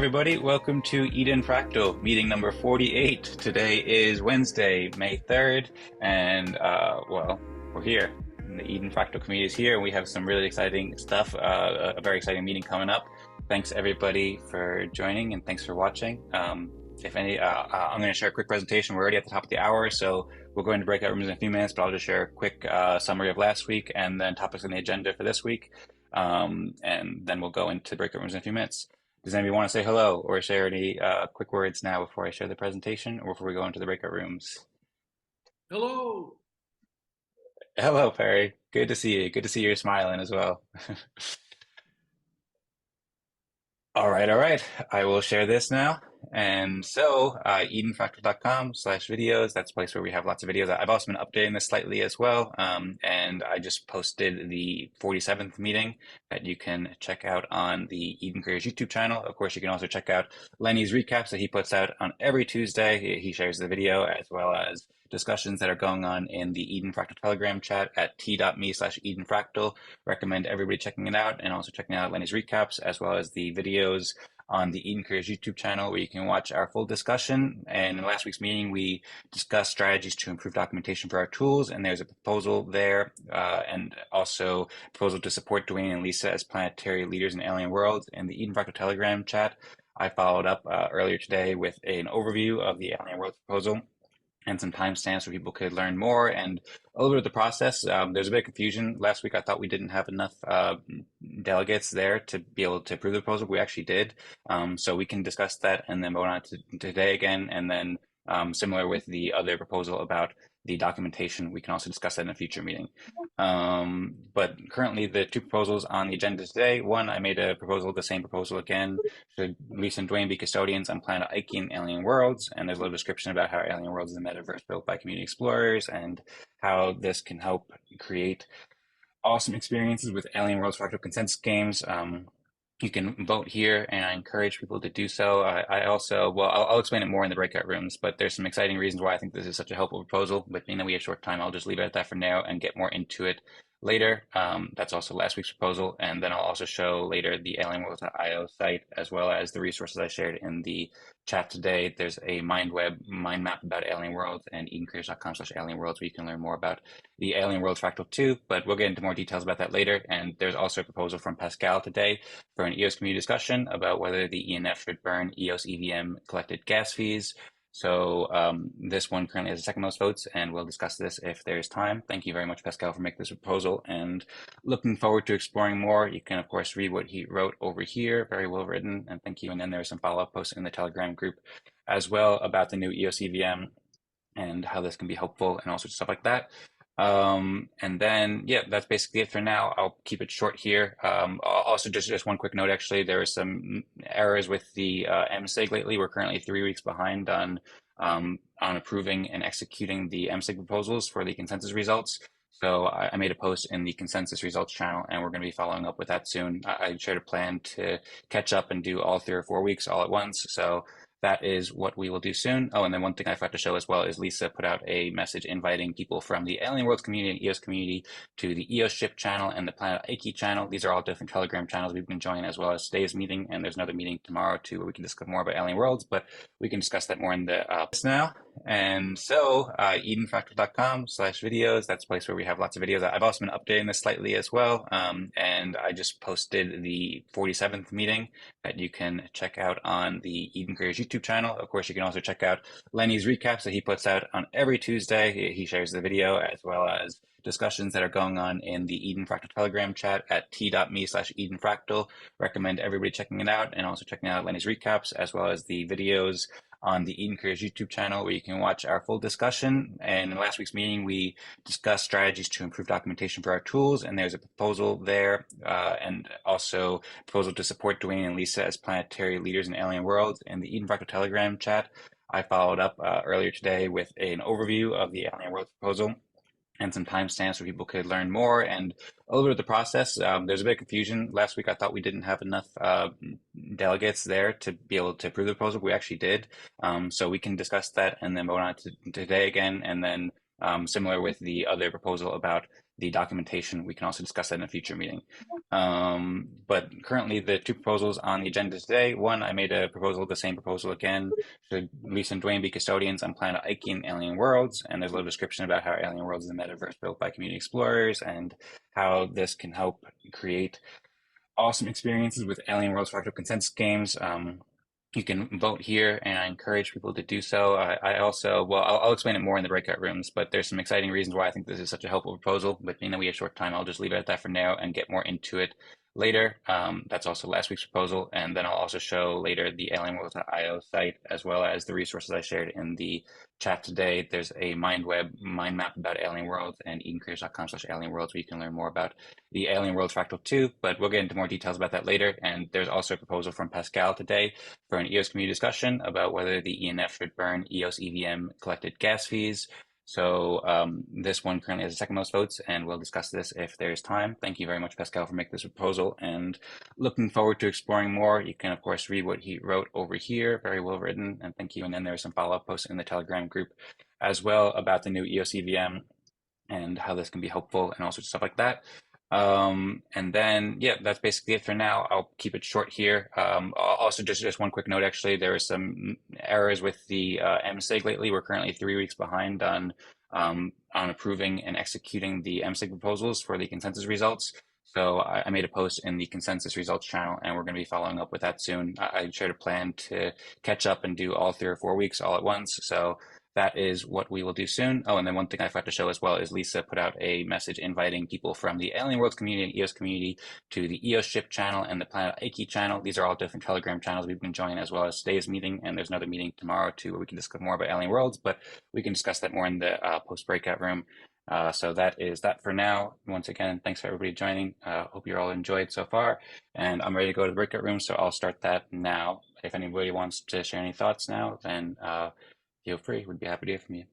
everybody. Welcome to Eden Fractal, meeting number 48. Today is Wednesday, May 3rd, and, well, we're here. The Eden Fractal community is here, and we have some really exciting stuff, a very exciting meeting coming up. Thanks, everybody, for joining, and thanks for watching. I'm going to share a quick presentation. We're already at the top of the hour, so we'll go into breakout rooms in a few minutes, but I'll just share a quick summary of last week and then topics on the agenda for this week. And then we'll go into breakout rooms in a few minutes. Does anybody want to say hello or share any quick words now before I share the presentation or before we go into the breakout rooms? Hello. Hello, Perry. Good to see you. Good to see you're smiling as well. All right, all right. I will share this now. And so, edenfractal.com/videos, that's a place where we have lots of videos. I've also been updating this slightly as well. And I just posted the 47th meeting that you can check out on the Eden Careers YouTube channel. Of course, you can also check out Lenny's recaps that he puts out on every Tuesday. He shares the video as well as discussions that are going on in the Eden Fractal Telegram chat at t.me/edenfractal. Recommend everybody checking it out and also checking out Lenny's recaps as well as the videos on the Eden Careers YouTube channel where you can watch our full discussion. And in last week's meeting, we discussed strategies to improve documentation for our tools, and there's a proposal there and also a proposal to support Duane and Lisa as planetary leaders in alien worlds in the Eden Fractal Telegram chat. I followed up earlier today with an overview of the alien worlds proposal and some timestamps where people could learn more and a little bit of the process. There's a bit of confusion. Last week, I thought we didn't have enough delegates there to be able to approve the proposal. We actually did. So we can discuss that and then vote on it today again. And then similar with the other proposal about the documentation, we can also discuss that in a future meeting. But currently, the two proposals on the agenda today, one, I made a proposal, the same proposal again, should Lisa and Duane be custodians on Planet Eyeke in Alien Worlds? And there's a little description about how Alien Worlds is a metaverse built by community explorers and how this can help create awesome experiences with Alien Worlds fractal consensus games. You can vote here, and I encourage people to do so. I also, well, I'll explain it more in the breakout rooms, but there's some exciting reasons why I think this is such a helpful proposal. But being that we have short time, I'll just leave it at that for now and get more into it later. That's also last week's proposal, and then I'll also show later the alienworlds.io site as well as the resources I shared in the chat today. There's a mind map about Alien Worlds and edencareers.com/alienworlds where you can learn more about the Alien Worlds Fractal 2, but we'll get into more details about that later. And there's also a proposal from Pascal today for an EOS community discussion about whether the ENF should burn EOS EVM collected gas fees. So this one currently has the second most votes, and we'll discuss this if there's time. Thank you very much, Pascal, for making this proposal, and looking forward to exploring more. You can, of course, read what he wrote over here. Very well written, and thank you. And then there's some follow-up posts in the Telegram group as well about the new EOS EVM and how this can be helpful and all sorts of stuff like that. And then, yeah, that's basically it for now. I'll keep it short here. Also, just one quick note, actually, there are some errors with the MSIG lately. We're currently 3 weeks behind on approving and executing the MSIG proposals for the consensus results. So I made a post in the consensus results channel, and we're going to be following up with that soon. I shared a plan to catch up and do all 3 or 4 weeks all at once. So that is what we will do soon. Oh, and then one thing I forgot to show as well is Lisa put out a message inviting people from the Alien Worlds community and EOS community to the EOS ship channel and the Planet Eyeke channel. These are all different Telegram channels we've been joining as well as today's meeting. And there's another meeting tomorrow too where we can discuss more about Alien Worlds, but we can discuss that more in the now. And so edenfractal.com/videos, that's a place where we have lots of videos. I've also been updating this slightly as well. And I just posted the 47th meeting that you can check out on the Eden Careers YouTube channel. Of course, you can also check out Lenny's recaps that he puts out on every Tuesday. He shares the video as well as discussions that are going on in the Eden Fractal Telegram chat at t.me/edenfractal. Recommend everybody checking it out and also checking out Lenny's recaps as well as the videos on the Eden Careers YouTube channel where you can watch our full discussion. And in last week's meeting, we discussed strategies to improve documentation for our tools, and there's a proposal there and also a proposal to support Duane and Lisa as planetary leaders in alien worlds in the Eden Fractal Telegram chat. I followed up earlier today with an overview of the Alien Worlds proposal and some timestamps where people could learn more and a little bit of the process. There's a bit of confusion. Last week, I thought we didn't have enough delegates there to be able to approve the proposal. We actually did. So we can discuss that and then vote on it today again. And then similar with the other proposal about the documentation, we can also discuss that in a future meeting. But currently, the two proposals on the agenda today, one, I made a proposal, the same proposal again, should Lisa Duane be custodians on Planet Eyeke and Alien Worlds? And there's a little description about how Alien Worlds is a metaverse built by community explorers and how this can help create awesome experiences with Alien Worlds fractal consensus games. You can vote here, and I encourage people to do so. I also, well, I'll explain it more in the breakout rooms, but there's some exciting reasons why I think this is such a helpful proposal. But we have short time. I'll just leave it at that for now and get more into it later. That's also last week's proposal, and then I'll also show later the alienworlds.io site as well as the resources I shared in the chat today. There's a mind map about Alien Worlds and edencreators.com/alienworlds where you can learn more about the Alien Worlds Fractal 2, but we'll get into more details about that later. And there's also a proposal from Pascal today for an EOS community discussion about whether the ENF should burn EOS EVM collected gas fees. So this one currently has the second most votes, and we'll discuss this if there's time. Thank you very much, Pascal, for making this proposal, and looking forward to exploring more. You can, of course, read what he wrote over here. Very well written, and thank you. And then there's some follow-up posts in the Telegram group as well about the new EOS EVM and how this can be helpful and all sorts of stuff like that. And then, yeah, that's basically it for now. I'll keep it short here. Also, just one quick note, actually, there are some errors with the MSIG lately. We're currently 3 weeks behind on approving and executing the MSIG proposals for the consensus results. So I made a post in the consensus results channel, and we're going to be following up with that soon. I shared a plan to catch up and do all 3 or 4 weeks all at once. So that is what we will do soon. Oh, and then one thing I forgot to show as well is Lisa put out a message inviting people from the Alien Worlds community and EOS community to the EOS ship channel and the Planet Eyeke channel. These are all different Telegram channels we can join, as well as today's meeting. And there's another meeting tomorrow too, where we can discuss more about Alien Worlds, but we can discuss that more in the post breakout room. So that is that for now. Once again, thanks for everybody joining. Hope you're all enjoyed so far. And I'm ready to go to the breakout room, so I'll start that now. If anybody wants to share any thoughts now, then feel free. We'd be happy to hear from you.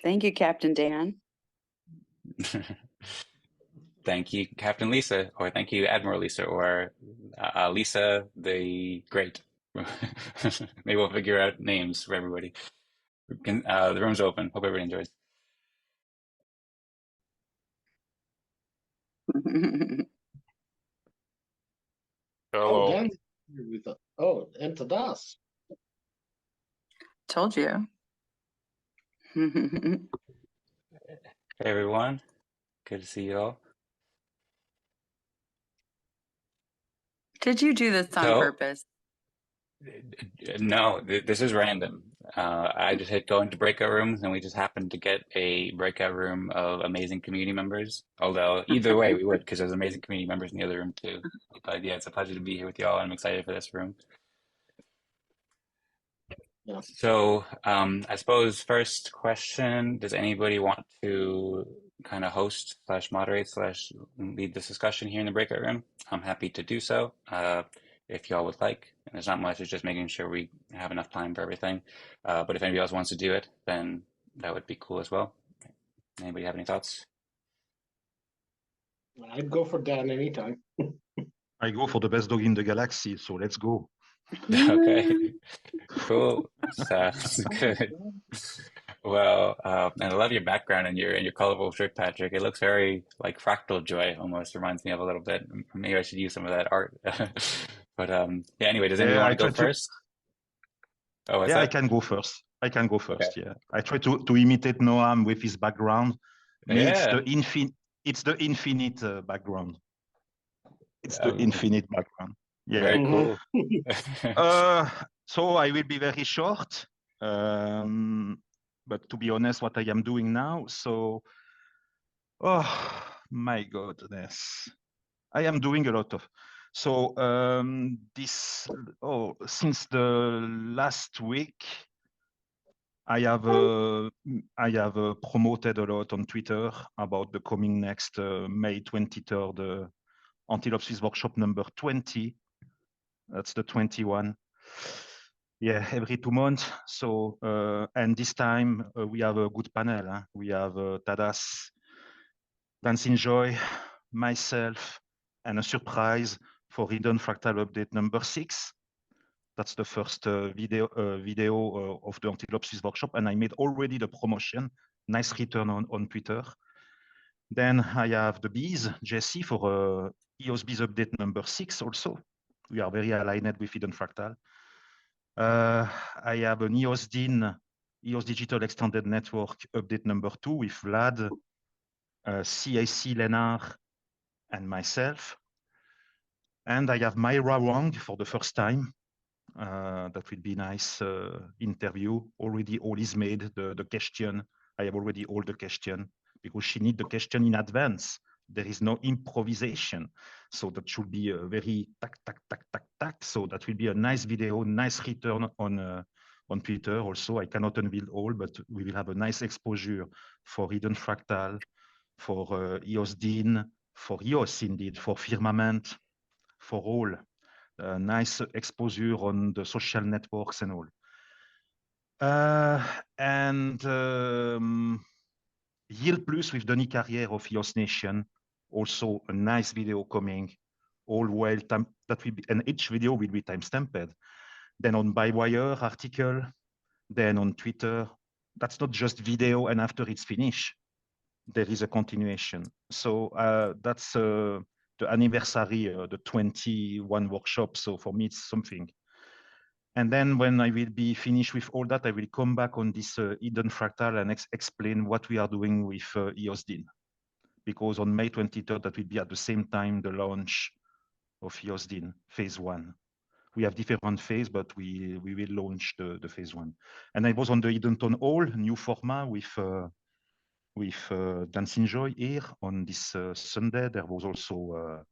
Thank you, Captain Dan. Thank you, Captain Lisa, or thank you, Admiral Lisa, or Lisa the Great. Maybe we'll figure out names for everybody. The room's open. Hope everybody enjoys. Hello. Oh, Dan, with the, oh, enter us. Told you. Hey, everyone. Good to see you all. Did you do this on purpose? No, this is random. I just hit go into breakout rooms, and we just happened to get a breakout room of amazing community members. Although either way, we would, because there's amazing community members in the other room too. But yeah, it's a pleasure to be here with y'all. I'm excited for this room. Yeah. So I suppose first question, does anybody want to kind of host / moderate / lead this discussion here in the breakout room? I'm happy to do so if y'all would like. And there's not much, it's just making sure we have enough time for everything. But if anybody else wants to do it, then that would be cool as well. Anybody have any thoughts? I'd go for Dan anytime. I go for the best dog in the galaxy, so let's go. Okay, cool. Sounds good. Well, and I love your background and your colorful shirt, Patrick. It looks very like Fractal Joy, almost reminds me of a little bit. Maybe I should use some of that art. But yeah, anyway, does anyone want to go first? Oh, what's yeah, that? I can go first. I can go first. Okay. Yeah, I try to imitate Noam with his background. Yeah. It's the infinite background. It's the infinite background. Yeah. Very cool. So I will be very short. But to be honest, what I am doing now, so, oh my goodness, I am doing a lot of. So since the last week, I have promoted a lot on Twitter about the coming next May 23rd Antelope Swiss workshop number 20. That's the 21. Yeah, every 2 months. So and this time we have a good panel. Huh? We have Tadas, Dancing Joy, myself, and a surprise for Hidden Fractal Update number 6. That's the first video of the Antelope Swiss workshop, and I made already the promotion. Nice return on Twitter. Then I have the bees, Jesse, for EOS Bees update number 6 also. We are very aligned with Hidden Fractal. I have an EOS DIN, EOS Digital Extended Network update number 2 with Vlad, CAC Leonard, and myself. And I have Myra Wang for the first time. That will be nice interview. Already all is made, the question. I have already all the question because she need the question in advance. There is no improvisation. So that should be a very tac, tac, tac, tac, tac. So that will be a nice video, nice return on Twitter. Also, I cannot unveil all, but we will have a nice exposure for Hidden Fractal, for EOS DIN, for EOS indeed, for Firmament, for all. Nice exposure on the social networks and all. Yield Plus with Denis Carrière of EOS Nation. Also a nice video coming. All well time that will be, and each video will be timestamped. Then on Bywire article, then on Twitter. That's not just video and after it's finished, there is a continuation. So that's the anniversary, the 21 workshop. So for me, it's something. And then when I will be finished with all that, I will come back on this Hidden Fractal and explain what we are doing with EOS DIN. Because on May 23rd, that will be at the same time the launch of EOS DIN, phase 1. We have different phase, but we will launch the phase 1. And I was on the Hidden Town Hall, new format with Dancing Joy here on this Sunday. There was also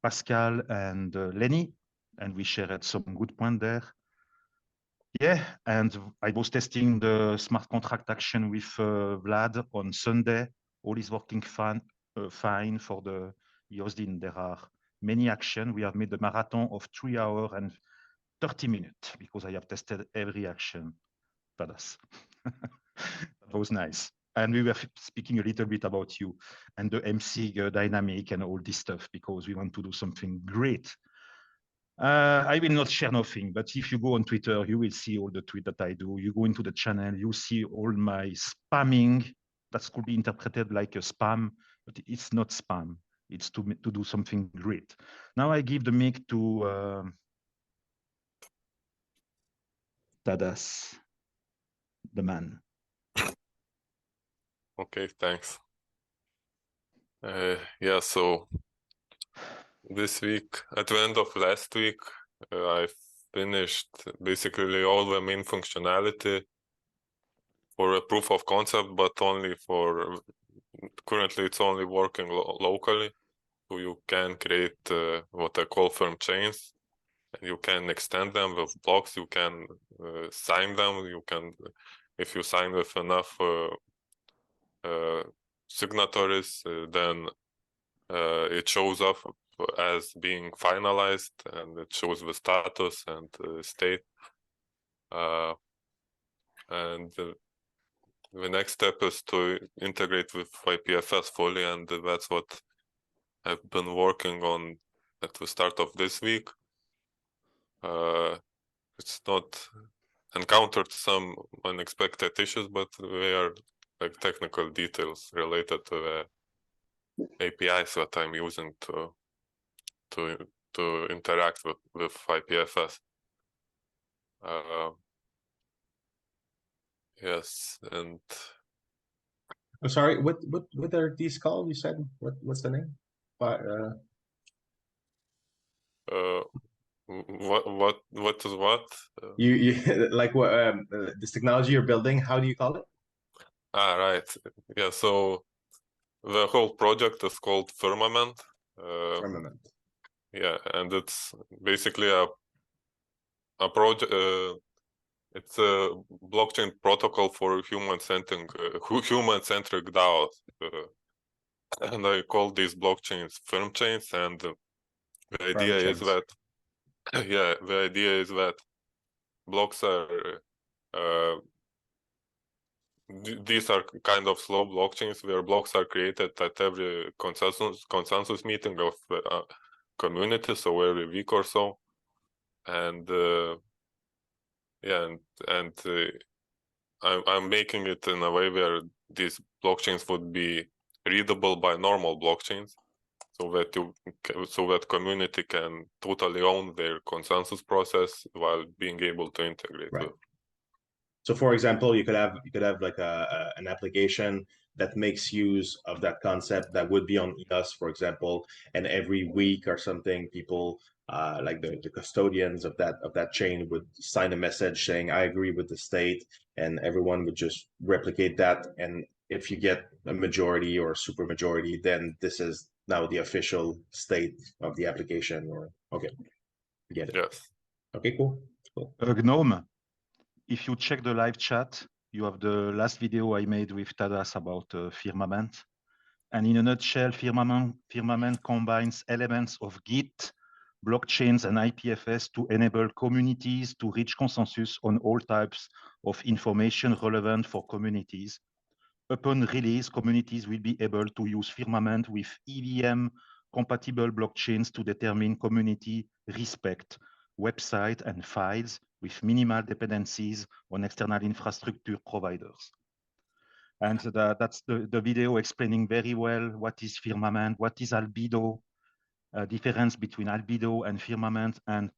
Pascal and Lenny, and we shared some good points there. Yeah, and I was testing the smart contract action with Vlad on Sunday. All is working fine for the EOS DIN. There are many actions. We have made a marathon of 3 hours and 30 minutes because I have tested every action. Badass. That was nice. And we were speaking a little bit about you and the MC dynamic and all this stuff because we want to do something great. I will not share nothing, but if you go on Twitter, you will see all the tweets that I do. You go into the channel, you see all my spamming. That could be interpreted like a spam, but it's not spam. It's to do something great. Now I give the mic to Tadas, the man. Okay, thanks. Yeah, so this week, at the end of last week, I finished basically all the main functionality for a proof of concept, but only for, currently it's only working locally. So you can create what I call firm chains, and you can extend them with blocks, you can sign them, you can, if you sign with enough signatories, then it shows up as being finalized, and it shows the status and state. And the next step is to integrate with IPFS fully, and that's what I've been working on at the start of this week. It's not encountered some unexpected issues, but they are like technical details related to the APIs that I'm using to interact with IPFS. Yes, and I'm sorry. What are these called? You said what's the name? what is what? You like what this technology you're building? How do you call it? Right. Yeah. So the whole project is called Firmament. Firmament. Yeah, and it's basically a project. It's a blockchain protocol for human-centric DAOs, and I call these blockchains firm chains. And the idea is that, yeah, the idea is that blocks are these are kind of slow blockchains where blocks are created at every consensus meeting of the community, so every week or so, and Yeah, and I'm making it in a way where these blockchains would be readable by normal blockchains, so that community can totally own their consensus process while being able to integrate Right. with. So for example, you could have like an application that makes use of that concept that would be on EOS, for example, and every week or something, people like the custodians of that chain would sign a message saying, I agree with the state, and everyone would just replicate that. And if you get a majority or super majority, then this is now the official state of the application. Or okay, get it. Yes. Okay, cool. GNOME, if you check the live chat, you have the last video I made with Tadas about Firmament. And in a nutshell, Firmament combines elements of Git, blockchains, and IPFS to enable communities to reach consensus on all types of information relevant for communities. Upon release, communities will be able to use Firmament with EVM-compatible blockchains to determine community respect, website, and files with minimal dependencies on external infrastructure providers. And that's the video explaining very well what is Firmament, what is Albedo, difference between Albedo and Firmament. And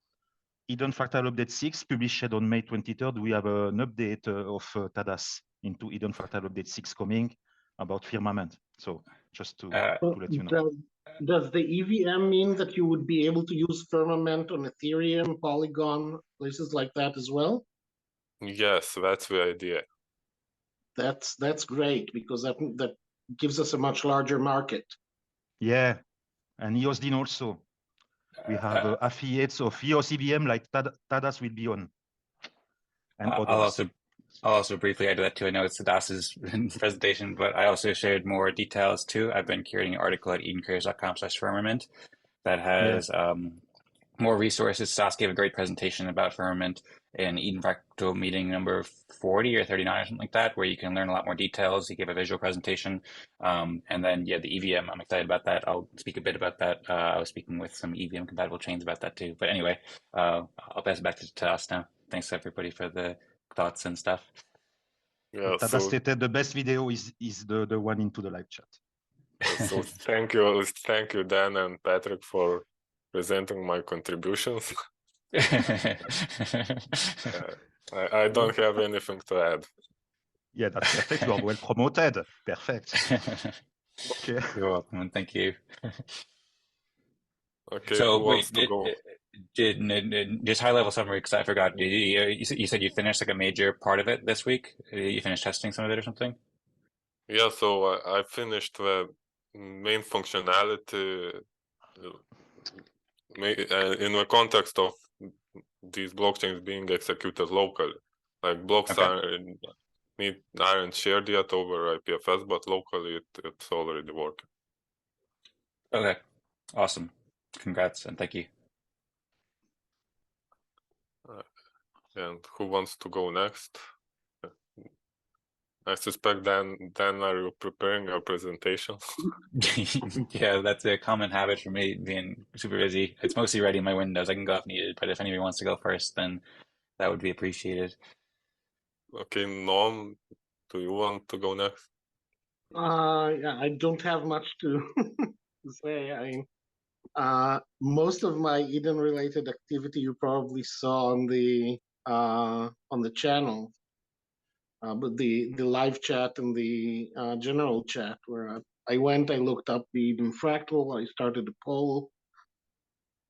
Hidden Fractal Update 6, published on May 23rd, we have an update of Tadas into Hidden Fractal Update 6 coming about Firmament. So just to let you know. Does the EVM mean that you would be able to use Firmament on Ethereum, Polygon, places like that as well? Yes, that's the idea. That's great, because that gives us a much larger market. Yeah, and EOSDIN also. We have affiliates of EOS EVM like Tadas will be on. And others. I'll also briefly add to that too. I know it's Tadas's presentation, but I also shared more details too. I've been curating an article at edencareers.com/firmament that has more resources. Stas gave a great presentation about Firmament in Eden Fractal meeting number 40 or 39 or something like that, where you can learn a lot more details. He gave a visual presentation. And then, yeah, the EVM, I'm excited about that. I'll speak a bit about that. I was speaking with some EVM compatible chains about that too. But anyway, I'll pass it back to Stas now. Thanks everybody for the thoughts and stuff. Yeah, Tada stated the best video is the one into the live chat. So thank you, Dan and Patrick, for presenting my contributions. I don't have anything to add. Yeah, that's perfect. You are well promoted. Perfect. Okay. You're welcome, and thank you. Okay, so who wants to go? Just high level summary, because I forgot. You said you finished like a major part of it this week. You finished testing some of it or something? Yeah, so I finished the main functionality in the context of these blockchains being executed locally. Like blocks aren't shared yet over IPFS, but locally it's already working. Okay, awesome. Congrats and thank you. And who wants to go next? I suspect Dan, are you preparing your presentation? Yeah, that's a common habit for me, being super busy. It's mostly ready in my windows. I can go if needed, but if anybody wants to go first, then that would be appreciated. Okay, Norm, do you want to go next? Yeah, I don't have much to say. Most of my Eden related activity you probably saw on the channel, but the live chat and the general chat, where I looked up the Eden Fractal, I started a poll.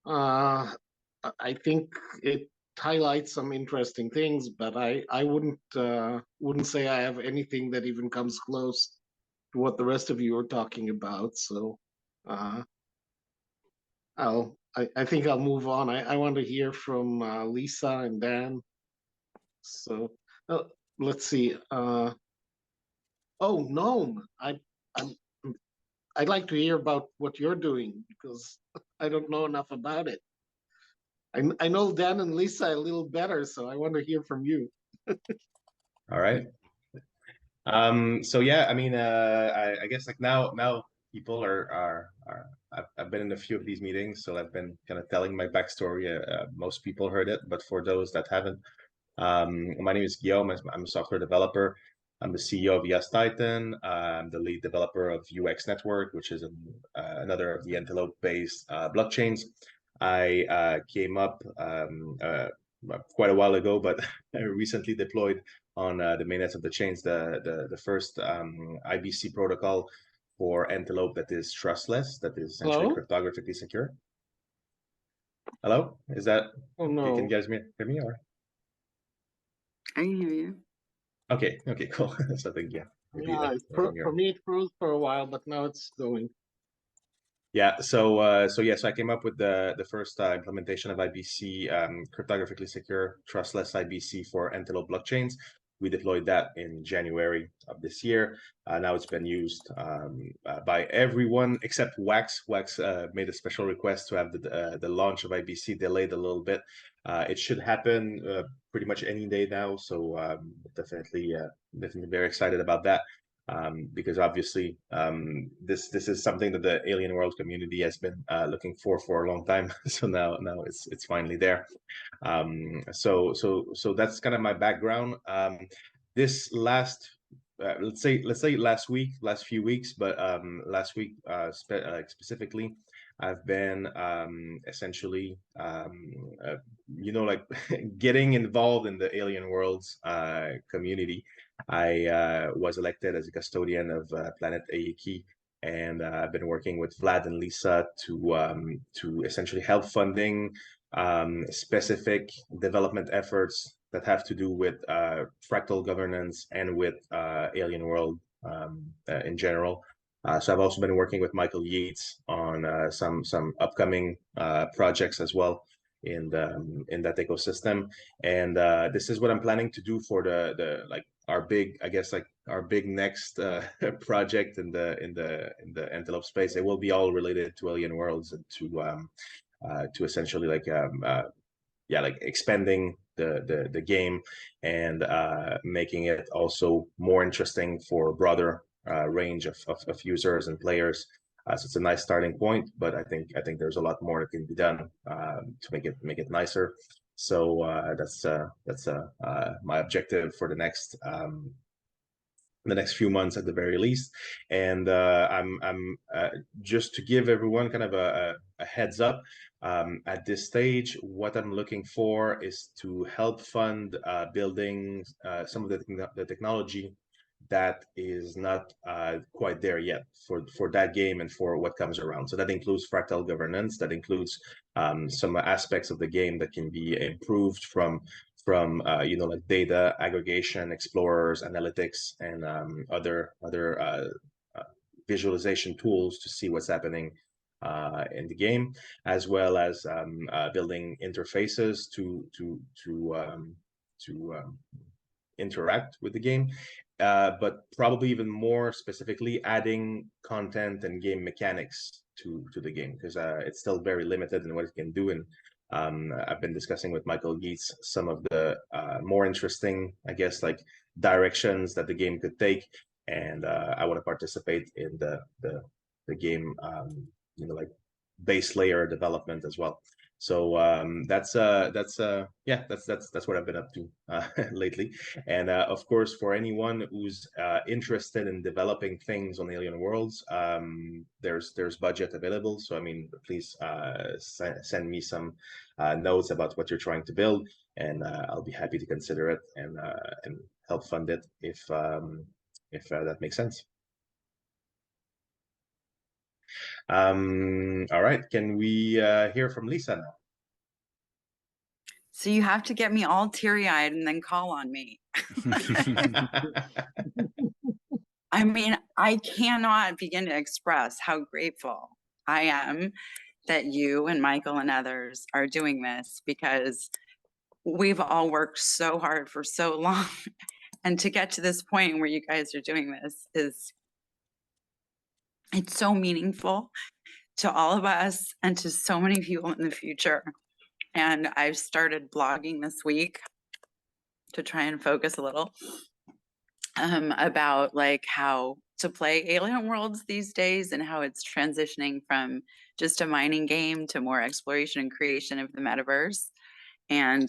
I think it highlights some interesting things, but I wouldn't say I have anything that even comes close to what the rest of you are talking about. So I think I'll move on. I want to hear from Lisa and Dan. So let's see. Oh, Gnome, I'd like to hear about what you're doing, because I don't know enough about it. I know Dan and Lisa a little better, so I want to hear from you. All right. So yeah, I mean, I guess like now people are I've been in a few of these meetings, so I've been kind of telling my backstory. Most people heard it, but for those that haven't My name is Guillaume. I'm a software developer. I'm the CEO of Yes Titan. I'm the lead developer of UX Network, which is another of the Antelope-based blockchains. I came up quite a while ago, but I recently deployed on the mainnet of the chains the first IBC protocol for Antelope that is trustless, that is essentially Hello? cryptographically secure. Hello? Is that? Oh Can no. you guys hear me or? I can hear you. Okay, cool. So I think, yeah, maybe Yeah, from for your. me it froze for a while, but now it's going. Yeah, so I came up with the first implementation of IBC, cryptographically secure, trustless IBC for Antelope blockchains. We deployed that in January of this year. Now it's been used by everyone except Wax. Wax made a special request to have the launch of IBC delayed a little bit. It should happen pretty much any day now, so definitely very excited about that. Because obviously this is something that the alien world community has been looking for a long time. So now it's finally there. So that's kind of my background. This last let's say last few weeks, but last week specifically, I've been essentially like getting involved in the alien worlds community. I was elected as a custodian of Planet Eyeke, and I've been working with Vlad and Lisa to essentially help funding specific development efforts that have to do with fractal governance and with alien world in general. So I've also been working with Michael Yates on some upcoming projects as well in that ecosystem. And this is what I'm planning to do for the like our big, I guess, like our big next project in the Antelope space. It will be all related to alien worlds and to essentially like expanding the game and making it also more interesting for a broader range of users and players. So it's a nice starting point, but I think there's a lot more that can be done to make it nicer. So that's my objective for the next few months at the very least. And I'm just to give everyone kind of a heads up. At this stage, what I'm looking for is to help fund building some of the technology that is not quite there yet for that game and for what comes around. So that includes fractal governance, that includes some aspects of the game that can be improved from like data aggregation, explorers, analytics, and other visualization tools to see what's happening in the game, as well as building interfaces to interact with the game, but probably even more specifically adding content and game mechanics to the game, because it's still very limited in what it can do. And I've been discussing with Michael Yates some of the more interesting, I guess, like directions that the game could take, and I want to participate in the game, like base layer development as well. So that's what I've been up to lately. And of course, for anyone who's interested in developing things on Alien Worlds, there's budget available. So I mean, please send me some notes about what you're trying to build, and I'll be happy to consider it and help fund it if that makes sense. All right, can we hear from Lisa now? So you have to get me all teary-eyed and then call on me. I mean, I cannot begin to express how grateful I am that you and Michael and others are doing this, because we've all worked so hard for so long. And to get to this point where you guys are doing this it's so meaningful to all of us and to so many people in the future. And I've started blogging this week to try and focus a little about like how to play Alien Worlds these days and how it's transitioning from just a mining game to more exploration and creation of the metaverse. And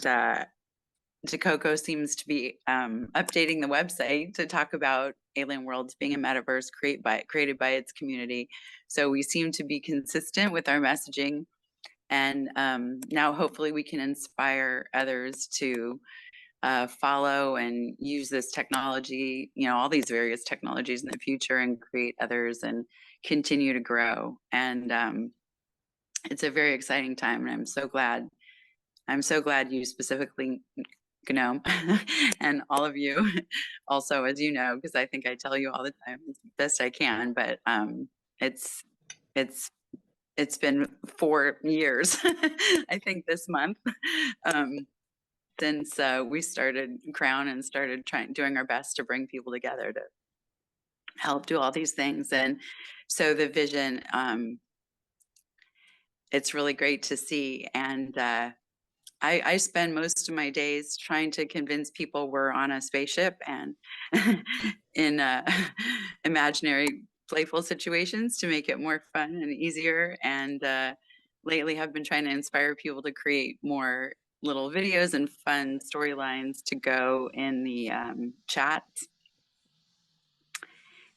Coco seems to be updating the website to talk about Alien Worlds being a metaverse created by its community. So we seem to be consistent with our messaging, and now hopefully we can inspire others to follow and use this technology, all these various technologies in the future, and create others and continue to grow. And it's a very exciting time, and I'm so glad you specifically, Gnome, and all of you also, as you know, because I think I tell you all the time as best I can, but it's been 4 years, I think, this month, since we started Crown and started doing our best to bring people together to help do all these things. And so the vision, it's really great to see. And I spend most of my days trying to convince people we're on a spaceship and in imaginary, playful situations to make it more fun and easier. And lately have been trying to inspire people to create more little videos and fun storylines to go in the chat.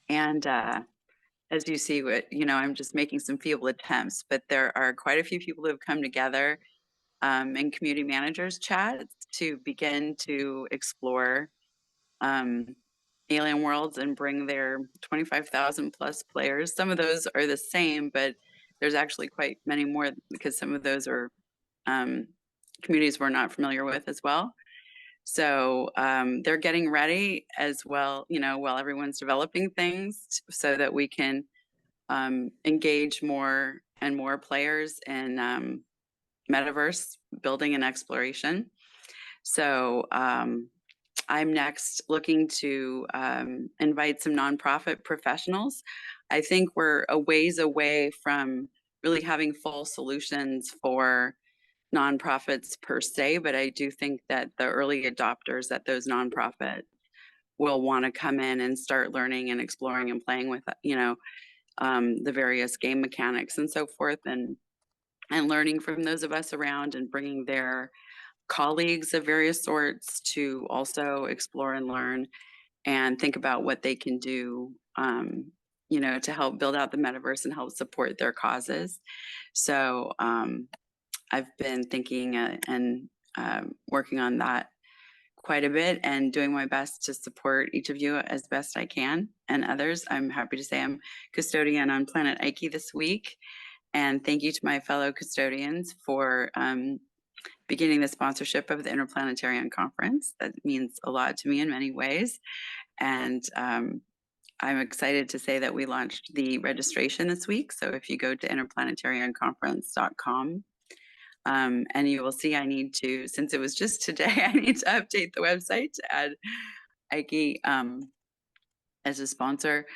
And as you see, I'm just making some feeble attempts, but there are quite a few people who have come together in community managers chats to begin to explore Alien Worlds and bring their 25,000 plus players. Some of those are the same, but there's actually quite many more, because some of those are communities we're not familiar with as well. So they're getting ready as well, while everyone's developing things, so that we can engage more and more players in metaverse building and exploration. So I'm next looking to invite some nonprofit professionals. I think we're a ways away from really having full solutions for nonprofits per se, but I do think that the early adopters at those nonprofits will want to come in and start learning and exploring and playing with, the various game mechanics and so forth, and learning from those of us around, and bringing their colleagues of various sorts to also explore and learn and think about what they can do, to help build out the metaverse and help support their causes. So I've been thinking and working on that quite a bit, and doing my best to support each of you as best I can, and others. I'm happy to say I'm custodian on Planet Eyeke this week. And thank you to my fellow custodians for beginning the sponsorship of the Interplanetarian Conference. That means a lot to me in many ways. And I'm excited to say that we launched the registration this week. So if you go to interplanetarianconference.com, and you will see I need to, since it was just today, I need to update the website to add Eyeke as a sponsor.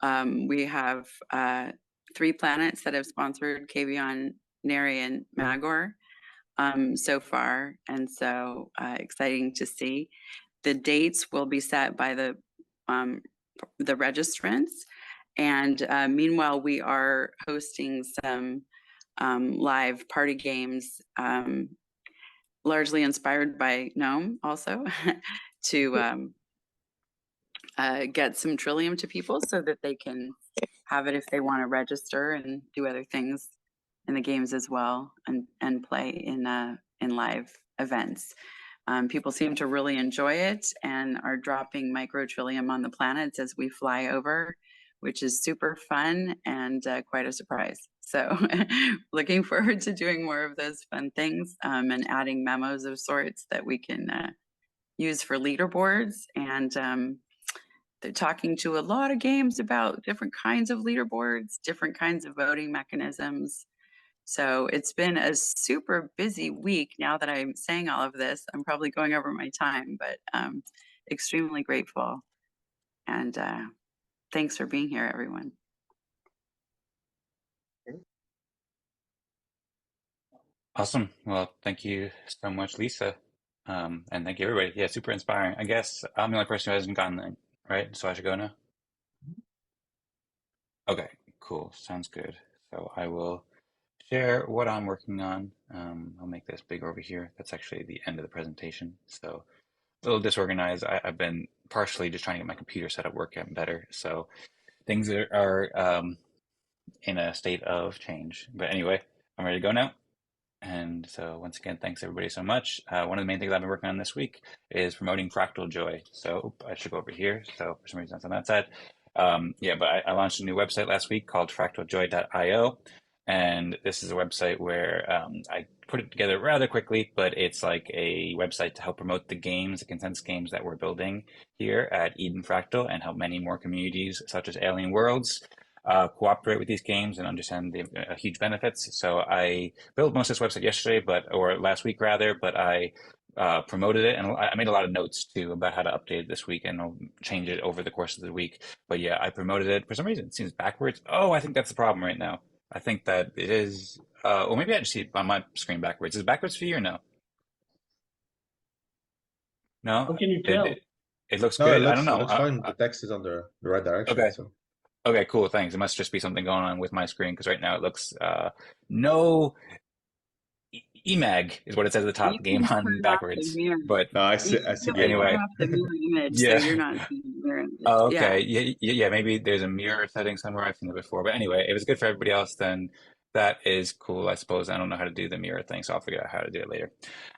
We have 3 planets that have sponsored Kavion, Neri, and Magor so far, and so exciting to see. The dates will be set by the registrants, and meanwhile we are hosting some live party games, largely inspired by GNOME also, to get some Trillium to people so that they can have it if they want to register and do other things in the games as well, and play in live events. People seem to really enjoy it and are dropping micro Trillium on the planets as we fly over, which is super fun and quite a surprise. So looking forward to doing more of those fun things, and adding memos of sorts that we can use for leaderboards. And they're talking to a lot of games about different kinds of leaderboards, different kinds of voting mechanisms. So it's been a super busy week. Now that I'm saying all of this, I'm probably going over my time, but extremely grateful. And thanks for being here, everyone. Awesome. Well, thank you so much, Lisa. And thank you, everybody. Yeah, super inspiring. I guess I'm the only person who hasn't gone then, right? So I should go now? Okay, cool. Sounds good. So I will share what I'm working on. I'll make this bigger over here. That's actually the end of the presentation. So a little disorganized. I've been partially just trying to get my computer set up working better. So things are in a state of change. But anyway, I'm ready to go now. And so once again, thanks everybody so much. One of the main things I've been working on this week is promoting Fractal Joy. So I should go over here. So for some reason it's on that side. Yeah, but I launched a new website last week called fractaljoy.io. And this is a website where I put it together rather quickly, but it's like a website to help promote the games, the consensus games that we're building here at Eden Fractal and help many more communities such as Alien Worlds cooperate with these games and understand the huge benefits. So I built most of this website yesterday, or last week rather, but I promoted it and I made a lot of notes too about how to update it this week, and I'll change it over the course of the week. But yeah, I promoted it. For some reason, it seems backwards. Oh, I think that's the problem right now. I think that it is, or maybe I just see it on my screen backwards. Is it backwards for you or no? No? How can you tell? It looks No, good. I don't it know. looks fine. The text is on the right direction. Okay. So Okay, cool. Thanks. It must just be something going on with my screen because right now it looks no EMAG is what it says at the top. You Game can on turn off the backwards. mirror. But no, I You see. can I see turn game on. anyway, off the mirror image, so yeah. you're not seeing the mirror image. Oh, Yeah. okay. Yeah, maybe there's a mirror setting somewhere. I've seen it before. But anyway, if it's good for everybody else, then that is cool, I suppose. I don't know how to do the mirror thing, so I'll figure out how to do it later.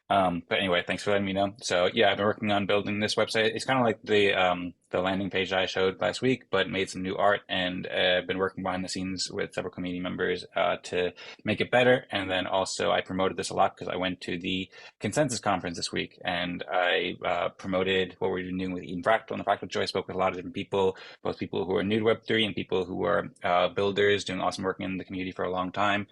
But anyway, thanks for letting me know. So yeah, I've been working on building this website. It's kind of like the landing page I showed last week, but made some new art and been working behind the scenes with several community members to make it better. And then also I promoted this a lot because I went to the consensus conference this week and I promoted what we're doing with Eden Fractal and the Fractal Joy. Spoke with a lot of different people, both people who are new to Web3 and people who are builders doing awesome work in the community for a long time.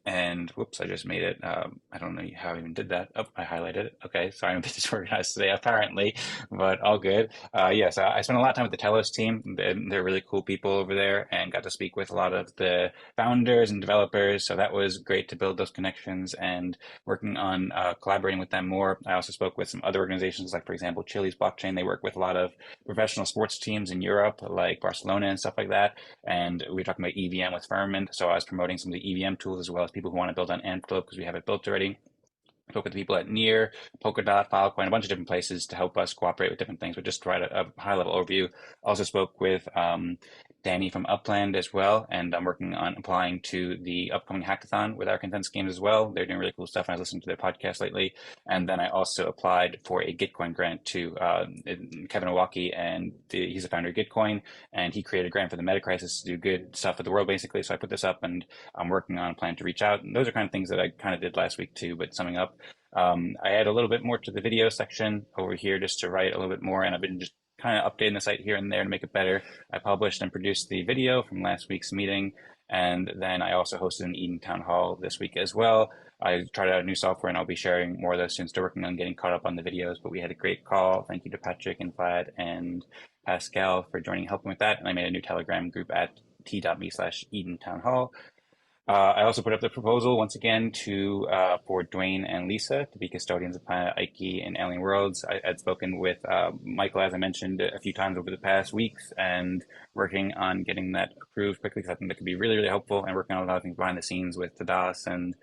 And whoops, I just made it. I don't know how I even did that. Oh, I highlighted it. Okay, sorry, I'm a bit disorganized today, apparently, but all good. Yeah, so I spent a lot of time with the Telos team. They're really cool people over there and got to speak with a lot of the founders and developers. So that was great to build those connections and working on collaborating with them more. I also spoke with some other organizations, like, for example, Chile's blockchain. They work with a lot of professional sports teams in Europe, like Barcelona and stuff like that. And we were talking about EVM with Firmament. So I was promoting some of the EVM tools as well as people who want to build on Antelope because we have it built already. I spoke with the people at Near, Polkadot, Filecoin, a bunch of different places to help us cooperate with different things, but just to provide a high-level overview. Also spoke with Danny from Upland as well, and I'm working on applying to the upcoming hackathon with our consensus games as well. They're doing really cool stuff, and I was listening to their podcast lately. And then I also applied for a Gitcoin grant to Kevin Owaki, and he's the founder of Gitcoin, and he created a grant for the meta crisis to do good stuff for the world, basically. So I put this up, and I'm working on a plan to reach out. And those are kind of things that I kind of did last week too, but summing up, I add a little bit more to the video section over here just to write a little bit more, and I've been just kind of updating the site here and there to make it better. I published and produced the video from last week's meeting, and then I also hosted an Eden Town Hall this week as well. I tried out a new software, and I'll be sharing more of those soon. Still working on getting caught up on the videos, but we had a great call. Thank you to Patrick and Vlad and Pascal for joining, helping with that. And I made a new Telegram group at t.me/Eden Town Hall. I also put up the proposal once again for Duane and Lisa to be custodians of Planet Eyeke in Alien Worlds. I had spoken with Michael, as I mentioned, a few times over the past weeks, and working on getting that approved quickly because I think that could be really, really helpful, and working on a lot of things behind the scenes with Tadas and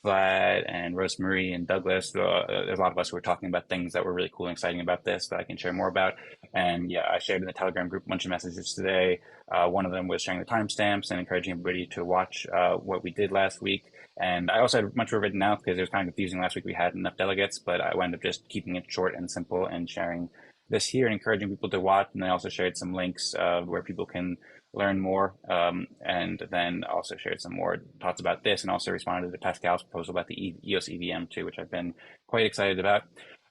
Vlad and Rosemary and Douglas. There's a lot of us who are talking about things that were really cool and exciting about this that I can share more about. And yeah, I shared in the Telegram group a bunch of messages today. One of them was sharing the timestamps and encouraging everybody to watch what we did last week. And I also had much more written out because it was kind of confusing last week. We had enough delegates, but I wound up just keeping it short and simple and sharing this here and encouraging people to watch. And I also shared some links where people can learn more, and then also shared some more thoughts about this, and also responded to Pascal's proposal about the EOS EVM too, which I've been quite excited about.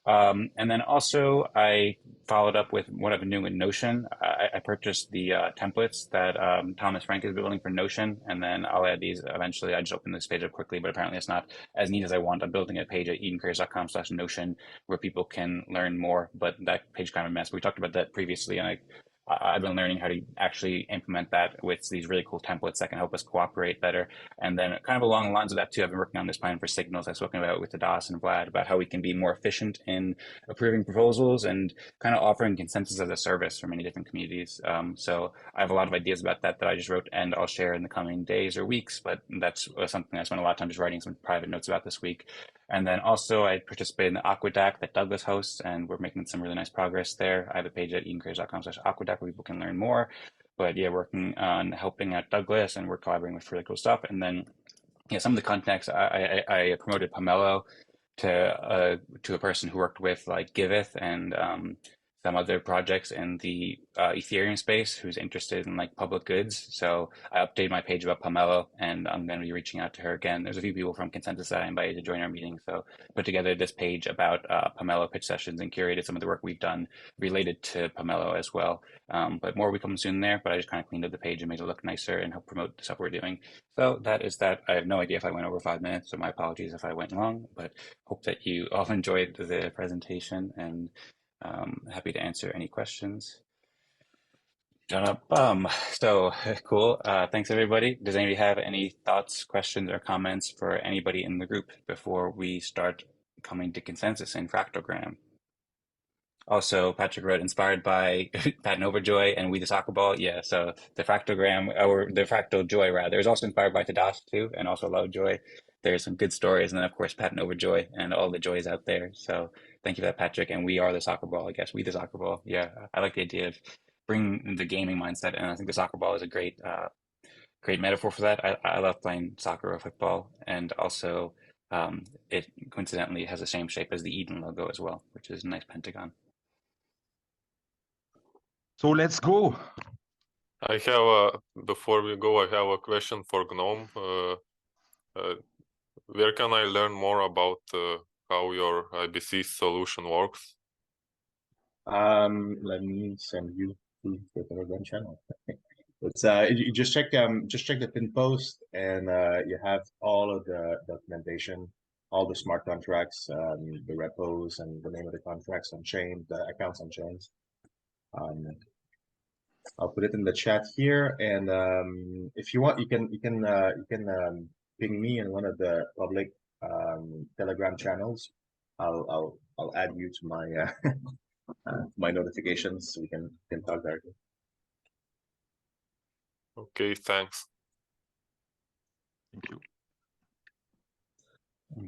And then also I followed up with what I've been doing with Notion. I purchased the templates that Thomas Frank is building for Notion, and then I'll add these eventually. I just opened this page up quickly, but apparently it's not as neat as I want. I'm building a page at edencreators.com/Notion where people can learn more, but that page is kind of a mess. We talked about that previously, and I I've been learning how to actually implement that with these really cool templates that can help us cooperate better. And then kind of along the lines of that too, I've been working on this plan for signals I've spoken about with Tadas and Vlad about how we can be more efficient in approving proposals and kind of offering consensus as a service for many different communities. So I have a lot of ideas about that I just wrote, and I'll share in the coming days or weeks, but that's something I spent a lot of time just writing some private notes about this week. And then also I participated in the Aqueduct that Douglas hosts, and we're making some really nice progress there. I have a page at edencareers.com/aqueduct where people can learn more. But yeah, working on helping out Douglas, and we're collaborating with really cool stuff. And then yeah, some of the contacts I promoted Pomelo to a person who worked with like Giveth and some other projects in the Ethereum space who's interested in like public goods. So I updated my page about Pomelo, and I'm going to be reaching out to her again. There's a few people from Consensus that I invited to join our meeting. So put together this page about Pomelo pitch sessions and curated some of the work we've done related to Pomelo as well. But more will come soon there, but I just kind of cleaned up the page and made it look nicer and help promote the stuff we're doing. So that is that. I have no idea if I went over 5 minutes, so my apologies if I went long, but hope that you all enjoyed the presentation, and happy to answer any questions. So cool. Thanks everybody. Does anybody have any thoughts, questions, or comments for anybody in the group before we start coming to consensus in Fractogram? Also, Patrick wrote, inspired by Pat and Overjoy and We the Soccer Ball. Yeah, so the Fractogram, or the Fractal Joy rather, is also inspired by Tadas too, and also Lovejoy. There's some good stories, and then of course Pat and Overjoy and all the joys out there. So thank you for that, Patrick. And we are the soccer ball, I guess. We the soccer ball. Yeah, I like the idea of bringing the gaming mindset, and I think the soccer ball is a great, great metaphor for that. I love playing soccer or football, and also it coincidentally has the same shape as the Eden logo as well, which is a nice pentagon. So let's go. I have before we go, I have a question for GNOME. Where can I learn more about how your IBC solution works? Let me send you to the Telegram channel. It's you just check the pin post, and you have all of the documentation, all the smart contracts, the repos, and the name of the contracts on chain, the accounts on chains. I'll put it in the chat here, and if you want, you can ping me in one of the public Telegram channels. I'll add you to my my notifications so we can talk directly. Okay, thanks. Thank you.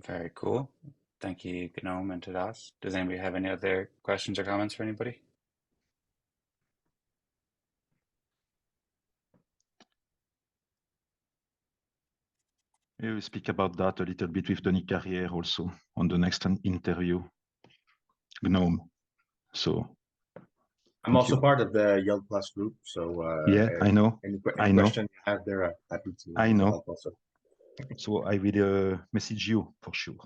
Very cool. Thank you, Gnome and Tadas. Does anybody have any other questions or comments for anybody? We will speak about that a little bit with Denis Carrière also on the next interview. GNOME. So I'm also part of the Yeld Plus group, so yeah, I know. Any I know. question you have there, happy to I know. help also. So I will message you for sure.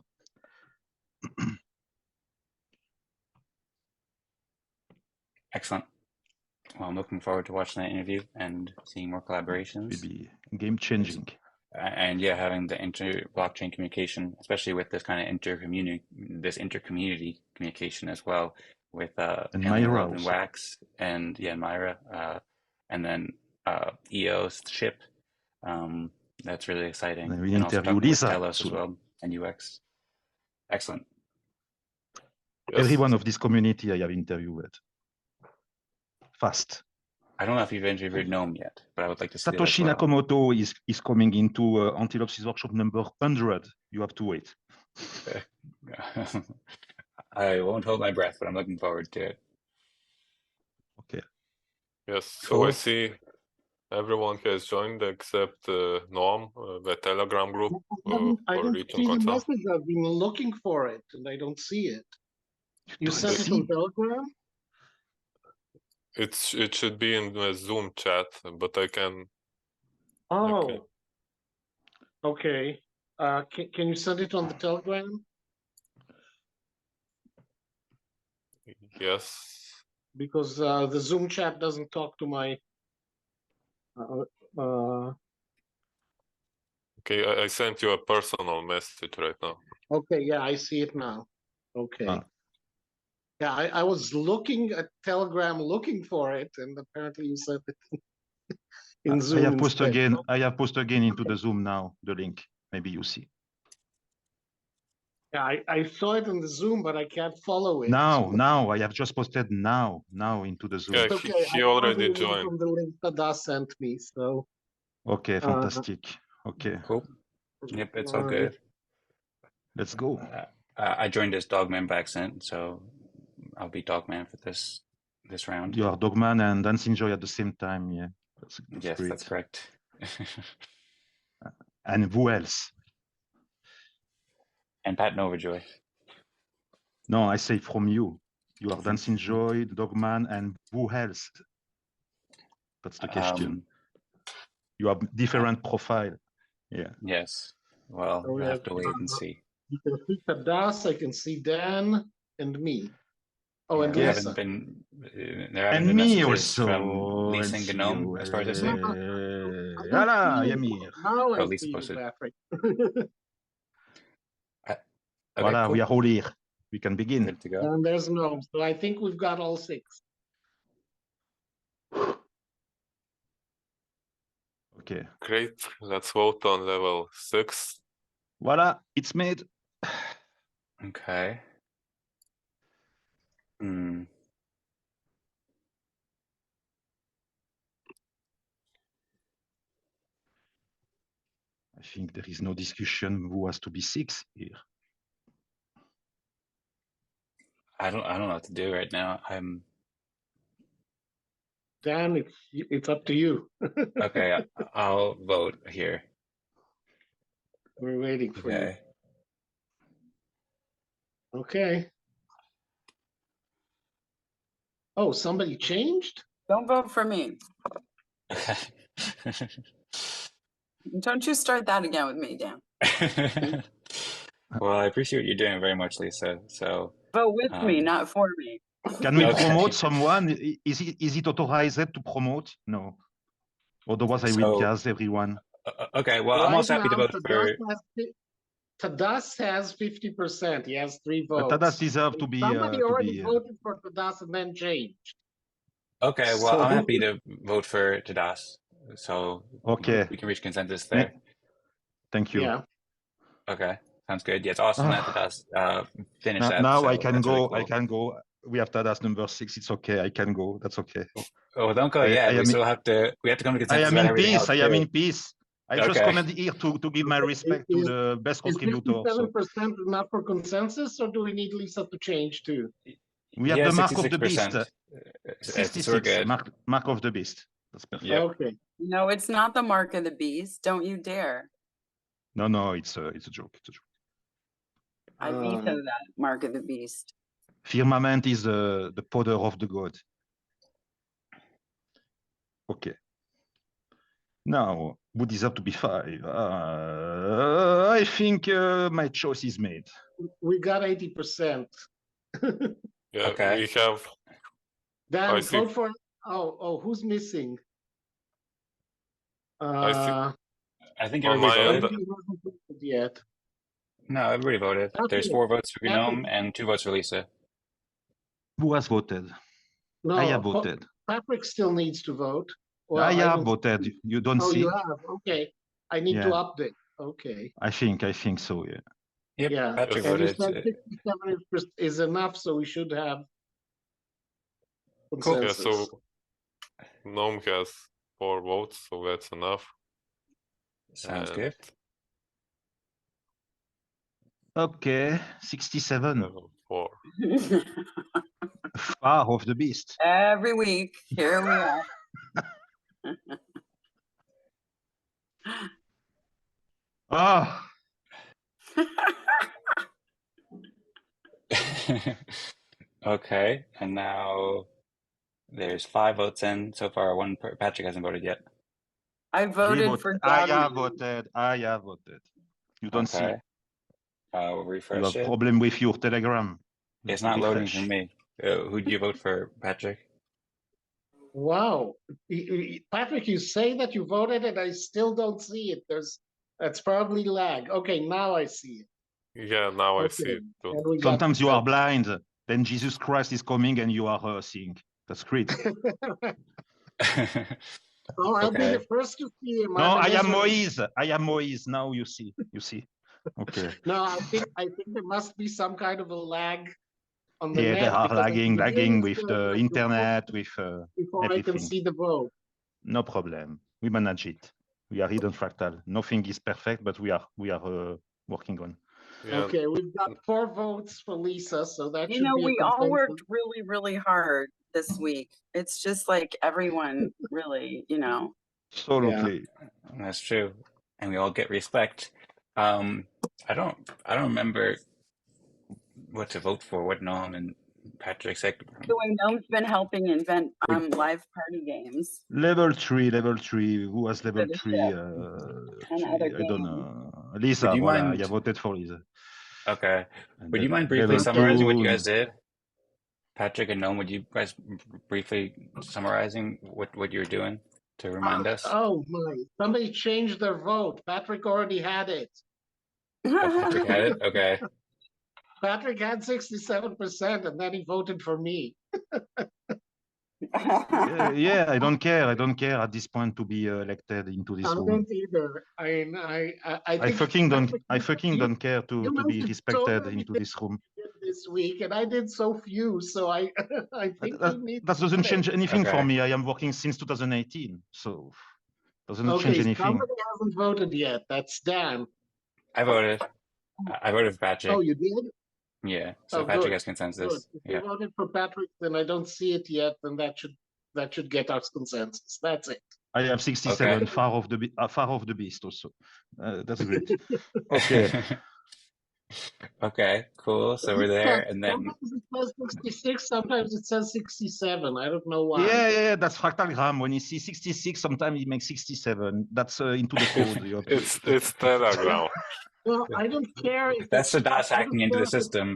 Excellent. Well, I'm looking forward to watching that interview and seeing more collaborations. It will be game changing. And yeah, having the inter-blockchain communication, especially with this kind of inter-community communication as well, with And Myra and also. Wax, and yeah, Myra, and then EOS ship. That's really exciting. And we and also interview talking Lisa with Telos soon. as well, and UX. Excellent. Yes. Every one of this community I have interviewed. Fast. I don't know if you've interviewed Gnome yet, but I would like to see Satoshi that as well. Nakamoto is coming into Antilopsis workshop number 100. You have to wait. I won't hold my breath, but I'm looking forward to it. Okay. Yes, so Cool. I see everyone has joined except Noam, the Telegram group I for don't reaching see the consent. message. I've been looking for it and I don't see it. You sent it on Telegram? It should be in the Zoom chat, but I can. Oh, okay. Can you send it on the Telegram? Yes. Because the Zoom chat doesn't talk to my. Okay, I sent you a personal message right now. Okay, yeah, I see it now. Okay. Yeah, I was looking at Telegram looking for it, and apparently you said it in Zoom I have posted instead. again. I have posted again into the Zoom now. The link. Maybe you see. Yeah, I saw it in the Zoom, but I can't follow it. Now. I have just posted now into the Zoom. Yeah, It's okay. he I already found it joined. from the link Tada sent me. So Okay, fantastic. Okay, Cool. Yep, it's all uh, good. let's go. I joined as Dogman by accident, so I'll be Dogman for this round. You are Dogman and Dance Enjoy at the same time. Yeah, that's Yes, great. that's correct. And who else? And Pat Novajoy. No, I say from you. You are Dance Enjoy, Dogman, and who else? That's the question. You have different profile. Yeah. Yes. Well, So we we'll have have to wait and see. you can see Tadas, I can see Dan and me. Oh, Yeah, and there Lisa. haven't been there haven't And been me messages from also. Lisa and Gnome, as far as I see. Voilà, Yamir. Now I Oh, Lisa see you, posted. Patrick. Okay, Voilà, cool. we are all here. We can begin. Good to go. And there's no. So I think we've got all 6. Okay. Great. Let's vote on level 6. Voilà, it's made. Okay. Hmm. I think there is no discussion who has to be 6 here. I don't know what to do right now. I'm Dan, it's up to you. okay. I'll vote here. We're waiting for you. Okay. Okay. Oh, somebody changed? Don't vote for me. Don't you start that again with me, Dan. Well, I appreciate what you're doing very much, Lisa. So Vote with me, not for me. Can we Okay. promote someone? Is it authorized to promote? No. Otherwise, I will So- jazz everyone. Okay, well, I'm Right also happy to now, vote for. Tadas has 50%. He has 3 votes. Tadas deserve to be. Somebody already voted for Tadas and then changed. Okay, well, So- I'm happy to vote for Tadas. So Okay. we can reach consensus there. Thank you. Yeah. Okay, sounds good. Yeah, it's awesome that Tadas finished that. Now so I can that's go. really cool. I can go. We have Tadas number 6. It's okay. I can go. That's okay. Oh, don't go yet. We still have to. We have to come to I consensus am about in everything peace. else. I am too. in peace. I just Okay. come here to give my respect to the best Is contributor. So 57% not for consensus, or do we need Lisa to change too? we have Yeah, the mark of the beast. 66%. So we're 66. good. Mark of the beast. That's perfect. Yep. Okay. No, it's not the mark of the beast. Don't you dare. No, it's a joke. It's a joke. I veto that mark of the beast. Firmament is the powder of the god. Okay. Now, who deserve to be 5? I think my choice is made. We got 80%. Yeah, Okay. we have. Dan, I see. vote for. Oh, who's missing? I see. I think On everybody my voted. end- Nobody hasn't voted yet. No, everybody voted. There's 4 votes for Gnome and 2 votes for Lisa. Who has voted? No, I have voted. Patrick still needs to vote. Well, I have don't- voted. You don't Oh, see? you have. Okay. I need to Yeah. update. Okay. I think so. Yeah. Yep, Yeah. Patrick And you voted. said 67 is enough, so we should have Yeah, consensus. so Gnome has 4 votes, so that's enough. Sounds And good. Okay, 67. level 4. Far of the beast. Every week, here we are. Ah, Okay, and now there's 5 votes in so far. Patrick hasn't voted yet. I voted for I Dogman. have voted. I have voted. You don't see. Okay. We'll You refresh have it. problem with your Telegram. It's not loading Refresh. for me. Who do you vote for, Patrick? Wow. Patrick, you say that you voted and I still don't see it. That's probably lag. Okay, now I see it. Yeah, now I Okay. see it too. And we got Sometimes you are blind. Then Jesus Christ is coming and you are seeing. That's great. Oh, I'll be Okay. the first to see him. No, I'm I an am Israeli. Moise. I am Moise. Now you see. You see. Okay. No, I think there must be some kind of a lag on the Yeah, they net are because lagging with the like, internet, with before I can everything. see the vote. No problem. We manage it. We are hidden fractal. Nothing is perfect, but we are working on. Yeah. Okay, we've got 4 votes for Lisa, so that You should know, be a we all consensus. worked really, really hard this week. It's just like everyone really, you know. Absolutely. That's true. And we all get respect. I don't remember what to vote for, what Noam and Patrick said. So I know it's been helping invent live party games Level 3. Who has level For the 3? and other I don't games. know. Lisa, Would you voilà. mind- I voted for Lisa. Okay. And Would you then mind briefly level summarizing what you 2, guys did? Patrick and Noam, would you guys briefly summarizing what you're doing to remind us? Oh my, somebody changed their vote. Patrick already had it. Oh, Patrick had it? Okay. Patrick had 67% and then he voted for me. yeah, I don't care. I don't care at this point to be elected into this I room. don't either. I I think fucking don't care to be respected totally into this room. this week, and I did so few, so I think you need. That doesn't change anything for Okay. me. I am working since 2018, so doesn't Okay, change anything. somebody hasn't voted yet. That's Dan. I voted. I voted for Patrick. Oh, you did? Yeah. So Oh, Patrick good. has Good. consensus. If Yeah. you voted for Patrick, then I don't see it yet. Then that should get us consensus. That's it. I have 67, Okay. far off the beast also. That's great. Okay. Okay, cool. So we're there, and then Sometimes it says 66, sometimes it says 67. I don't know why. Yeah, that's fractalgram. When you see 66, sometimes it makes 67. That's into the code. You have to- It's Telegram. Well, I don't care if that's the DOS I don't hacking into care the system.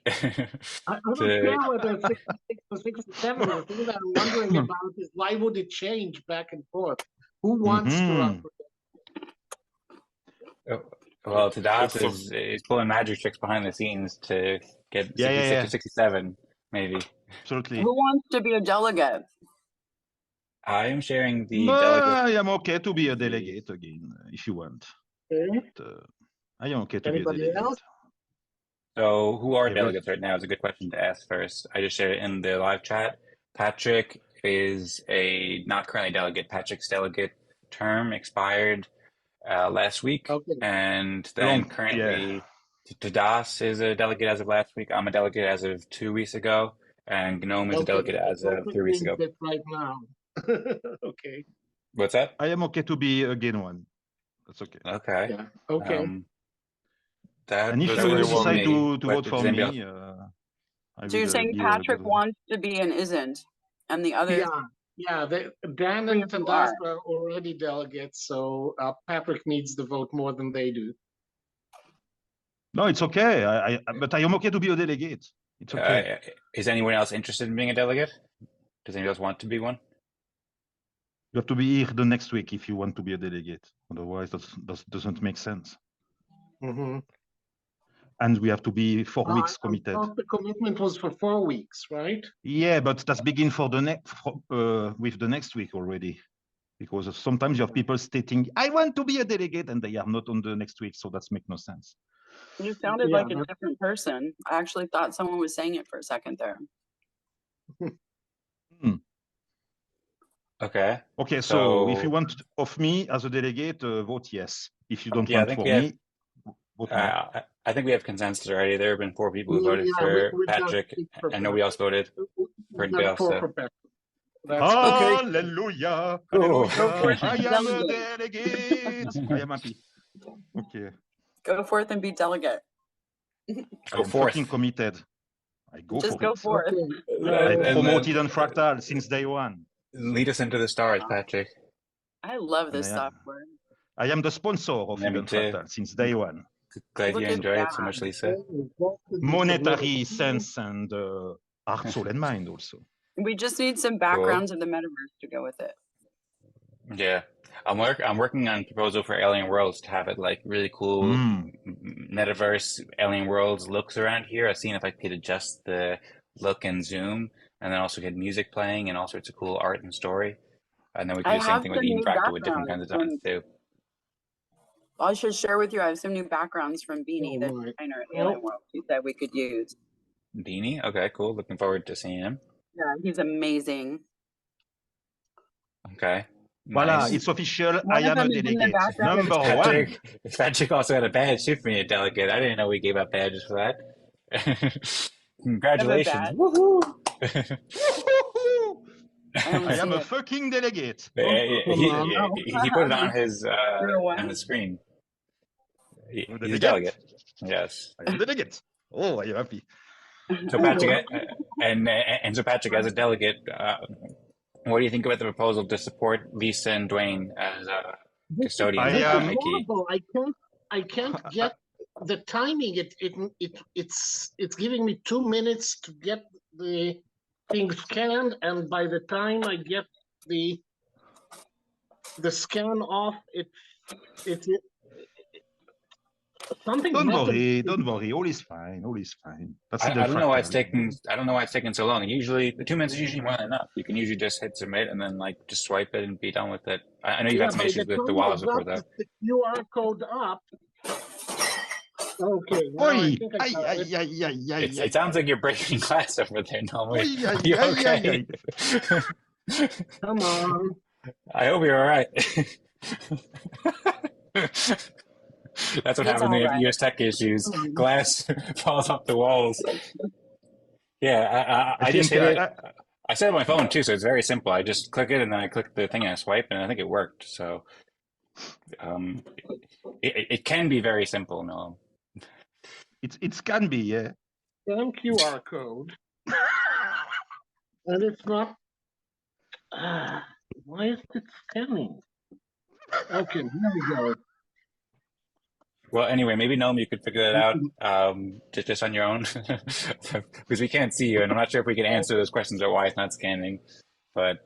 I don't to- care whether it's 66 or 67. The thing that I'm wondering about is why would it change back and forth? Who wants to run for Well, to DOS It's is pulling magic tricks behind the scenes to get 66 Yeah. or 67, maybe. Absolutely. Who wants to be a delegate? I am sharing the But delegate. I am okay to be a delegate again, if you want. Okay. But, I am okay to Anybody be a delegate. else? So who are Yeah, delegates right now is a good question to ask first. I just shared it in the live chat. Patrick is a not currently delegate. Patrick's delegate term expired last week. Okay. And then Long- currently Tadas is a delegate as of last week. I'm a delegate as of 2 weeks ago. And Gnome is a delegate as of 3 weeks ago. Right now. Okay. What's that? I am okay to be again one. That's okay. Okay. Yeah. Okay. That And if Does you anyone- decide to but vote for does anybody me, else- I So you're will saying be Patrick the- wants to be and isn't, and the others. Yeah. Dan Three and of you Tandas are. are already delegates, so Patrick needs the vote more than they do. No, it's okay. But I am okay to be a delegate. It's okay. Is anyone else interested in being a delegate? Does anyone else want to be one? You have to be here the next week if you want to be a delegate. Otherwise, that doesn't make sense. Mm-hmm. And we have to be 4 weeks committed. I thought the commitment was for 4 weeks, right? Yeah, but that's begin for the with the next week already. Because sometimes you have people stating, I want to be a delegate, and they are not on the next week. So that makes no sense. You sounded Yeah, like a different person. I actually thought someone was saying it for a second there. Okay. Okay, so if So- you want of me as a delegate, vote yes. If you don't Yeah, I want think for we have- me, vote no. I think we have consensus already. There have been 4 people who voted Yeah, for we've got Patrick, 6 for and nobody else voted. for We've anybody got else, 4 so- for Patrick. That's Hallelujah! Cool. Hallelujah! I am a Delegate. delegate! I am happy. Okay. Go forth and be delegate. Go I'm forth. fucking committed. I go Just for go it. forth. I And promoted on Fractal since day one. lead us into the stars, Patrick. I love this Yeah. software. I am the sponsor of Yeah, me Hidden too. Fractal since day one. Glad Look you at enjoyed it that. so much, Lisa. Monetary sense and heart, soul, and mind also. We just need some backgrounds of the metaverse to go with it. Yeah. I'm working on a proposal for Alien Worlds to have it like really cool Mm. metaverse Alien Worlds looks around here. I've seen if I could adjust the look and zoom, and then also get music playing and all sorts of cool art and story. And then we could I do the same have thing with some Eden new Fractal with different backgrounds kinds of from, zones too. I should share with you, I have some new backgrounds from Beanie, Oh the my. designer at Well, Alien World, who said we could use. Beanie? Okay, cool. Looking forward to seeing him. Yeah, he's amazing. Okay. Voila, Nice. it's official. I One of am a them is in the delegate. background. Number one. Patrick also had a badge too for me, a delegate. I didn't know we gave out badges for that. I have a Congratulations. badge. Woohoo! I don't I am see a it. fucking delegate. come on. He put it on You're a what? his screen. I'm a He's a delegate. delegate. Yes. I am a delegate. Oh, I am happy. So Patrick, and so Patrick, as a delegate, what do you think about the proposal to support Lisa and Duane as custodians I at Planet am- Eyeke? Horrible. I can't get the timing. It's giving me 2 minutes to get the thing scanned, and by the time I get the scan off, it's something Don't happened. worry, don't worry. All is fine. All is fine. That's I don't know why it's taking. I don't know why it's taking so long. And usually, the 2 minutes is usually more than enough. You can usually just hit submit and then like just swipe it and be done with it. I know you've Yeah, had some by issues the with the time I wallets before, got though. the QR code up. Okay, now I Oi! think I Ay, got ay, it. ay, ay, ay, ay. It sounds like you're breaking glass over there, normally. Ay, ay, Are you ay, okay? Come on. I hope you're all right. That's what He's happens when all you have right. US tech issues. Glass falls off the walls. Yeah, I just think, hit it. I set it on my phone too, so it's very simple. I just click it and then I click the thing and I swipe, and I think it worked. So um, it can be very simple, no. it can be, yeah. Scan QR code. And it's not. Why is it scanning? Okay, here we go. Well, anyway, maybe Noam, you could figure that out just on your own, because we can't see you, and I'm not sure if we can answer those questions or why it's not scanning. But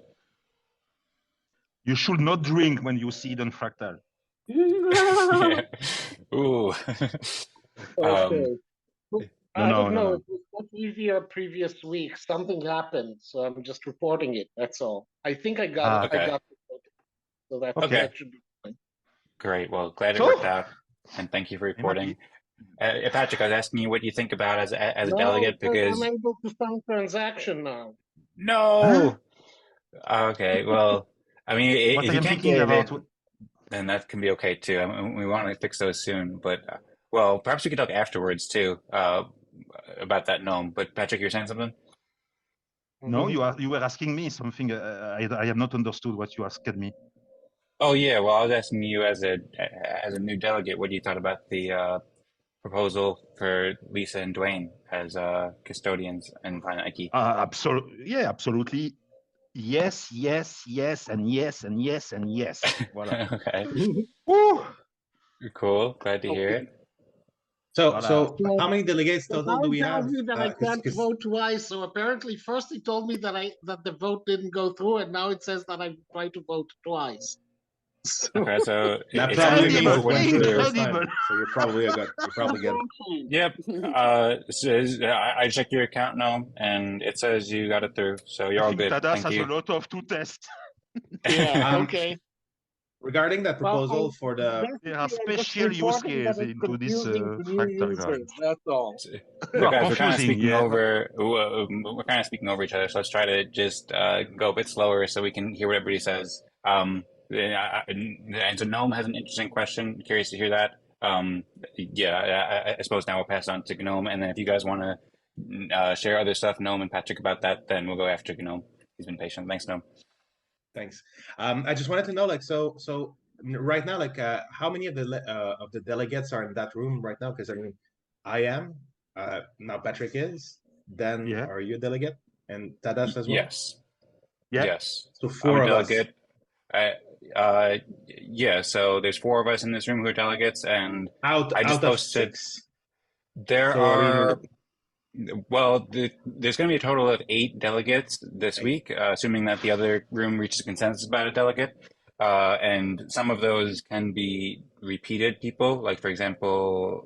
You should not drink when you see Eden Fractal. yeah. Ooh. Okay. I don't know. No. It was much easier previous week. Something happened, so I'm just reporting it. That's all. I think I got it. Okay. I got it. So Okay. that should be fine. Great. Well, glad it So- worked out, and thank you for reporting. Patrick, I was asking you what you think about as a No, delegate, it says because I'm able to sign transaction now. no. Okay. Well, I mean, What if I you am can't thinking get about, it, then that can be okay too. I mean, we want to fix those soon, but well, perhaps we could talk afterwards too about that gnome. But Patrick, you're saying something? no, you were asking me something. I have not understood what you asked me. Oh yeah. Well, I was asking you as a new delegate, what do you thought about the proposal for Lisa and Duane as custodians in Planet Eyeke? Absolutely. Yes, yes, yes, and yes, and yes, and yes. Voilà. Okay. Woo! Cool. Glad to hear it. So, Voilà. so how many delegates total do we Now it have? tells me that I 'Cause- can't 'cause- vote twice. So apparently, first he told me that the vote didn't go through, and now it says that I tried to vote twice. So, Okay, so that it sounds probably like the means vote it went went through the through. first time. Incredible. So you're probably good. Yep. I checked your account now, and it says you got it through. So you're I all think good. Tadas Thank has you. a lot of to test. yeah, Um, okay. Regarding that proposal for the There are Basically, I'm just special use reporting that cases it's into this confusing to new fractal users. graph. That's all. You So are guys, we're kind of confusing, speaking yeah. over. We're kind of speaking over each other. So let's try to just go a bit slower so we can hear what everybody says. And so Gnome has an interesting question. Curious to hear that. I suppose now we'll pass on to Gnome, and then if you guys want to share other stuff, Gnome and Patrick, about that, then we'll go after Gnome. He's been patient. Thanks, Gnome. Thanks. I just wanted to know, like, so right now, like, how many of the delegates are in that room right now? Because I mean, I am. Now Patrick is. Then Yeah. are you a delegate? And Tadas as well. Yes. Yeah. Yes. So I'm four a of us. delegate. Yeah, so there's 4 of us in this room who are delegates, and Out I just of posted. 6. There So, I mean, are, well, there's going to be a total of 8 delegates this week, assuming that the other room reaches consensus about a delegate. And some of those can be repeated people. Like, for example,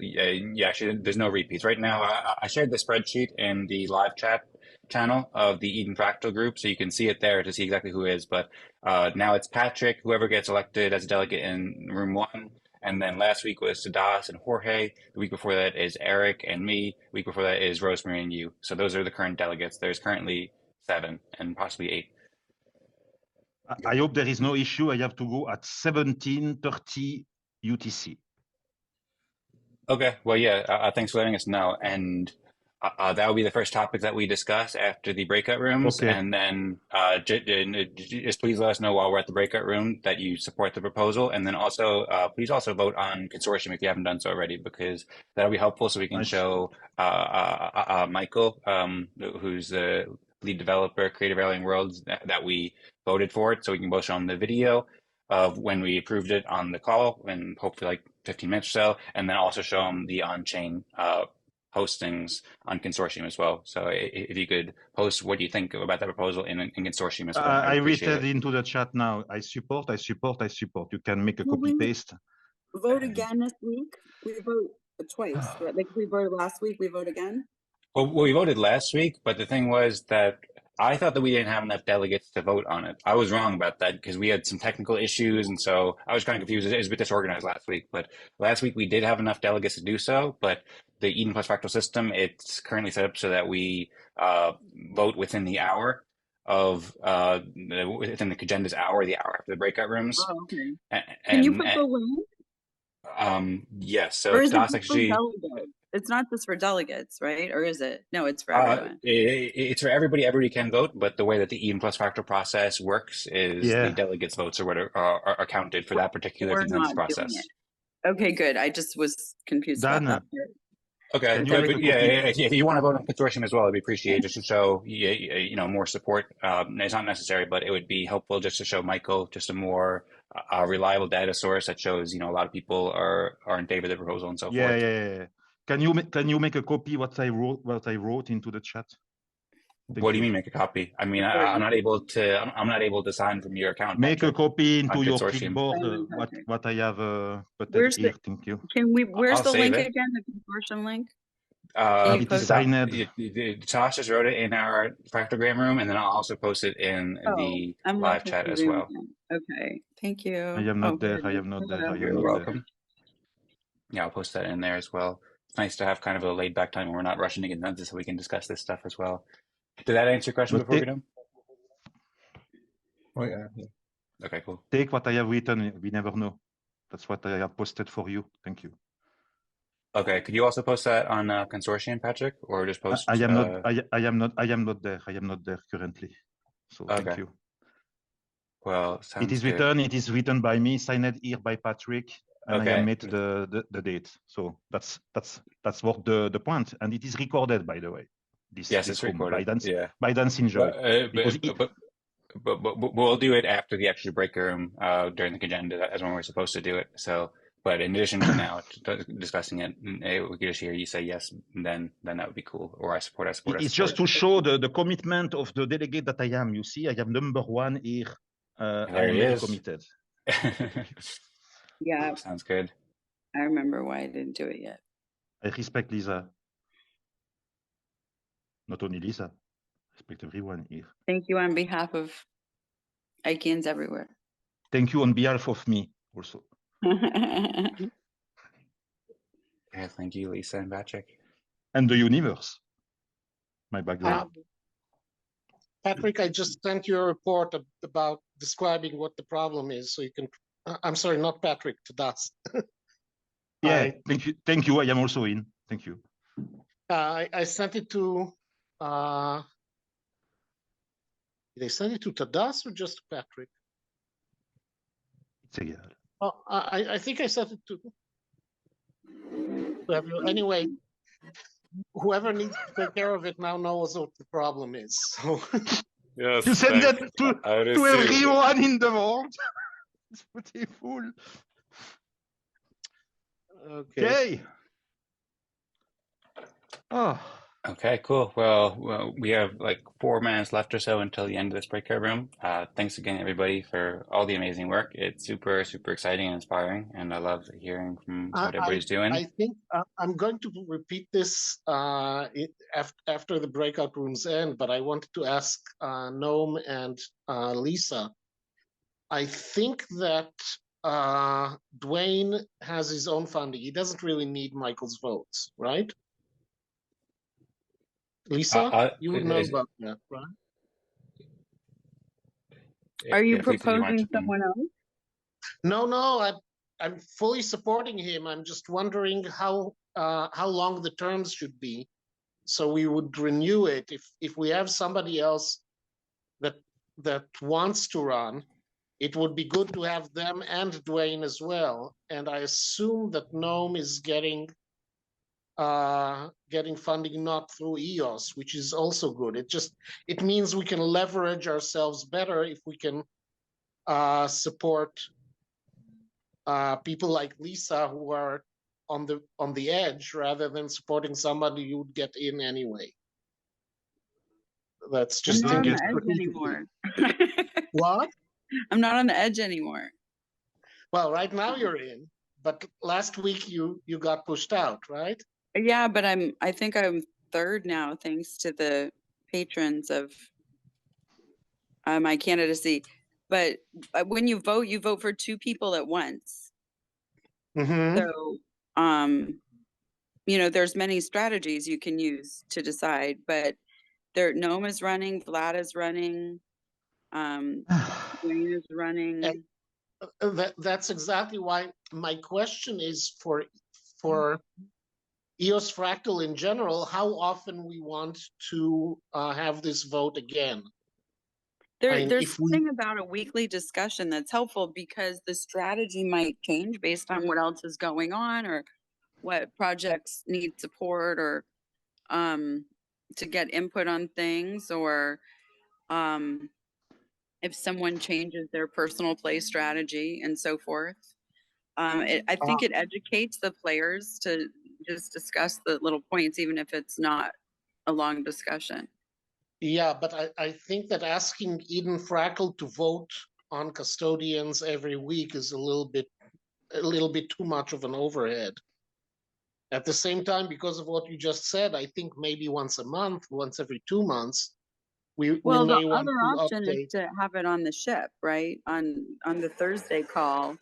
actually, there's no repeats. Right now, I shared the spreadsheet in the live chat channel of the Eden Fractal group, so you can see it there to see exactly who is. But now it's Patrick, whoever gets elected as a delegate in room 1. And then last week was Sadas and Jorge. The week before that is Eric and me. The week before that is Rosemary and you. So those are the current delegates. There's currently 7 and possibly 8. I hope there is no issue. I have to go at 17:30 UTC. Okay. Well, yeah. Thanks for letting us know. And that will be the first topic that we discuss after the breakout rooms. Okay. And then just please let us know while we're at the breakout room that you support the proposal. And then also, please also vote on consortium if you haven't done so already, because that'll be helpful so we can show Michael, who's the lead developer, Creative Alien Worlds, that we voted for it. So we can both show him the video of when we approved it on the call in hopefully like 15 minutes or so, and then also show them the on-chain postings on consortium as well. So if you could post what you think about that proposal in consortium as well. I returned into the chat now. I support. You can make a copy paste. Vote again this week. We vote twice. Like we voted last week, we vote again. Well, we voted last week, but the thing was that I thought that we didn't have enough delegates to vote on it. I was wrong about that because we had some technical issues, and so I was kind of confused. It was a bit disorganized last week, but last week we did have enough delegates to do so. But the Eden Plus Fractal system, it's currently set up so that we vote within the hour of within the agenda's hour, the hour after the breakout rooms. Oh, okay. Can you put the link? Yes. So or is DOS it actually. It's not just for delegates, right? Or is it? No, it's for everyone. It's for everybody. Everybody can vote, but the way that the Eden Plus Fractal process works is the delegates' votes are counted for that particular consensus process. Okay, good. I just was confused about that. Okay, but if you want to vote on consortium as well, it'd be appreciated just to show more support. It's not necessary, but it would be helpful just to show Michael just a more reliable data source that shows a lot of people are in favor of the proposal and so forth. Yeah. Can you make a copy what I wrote into the chat? What do you mean make a copy? I mean, I'm not able to sign from your account. Make a copy into your clipboard. What I have put here. Thank you. Where's the link again? The consortium link. It is signed. Tosh just wrote it in our Fractogram room, and then I'll also post it in the live chat as well. Okay, thank you. I am not there. You're welcome. Yeah, I'll post that in there as well. It's nice to have kind of a laid back time when we're not rushing to consensus so we can discuss this stuff as well. Did that answer your question before we go? Oh, yeah. Okay, cool. Take what I have written. We never know. That's what I have posted for you. Thank you. Okay, could you also post that on consortium, Patrick, or just post? I am not there. I am not there currently. So thank you. Well, it is written. It is written by me, signed here by Patrick. And I made the date. So that's what the point. And it is recorded, by the way. It's recorded. By Dancing Joy. But we'll do it after the actual break room during the agenda. That's when we're supposed to do it. So, but in addition to now discussing it, we could just hear you say yes, and then that would be cool. Or I support. It's just to show the commitment of the delegate that I am. You see, I am number 1 here. There he is. Committed. Yeah. Sounds good. I remember why I didn't do it yet. I respect Lisa. Not only Lisa. I respect everyone here. Thank you on behalf of Eyekians everywhere. Thank you on behalf of me also. Yeah, thank you, Lisa and Patrick. And the universe. My background. Patrick, I just sent you a report about describing what the problem is, so you can. I'm sorry, not Patrick, to Das. Yeah, thank you. I am also in. Thank you. I sent it to. Did I send it to Tadas or just to Patrick? It's egal. Oh, I think I sent it to. Anyway, whoever needs to take care of it now knows what the problem is. So. Yes, you send that to everyone in the world. It's beautiful. Okay. Oh, Okay, cool. Well, we have like 4 minutes left or so until the end of this breakout room. Thanks again, everybody, for all the amazing work. It's super, super exciting and inspiring, and I love hearing from I what everybody's doing. I think I'm going to repeat this after the breakout rooms end, but I wanted to ask Noam and Lisa. I think that Duane has his own funding. He doesn't really need Michael's votes, right? Lisa, you would know Is, about that, right? Are you if Lisa, do you want to proposing chip in? someone else? No, I'm fully supporting him. I'm just wondering how long the terms should be, so we would renew it. If we have somebody else that wants to run, it would be good to have them and Duane as well. And I assume that Noam is getting funding not through EOS, which is also good. It means we can leverage ourselves better if we can support people like Lisa who are on the edge rather than supporting somebody who would get in anyway. That's I'm just not on thinking the edge strategically. anymore. What? I'm not on the edge anymore. Well, right now you're in, but last week you got pushed out, right? Yeah, but I think I'm third now, thanks to the patrons of my candidacy. But when you vote for 2 people at once. Mm-hmm. So, there's many strategies you can use to decide, but Noam is running, Vlad is running, Duane is running. That's exactly why my question is for EOS Fractal in general, how often we want to have this vote again. There's something about a weekly discussion that's helpful because the strategy might change based on what else is going on or what projects need support or to get input on things or if someone changes their personal play strategy and so forth. I think it educates the players to just discuss the little points, even if it's not a long discussion. Yeah, but I think that asking Eden Fractal to vote on custodians every week is a little bit too much of an overhead. At the same time, because of what you just said, I think maybe once a month, once every 2 months, we The may want other to option is update. to have it on the ship, right? On the Thursday call,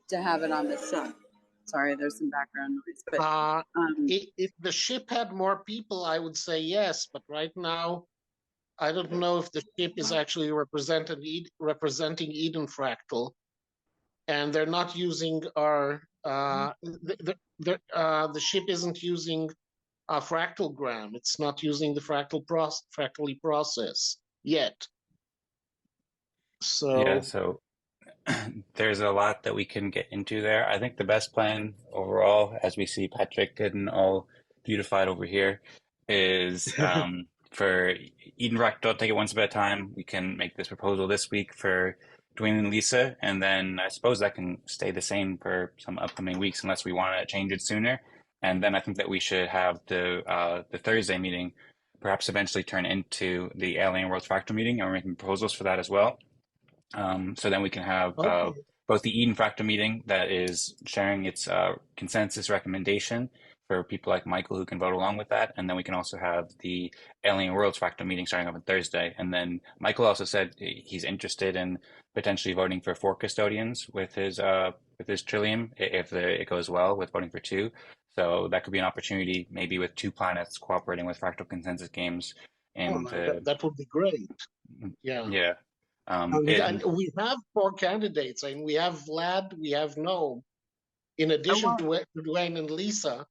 to have it on the ship. Sorry, there's some background noise, but if the ship had more people, I would say yes. But right now, I don't know if the ship is actually representing Eden Fractal, and they're not using our the ship isn't using a Fractalgram. It's not using the Fractally process yet. Yeah, So so there's a lot that we can get into there. I think the best plan overall, as we see Patrick getting all beautified over here, is for Eden Rock, don't take it one step at a time. We can make this proposal this week for Dwayne and Lisa, and then I suppose that can stay the same for some upcoming weeks unless we want to change it sooner. And then I think that we should have the Thursday meeting perhaps eventually turn into the Alien Worlds Fractal meeting, and we're making proposals for that as well. So then we can have okay. both the Eden Fractal meeting that is sharing its consensus recommendation for people like Michael who can vote along with that, and then we can also have the Alien Worlds Fractal meeting starting up on Thursday. And then Michael also said he's interested in potentially voting for 4 custodians with his Trillium if it goes well with voting for 2. So that could be an opportunity, maybe with 2 planets cooperating with Fractal Consensus Games. And That would be great. Yeah. yeah. And we have 4 candidates, and we have Vlad, we have Noam, in addition to Duane and Lisa.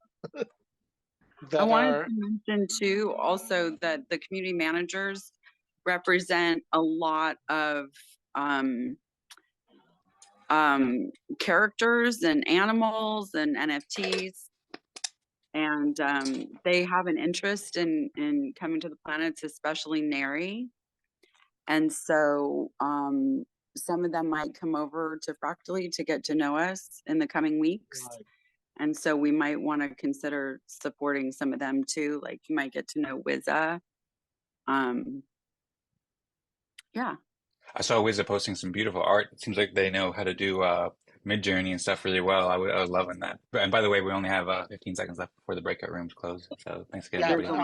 I wanted to mention too, also that the community managers represent a lot of characters and animals and NFTs, and they have an interest in coming to the planets, especially Neri. And so some of them might come over to Fractally to get to know us in the coming weeks. Right. And so we might want to consider supporting some of them too. Like you might get to know Wizza. Yeah. I saw Wizza posting some beautiful art. It seems like they know how to do Mid-Journey and stuff really well. I was loving that. And by the way, we only have 15 seconds left before the breakout rooms close. So thanks again, Yeah, everybody.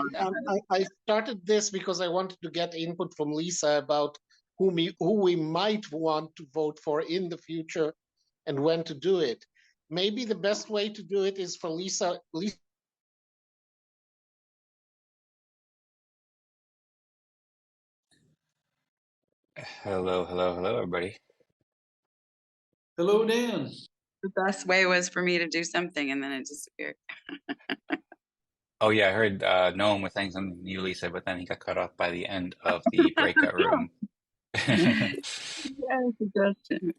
I started this because I wanted to get input from Lisa about who we might want to vote for in the future and when to do it. Maybe the best way to do it is for Lisa. Hello, hello, hello, everybody. Hello, Dan. The best way was for me to do something and then it disappeared. Oh yeah, I heard Noam was saying something to you, Lisa, but then he got cut off by the end of the breakout room. Yeah, suggestion.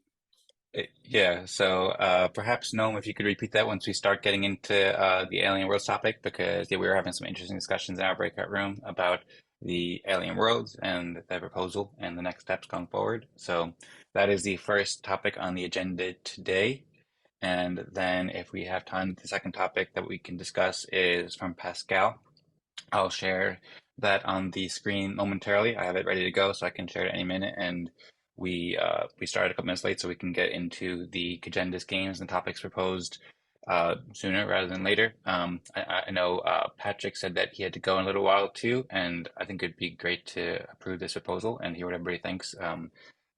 Yeah, so perhaps Noam, if you could repeat that once we start getting into the alien worlds topic, because yeah, we were having some interesting discussions in our breakout room about the alien worlds and the proposal and the next steps going forward. So that is the first topic on the agenda today. And then if we have time, the second topic that we can discuss is from Pascal. I'll share that on the screen momentarily. I have it ready to go, so I can share it any minute. And we started a couple minutes late, so we can get into the Cagendis games and topics proposed sooner rather than later. I know Patrick said that he had to go in a little while too, and I think it'd be great to approve this proposal and hear what everybody thinks.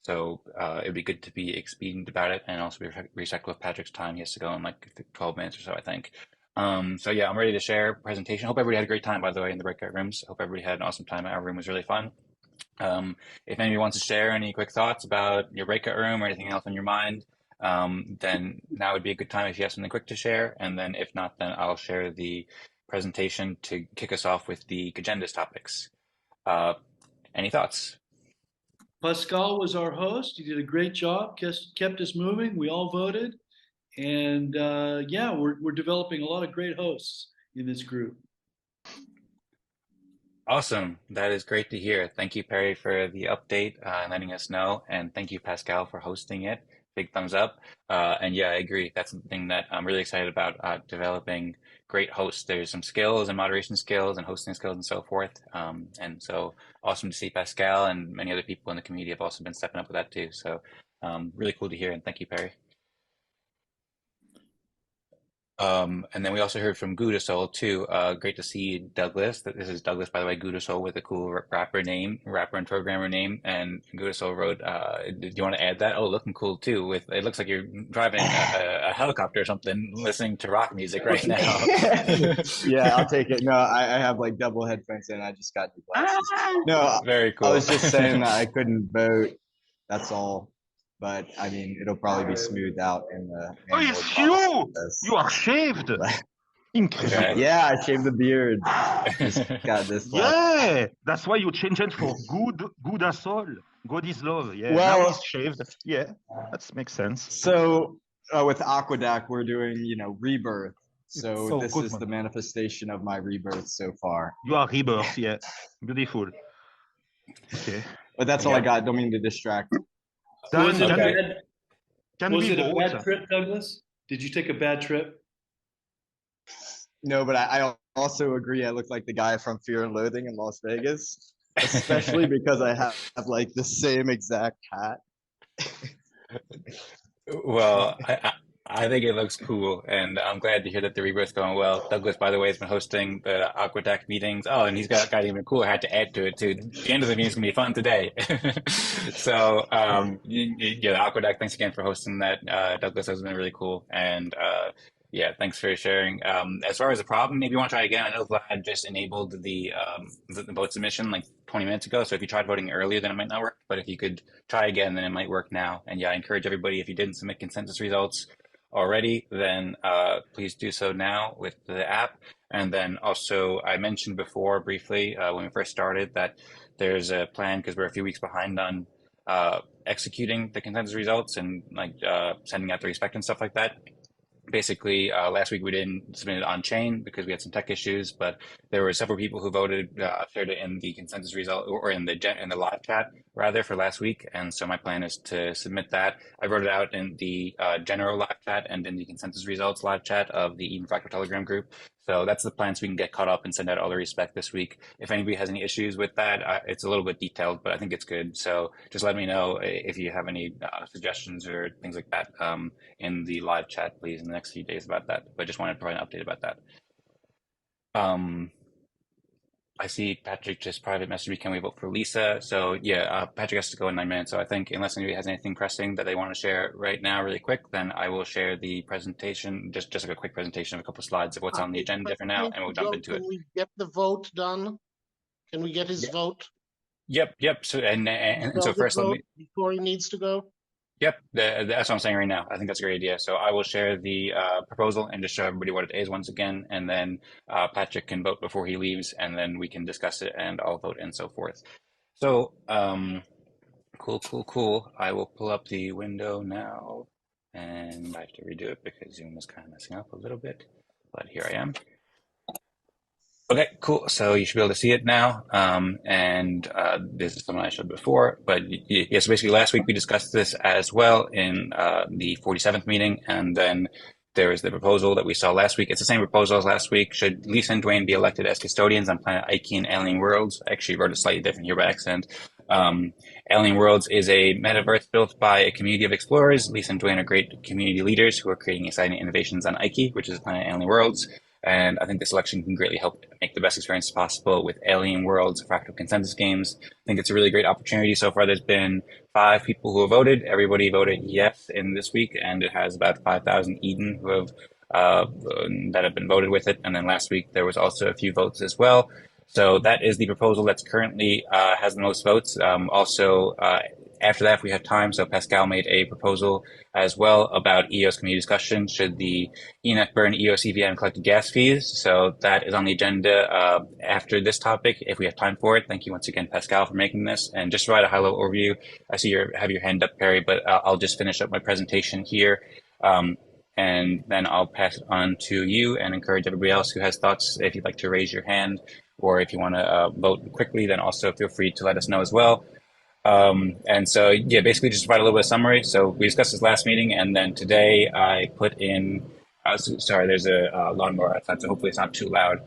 So it'd be good to be expedient about it and also be respectful of Patrick's time. He has to go in like 12 minutes or so, I think. So yeah, I'm ready to share presentation. Hope everybody had a great time, by the way, in the breakout rooms. Hope everybody had an awesome time. Our room was really fun. If anybody wants to share any quick thoughts about your breakout room or anything else on your mind, then now would be a good time if you have something quick to share. And then if not, then I'll share the presentation to kick us off with the Cagendis topics. Any thoughts? Pascal was our host. He did a great job, kept us moving. We all voted. And yeah, we're developing a lot of great hosts in this group. Awesome. That is great to hear. Thank you, Perry, for the update and letting us know. And thank you, Pascal, for hosting it. Big thumbs up. And yeah, I agree. That's something that I'm really excited about, developing great hosts. There's some skills and moderation skills and hosting skills and so forth. And so awesome to see Pascal and many other people in the community have also been stepping up with that too. So really cool to hear. And thank you, Perry. And then we also heard from Gudasol too. Great to see Douglas. This is Douglas, by the way, Gudasol with a cool rapper and programmer name. And Gudasol wrote, do you want to add that? Oh, looking cool too. With it looks like you're driving a helicopter or something, listening to rock music right now. Yeah, I'll take it. No, I have like double headphones in. I just got new glasses. No, very cool. I was just saying that I couldn't vote. That's all. But I mean, it'll probably be smoothed out in the. Oh, it's you! You are shaved. Incredible. Yeah, I shaved the beard. Just got this. Yeah, that's why you changed it for Gudasol. God is love. Yeah, well, now he's shaved. Yeah, that makes sense. So with Aquedac, we're doing rebirth. So this is the manifestation of my rebirth so far. You are rebirth. Yeah, beautiful. Okay, but that's all I got. Don't mean to distract. Was it a bad trip, Douglas? Did you take a bad trip? No, but I also agree. I look like the guy from Fear and Loathing in Las Vegas, especially because I have like the same exact hat. Well, I think it looks cool, and I'm glad to hear that the rebirth's going well. Douglas, by the way, has been hosting the Aquedac meetings. Oh, and he's got even cooler hat to add to it too. The end of the meeting is gonna be fun today. So, yeah, Aquedac, thanks again for hosting that. Douglas has been really cool, and yeah, thanks for sharing. As far as the problem, maybe you want to try again. I know Vlad just enabled the vote submission like 20 minutes ago. So if you tried voting earlier, then it might not work. But if you could try again, then it might work now. And yeah, I encourage everybody, if you didn't submit consensus results already, then please do so now with the app. And then also, I mentioned before briefly when we first started that there's a plan, because we're a few weeks behind on executing the consensus results and like sending out the respect and stuff like that. basically, last week we didn't submit it on chain because we had some tech issues, but there were several people who voted, shared it in the consensus result or in the live chat rather for last week. And so my plan is to submit that. I wrote it out in the general live chat and in the consensus results live chat of the Eden Fractal Telegram group. So that's the plan, so we can get caught up and send out all the respec this week. If anybody has any issues with that, it's a little bit detailed, but I think it's good. So just let me know if you have any suggestions or things like that in the live chat, please, in the next few days about that. But just wanted to provide an update about that. I see Patrick just private message me, can we vote for Lisa? So yeah, Patrick has to go in 9 minutes. So I think unless anybody has anything pressing that they want to share right now really quick, then I will share the presentation, just like a quick presentation of a couple of slides of what's on the agenda for now, and we'll jump into it. Can we get the vote done? Can we get his vote? Yep. So and so first, let me, before he needs to go. Yep, that's what I'm saying right now. I think that's a great idea. So I will share the proposal and just show everybody what it is once again, and then Patrick can vote before he leaves, and then we can discuss it, and I'll vote and so forth. So cool. I will pull up the window now, and I have to redo it because Zoom is kind of messing up a little bit, but here I am. Okay, cool. So you should be able to see it now. This is something I showed before, but yes, basically last week we discussed this as well in the 47th meeting. And then there is the proposal that we saw last week. It's the same proposal as last week. Should Lisa and Duane be elected as custodians on Planet Eyeke and Alien Worlds? I actually wrote it slightly different here by accident. Alien Worlds is a metaverse built by a community of explorers. Lisa and Duane are great community leaders who are creating exciting innovations on Eyeke, which is Planet Alien Worlds. And I think this election can greatly help make the best experience possible with Alien Worlds fractal consensus games. I think it's a really great opportunity. So far, there's been 5 people who have voted. Everybody voted yes in this week, and it has about 5,000 Eden who have that have been voted with it. And then last week, there was also a few votes as well. So that is the proposal that's currently has the most votes. After that, if we have time, so Pascal made a proposal as well about EOS community discussion. Should the ENF burn EOS EVM collected gas fees? So that is on the agenda after this topic, if we have time for it. Thank you once again, Pascal, for making this. And just to provide a high-level overview, I see you have your hand up, Perry, but I'll just finish up my presentation here. And then I'll pass it on to you and encourage everybody else who has thoughts, if you'd like to raise your hand, or if you want to vote quickly, then also feel free to let us know as well. And so, yeah, basically just provide a little bit of summary. So we discussed this last meeting, and then today I put in, sorry, there's a lawnmower outside, so hopefully it's not too loud.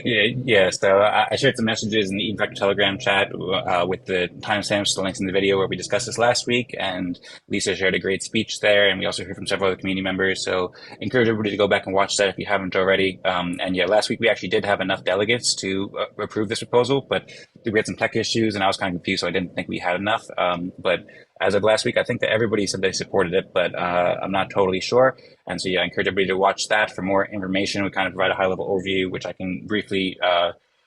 Yeah, so I shared some messages in the Eden Fractal Telegram chat with the timestamps, the links in the video where we discussed this last week, and Lisa shared a great speech there, and we also heard from several other community members. So encourage everybody to go back and watch that if you haven't already. And yeah, last week we actually did have enough delegates to approve this proposal, but we had some tech issues, and I was kind of confused, so I didn't think we had enough. But as of last week, I think that everybody said they supported it, but I'm not totally sure. And so, yeah, I encourage everybody to watch that for more information. We kind of provide a high-level overview, which I can briefly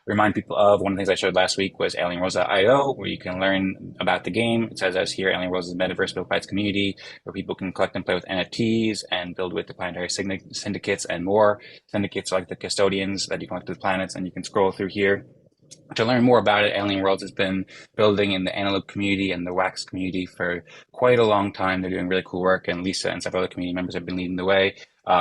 remind people of. One of the things I showed last week was Alien Worlds.io, where you can learn about the game. It says as here, Alien Worlds is a metaverse built by its community, where people can collect and play with NFTs and build with the planetary syndicates and more. Syndicates like the custodians that you can collect with planets, and you can scroll through here. To learn more about it, Alien Worlds has been building in the Antelope community and the Wax community for quite a long time. They're doing really cool work, and Lisa and several other community members have been leading the way.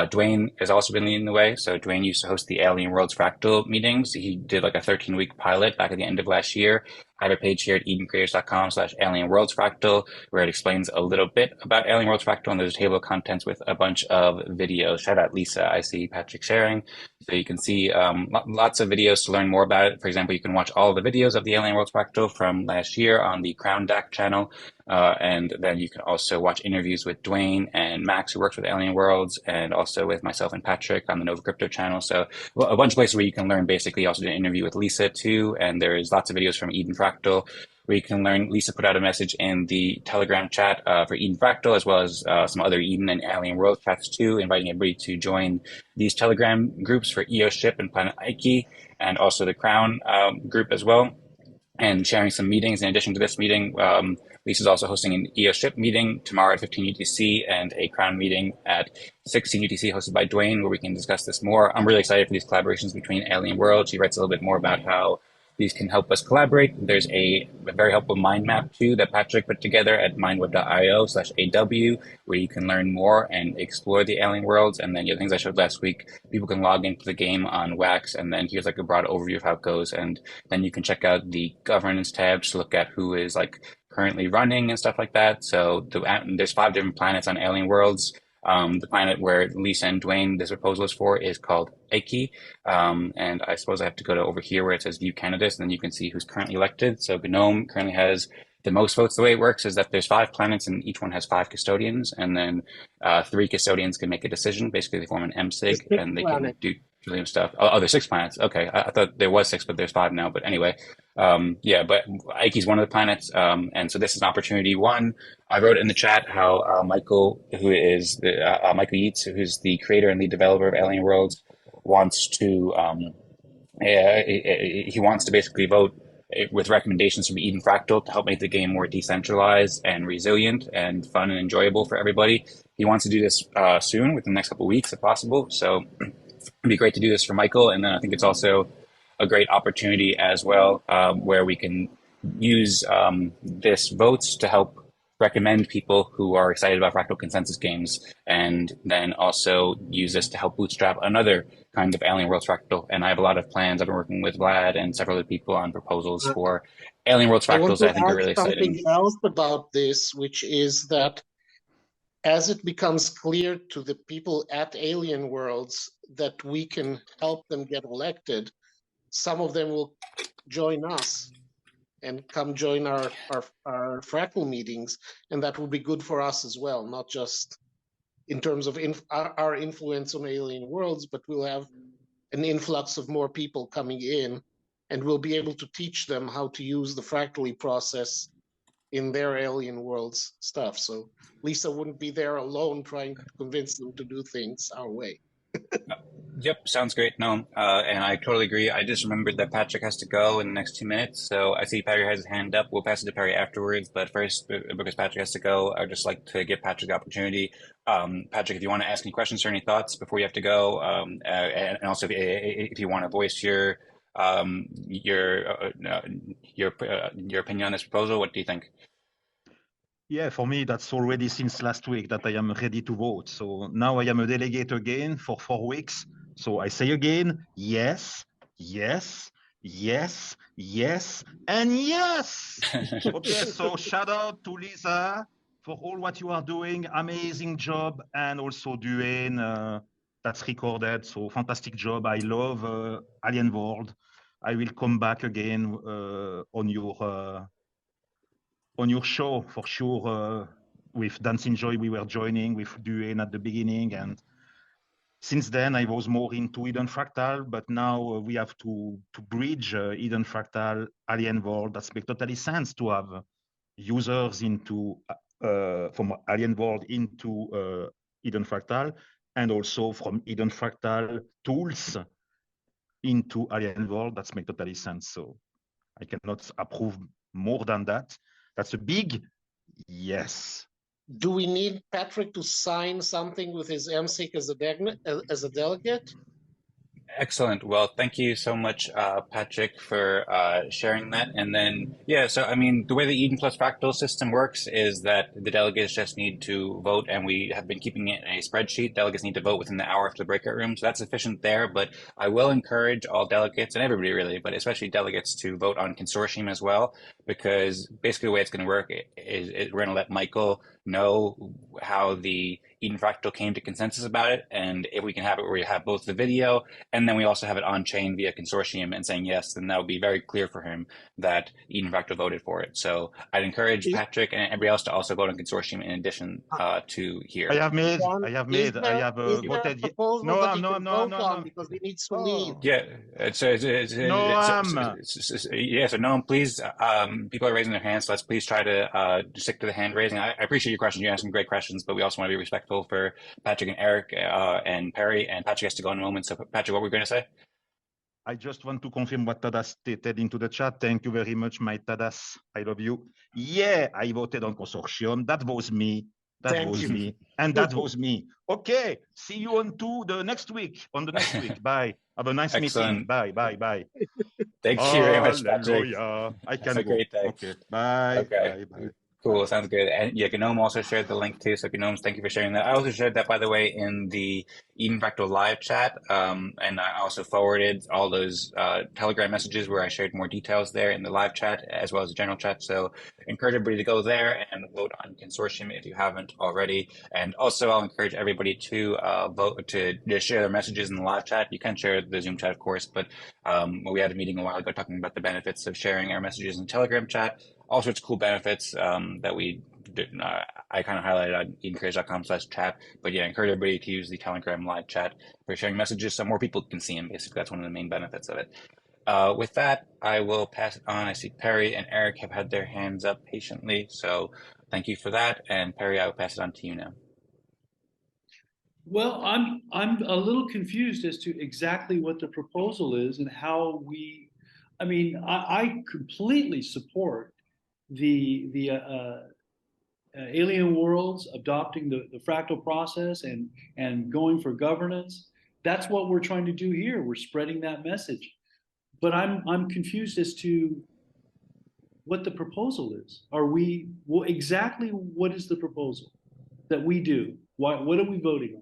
Duane has also been leading the way. So Duane used to host the Alien Worlds Fractal meetings. He did like a 13-week pilot back at the end of last year. I have a page here at edencreators.com/Alien Worlds Fractal, where it explains a little bit about Alien Worlds Fractal, and there's a table of contents with a bunch of videos. Shout out Lisa, I see Patrick sharing. So you can see lots of videos to learn more about it. For example, you can watch all the videos of the Alien Worlds Fractal from last year on the Crown DAC channel. And then you can also watch interviews with Duane and Max, who works with Alien Worlds, and also with myself and Patrick on the Nova Crypto channel. So a bunch of places where you can learn. Basically, also did an interview with Lisa too, and there's lots of videos from Eden Fractal where you can learn. Lisa put out a message in the Telegram chat for Eden Fractal, as well as some other Eden and Alien World chats too, inviting everybody to join these Telegram groups for EOS Ship and Planet Eyeke, and also the Crown group as well, and sharing some meetings. In addition to this meeting, Lisa's also hosting an EOS Ship meeting tomorrow at 15 UTC and a Crown meeting at 16 UTC hosted by Duane, where we can discuss this more. I'm really excited for these collaborations between Alien World. She writes a little bit more about how These can help us collaborate. There's a very helpful mind map too that Patrick put together at mindweb.io/AW, where you can learn more and explore the alien worlds. And then the things I showed last week, people can log into the game on Wax, and then here's like a broad overview of how it goes. And then you can check out the governance tab to look at who is like currently running and stuff like that. So there's 5 different planets on Alien Worlds. The planet where Lisa and Duane, this proposal is for, is called Eyeke. And I suppose I have to go to over here where it says view candidates, and then you can see who's currently elected. So Gnome currently has the most votes. The way it works is that there's 5 planets and each one has 5 custodians, and then 3 custodians can make a decision. Basically, they form an MSIG and they can do trillium stuff. Oh, there's 6 planets. Okay, I thought there was 6, but there's 5 now. But anyway, yeah, but Eyeke's one of the planets, and so this is an opportunity. One, I wrote in the chat how Michael, who is the Michael Yeats, who's the creator and lead developer of Alien Worlds, wants to he wants to basically vote with recommendations from Eden Fractal to help make the game more decentralized and resilient and fun and enjoyable for everybody. He wants to do this soon, within the next couple of weeks, if possible. So it'd be great to do this for Michael. And then I think it's also a great opportunity as well, where we can use this votes to help recommend people who are excited about Fractal Consensus games, and then also use this to help bootstrap another kind of Alien Worlds Fractal. And I have a lot of plans. I've been working with Vlad and several other people on proposals for Alien Worlds Fractals that I think are really exciting. Something else about this, which is that as it becomes clear to the people at Alien Worlds that we can help them get elected, some of them will join us and come join our Fractal meetings, and that will be good for us as well, not just in terms of our influence on Alien Worlds, but we'll have an influx of more people coming in, and we'll be able to teach them how to use the Fractally process in their Alien Worlds stuff. So Lisa wouldn't be there alone trying to convince them to do things our way. Yep, sounds great. No, and I totally agree. I just remembered that Patrick has to go in the next 2 minutes. So I see Perry has his hand up. We'll pass it to Perry afterwards. But first, because Patrick has to go, I'd just like to give Patrick the opportunity. Patrick, if you want to ask any questions or any thoughts before you have to go, and also if you want to voice your opinion on this proposal, what do you think? Yeah, for me, that's already since last week that I am ready to vote. So now I am a delegate again for 4 weeks. So I say again, yes, yes, yes, yes, and yes. Okay, so shout out to Lisa for all what you are doing. Amazing job. And also Duane, that's recorded. So fantastic job. I love Alien World. I will come back again on your show for sure. With Dancing Joy, we were joining with Duane at the beginning, and since then I was more into Eden Fractal, but now we have to bridge Eden Fractal, Alien World. That makes totally sense to have users into from Alien World into Eden Fractal, and also from Eden Fractal tools into Alien World. That makes totally sense. So I cannot approve more than that. That's a big yes. Do we need Patrick to sign something with his MSIC as a delegate? Excellent. Well, thank you so much, Patrick, for sharing that. And then, yeah, so I mean, the way the Eden Plus Fractal system works is that the delegates just need to vote, and we have been keeping it in a spreadsheet. Delegates need to vote within the hour after the breakout room, so that's sufficient there. But I will encourage all delegates, and everybody really, but especially delegates, to vote on consortium as well, because basically the way it's going to work is we're going to let Michael know how the Eden Fractal came to consensus about it, and if we can have it where we have both the video and then we also have it on chain via consortium and saying yes, then that would be very clear for him that Eden Fractal voted for it. So I'd encourage Patrick and everybody else to also vote on consortium in addition to here. I have voted. No, because he needs to leave. Yeah, so no, please, people are raising their hands, so let's please try to stick to the hand raising. I appreciate your question. You asked some great questions, but we also want to be respectful for Patrick and Eric and Perry, and Patrick has to go in a moment. So Patrick, what were we going to say? I just want to confirm what Tadas stated into the chat. Thank you very much, my Tadas. I love you. Yeah, I voted on consortium. That was me. That was me. Okay, see you on the next week. Bye. Have a nice meeting. Bye. Thank you very much, Patrick. Hallelujah. I Have can a go. great day. Okay. Bye. Okay. Bye. Bye. Cool, sounds good. And yeah, Gnome also shared the link too. So Gnomes, thank you for sharing that. I also shared that, by the way, in the Eden Fractal live chat. And I also forwarded all those Telegram messages where I shared more details there in the live chat as well as the general chat. So encourage everybody to go there and vote on consortium if you haven't already. And also I'll encourage everybody to vote to just share their messages in the live chat. You can share the Zoom chat, of course, but we had a meeting a while ago talking about the benefits of sharing our messages in the Telegram chat. All sorts of cool benefits that we did, I kind of highlighted on edencareers.com/chat. But yeah, I encourage everybody to use the Telegram live chat for sharing messages so more people can see them. Basically, that's one of the main benefits of it. With that, I will pass it on. I see Perry and Eric have had their hands up patiently, so thank you for that. And Perry, I will pass it on to you now. Well, I'm a little confused as to exactly what the proposal is and how we. I mean, I completely support the alien worlds adopting the fractal process and going for governance. That's what we're trying to do here. We're spreading that message. But I'm confused as to what the proposal is. Are we exactly what is the proposal that we do? What are we voting on?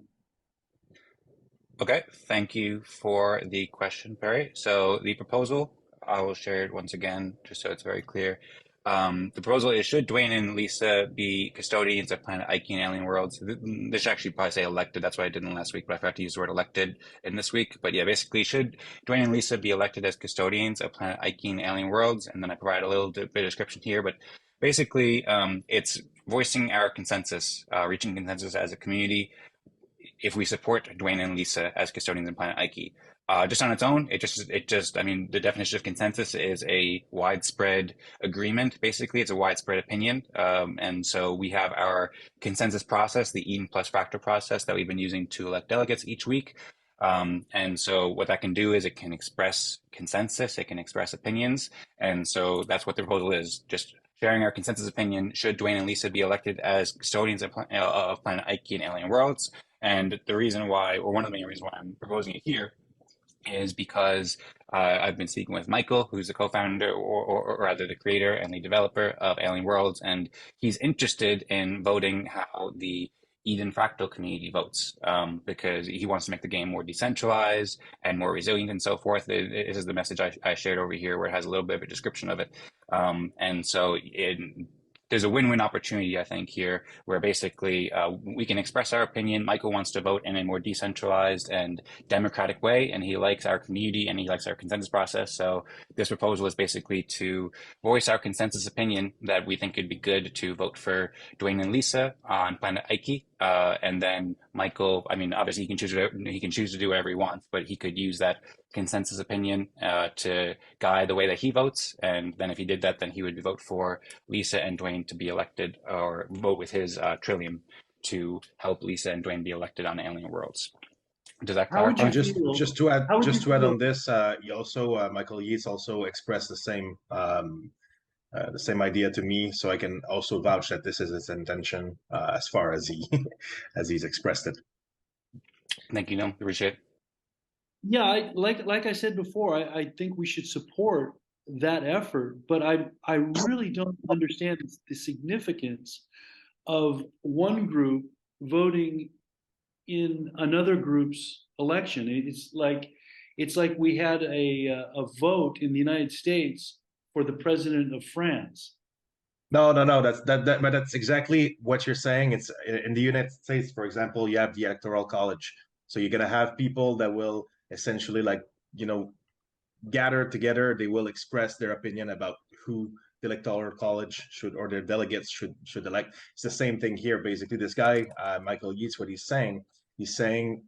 Okay, thank you for the question, Perry. So the proposal, I will share it once again, just so it's very clear. The proposal is, should Duane and Lisa be custodians of Planet Eyeke and Alien Worlds? This should actually probably say elected. That's what I did in last week, but I forgot to use the word elected in this week. But yeah, basically, should Duane and Lisa be elected as custodians of Planet Eyeke and Alien Worlds? And then I provide a little bit of description here, but basically, it's voicing our consensus, reaching consensus as a community if we support Duane and Lisa as custodians in Planet Eyeke. Just on its own, I mean, the definition of consensus is a widespread agreement. Basically, it's a widespread opinion. And so we have our consensus process, the Eden plus Fractal process that we've been using to elect delegates each week. And so what that can do is it can express consensus, it can express opinions. And so that's what the proposal is, just sharing our consensus opinion. Should Duane and Lisa be elected as custodians of Planet Eyeke and Alien Worlds? And the reason why, or one of the main reasons why I'm proposing it here, is because I've been speaking with Michael, who's the co-founder or rather the creator and the developer of Alien Worlds, and he's interested in voting how the Eden Fractal community votes, because he wants to make the game more decentralized and more resilient and so forth. This is the message I shared over here, where it has a little bit of a description of it. And so there's a win-win opportunity, I think, here, where basically we can express our opinion. Michael wants to vote in a more decentralized and democratic way, and he likes our community and he likes our consensus process. So this proposal is basically to voice our consensus opinion that we think it'd be good to vote for Duane and Lisa on Planet Eyeke. And then Michael, I mean, obviously he can choose to do whatever he wants, but he could use that consensus opinion to guide the way that he votes. And then if he did that, then he would vote for Lisa and Duane to be elected, or vote with his Trillium to help Lisa and Duane be elected on Alien Worlds. Does that clarify? Just to add on this, he also Michael Yeats also expressed the same idea to me, so I can also vouch that this is his intention as far as he as he's expressed it. Thank you, Noam. Appreciate it. Yeah, like I said before, I think we should support that effort, but I really don't understand the significance of one group voting in another group's election. It's like we had a vote in the United States for the president of France. No. But that's exactly what you're saying. It's in the United States, for example, you have the Electoral College, so you're gonna have people that will essentially, like, gather together. They will express their opinion about who the Electoral College should, or their delegates should elect. It's the same thing here. Basically, this guy, Michael Yeats, what he's saying,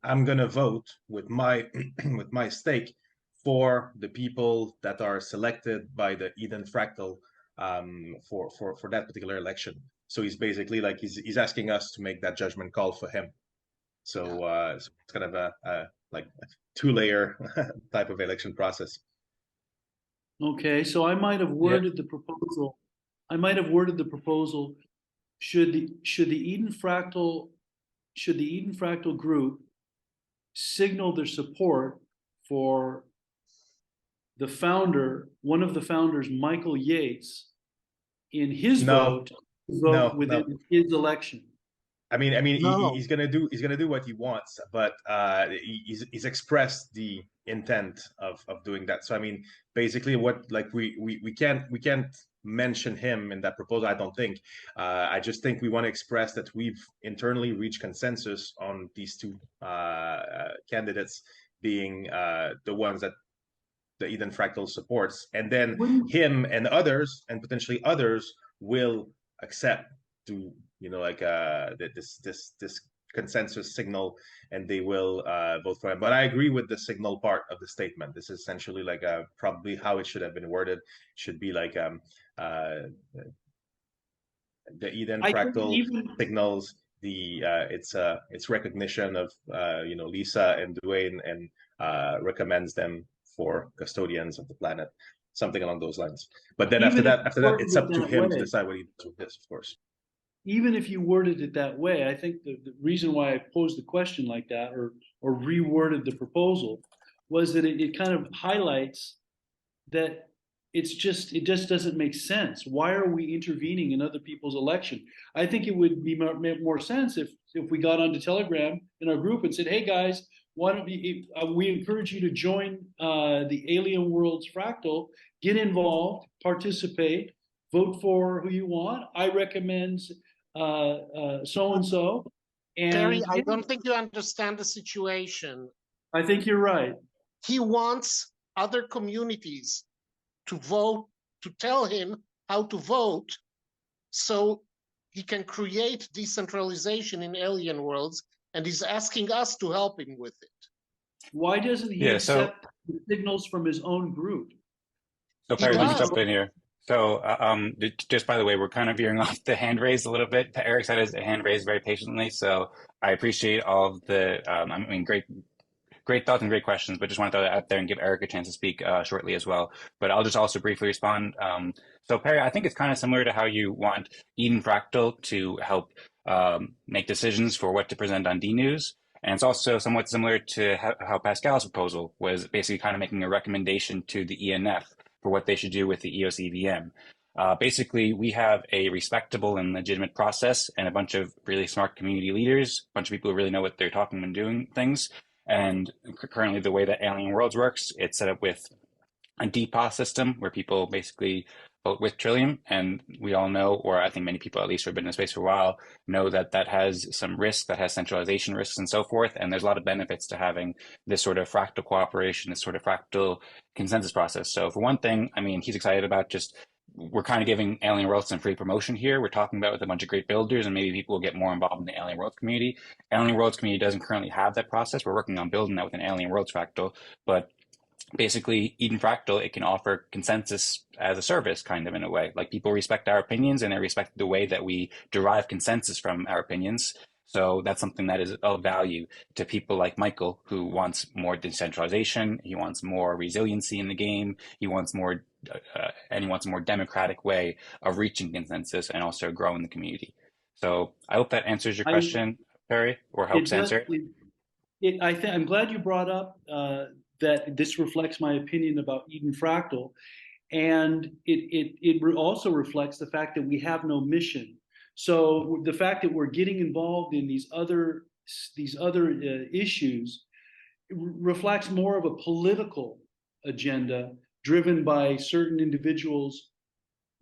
I'm gonna vote with my with my stake for the people that are selected by the Eden Fractal for that particular election. So he's basically like he's asking us to make that judgment call for him. So, so it's kind of a like a two-layer type of election process. Okay, so I might have worded the proposal. Should the Eden Fractal group signal their support for one of the founders, Michael Yates, in his No, vote no, within his election. No. He's gonna do what he wants, but he's expressed the intent of doing that. So I mean, basically, what like we can't mention him in that proposal. I don't think. I just think we want to express that we've internally reached consensus on these two candidates being the ones that the Eden Fractal supports, and then him and others, and potentially others, will accept to this consensus signal, and they will vote for him. But I agree with the signal part of the statement. This is essentially like probably how it should have been worded. It should be like the Eden Fractal signals the it's recognition of Lisa and Duane, and recommends them for custodians of the planet, something along those lines. But then after that, it's up to him to decide what he does with this, of course. Even if you worded it that way, I think the reason why I posed the question like that, or reworded the proposal, was that it kind of highlights that it just doesn't make sense. Why are we intervening in other people's election? I think it would make more sense if we got onto Telegram in our group and said, hey guys, why don't we encourage you to join the Alien Worlds Fractal, get involved, participate, vote for who you want. I recommend so-and-so. And Terry, I don't think you understand the situation. I think you're right. He wants other communities to vote, to tell him how to vote, so he can create decentralization in Alien Worlds, and he's asking us to help him with it. Why doesn't he accept the signals from his own group? So Perry, let me jump in here. So just by the way, we're kind of veering off the hand raise a little bit. Eric had his hand raised very patiently, so I appreciate all of the great thoughts and great questions, but just want to throw that out there and give Eric a chance to speak shortly as well. But I'll just also briefly respond. So Perry, I think it's kind of similar to how you want Eden Fractal to help make decisions for what to present on D News. And it's also somewhat similar to how Pascal's proposal was basically kind of making a recommendation to the ENF for what they should do with the EOS EVM. Basically, we have a respectable and legitimate process and a bunch of really smart community leaders, a bunch of people who really know what they're talking and doing things. And currently the way that Alien Worlds works, it's set up with a DPoS system where people basically vote with Trillium. And we all know, or I think many people at least who have been in the space for a while, know that that has some risks, that has centralization risks and so forth. And there's a lot of benefits to having this sort of fractal cooperation, this sort of fractal consensus process. So for one thing, I mean, he's excited about just, we're kind of giving Alien Worlds some free promotion here. We're talking about with a bunch of great builders, and maybe people will get more involved in the Alien Worlds community. Alien Worlds community doesn't currently have that process. We're working on building that with an Alien Worlds Fractal, but basically Eden Fractal, it can offer consensus as a service, kind of, in a way. Like, people respect our opinions and they respect the way that we derive consensus from our opinions. So that's something that is of value to people like Michael, who wants more decentralization. He wants more resiliency in the game. He wants more, and he wants a more democratic way of reaching consensus and also growing the community. So I hope that answers your question, Perry, or helps answer it. I'm glad you brought up that this reflects my opinion about Eden Fractal, and it also reflects the fact that we have no mission. So the fact that we're getting involved in these other issues reflects more of a political agenda driven by certain individuals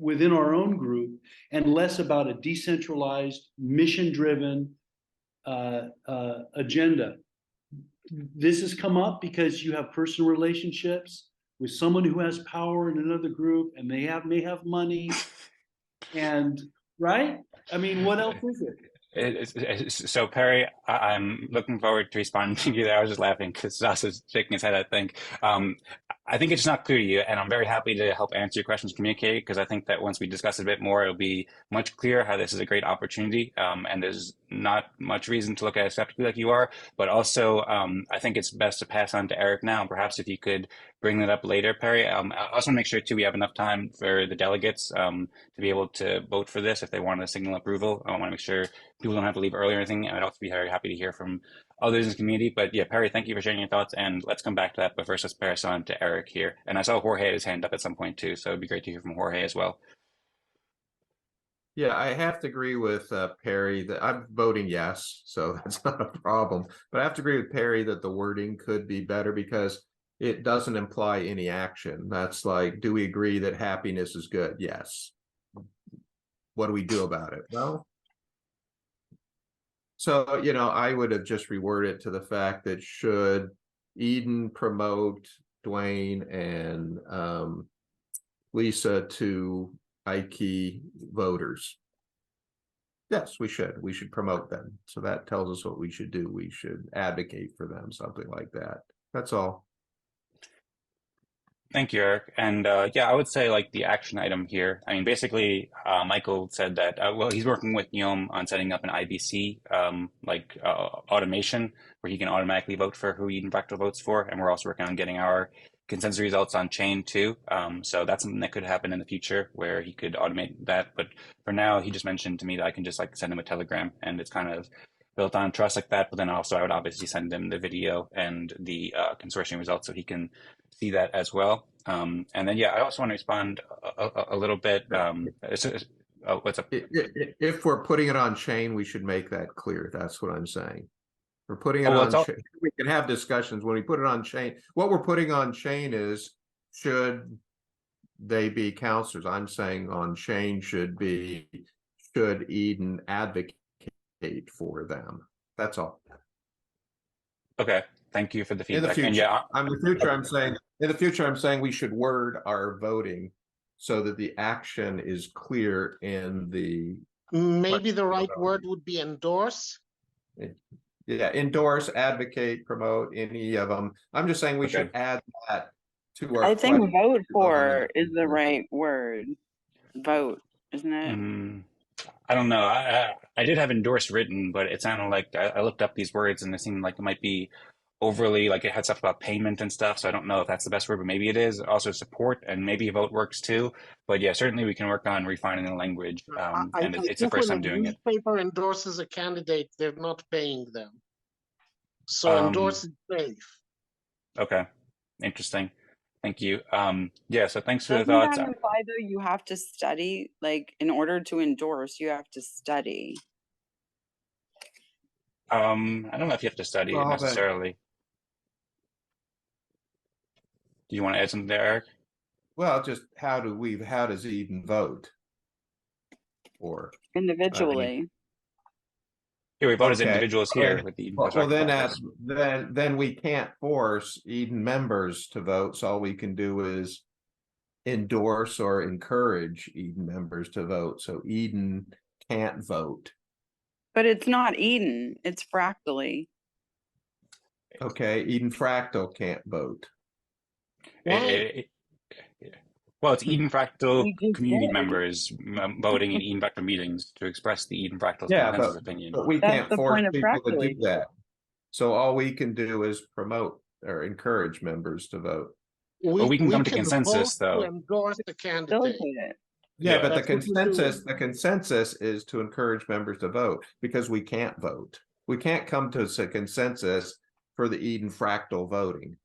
within our own group, and less about a decentralized, mission-driven agenda. This has come up because you have personal relationships with someone who has power in another group, and they may have money, and right? I mean, what else is it? So Perry, I'm looking forward to responding to you there. I was just laughing because Sasha's shaking his head, I think. I think it's not clear to you, and I'm very happy to help answer your questions, communicate, because I think that once we discuss it a bit more, it'll be much clearer how this is a great opportunity, and there's not much reason to look at it skeptically like you are, but also I think it's best to pass on to Eric now, and perhaps if you could bring that up later, Perry. I also want to make sure, too, we have enough time for the delegates to be able to vote for this if they want to signal approval. I want to make sure people don't have to leave early or anything. I'd also be very happy to hear from others in the community. But yeah, Perry, thank you for sharing your thoughts, and let's come back to that. But first, let's pass on to Eric here. And I saw Jorge had his hand up at some point too, so it'd be great to hear from Jorge as well. Yeah, I have to agree with Perry that I'm voting yes, so that's not a problem. But I have to agree with Perry that the wording could be better because it doesn't imply any action. That's like, do we agree that happiness is good? Yes. What do we do about it? Well, so, you know, I would have just reworded it to the fact that should Eden promote Duane and Lisa to Eyeke voters? Yes, we should. We should promote them. So that tells us what we should do. We should advocate for them, something like that. That's all. Thank you, Eric. And yeah, I would say like the action item here. I mean, basically, Michael said that, well, he's working with Guillaume on setting up an IBC automation where he can automatically vote for who Eden Fractal votes for. And we're also working on getting our consensus results on chain too. So that's something that could happen in the future where he could automate that. But for now, he just mentioned to me that I can just like send him a telegram, and it's kind of built on trust like that. But then also I would obviously send him the video and the consortium results so he can see that as well. And then, yeah, I also want to respond a little bit. What's up? If we're putting it on chain, we should make that clear. That's what I'm saying. We're putting it well, on chain. We can have discussions when we put it on chain. What we're putting on chain is, should they be counselors? I'm saying on chain should Eden advocate for them? That's all. Okay. Thank you for the feedback. In the future, and yeah, in the future, I'm saying we should word our voting so that the action is clear in the. Maybe the right word would be endorse. Yeah, endorse, advocate, promote, any of them. I'm just saying we should add that to our. I think vote for is the right word. Vote, isn't it? I don't know. I did have endorse written, but it sounded like I looked up these words and it seemed like it might be overly, like it had stuff about payment and stuff. So I don't know if that's the best word, but maybe it is. Also support, and maybe vote works too. But yeah, certainly we can work on refining the language. And it's the first time doing it. When a newspaper endorses a candidate, they're not paying them. So endorse is safe. Okay, interesting. Thank you. Yeah, so thanks for the Doesn't thoughts. that imply though you have to study? Like in order to endorse, you have to study. I don't know if you have to study it necessarily. Do you want to add something there, Eric? Well, just how does Eden vote? Or individually. Here we vote as individuals here with the Eden. Well, then we can't force Eden members to vote. So all we can do is endorse or encourage Eden members to vote. So Eden can't vote. But it's not Eden, it's Fractally. Okay, Eden Fractal can't vote. Well, it's Eden Fractal community members voting in Eden Fractal meetings to express the Eden Fractal's consensus opinion. But we can't force people to do that. So all we can do is promote or encourage members to vote. We can come to consensus, though. Endorse the candidate. Yeah, but the consensus is to encourage members to vote because we can't vote. We can't come to a consensus for the Eden Fractal voting.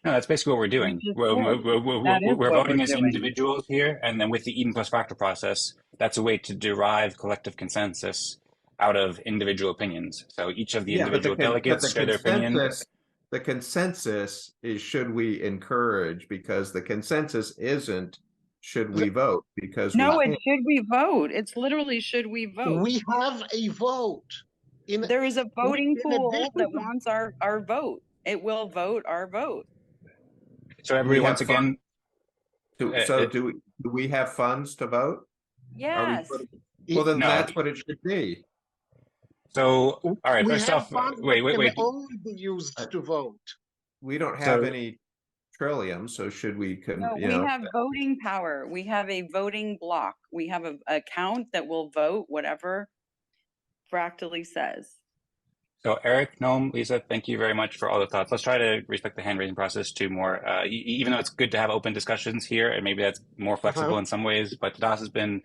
No, that's basically what we're doing. We're voting as individuals here, and then with the Eden plus Fractal process, that's a way to derive collective consensus out of individual opinions. So each of the individual delegates share their opinions. The consensus is should we encourage, because the consensus isn't should we vote, because no, it's should we vote. It's literally should we vote. We have a vote. There is a voting pool that wants our vote. It will vote our vote. So everybody, once again, do we have funds to vote? Yes. Well, then that's what it should be. So, all right, first off, wait. Can only be used to vote. We don't have any trillium, so should we? We have voting power. We have a voting block. We have an account that will vote whatever Fractally says. So Eric, Noam, Lisa, thank you very much for all the thoughts. Let's try to respect the hand raising process too more, even though it's good to have open discussions here, and maybe that's more flexible in some ways, but Das has been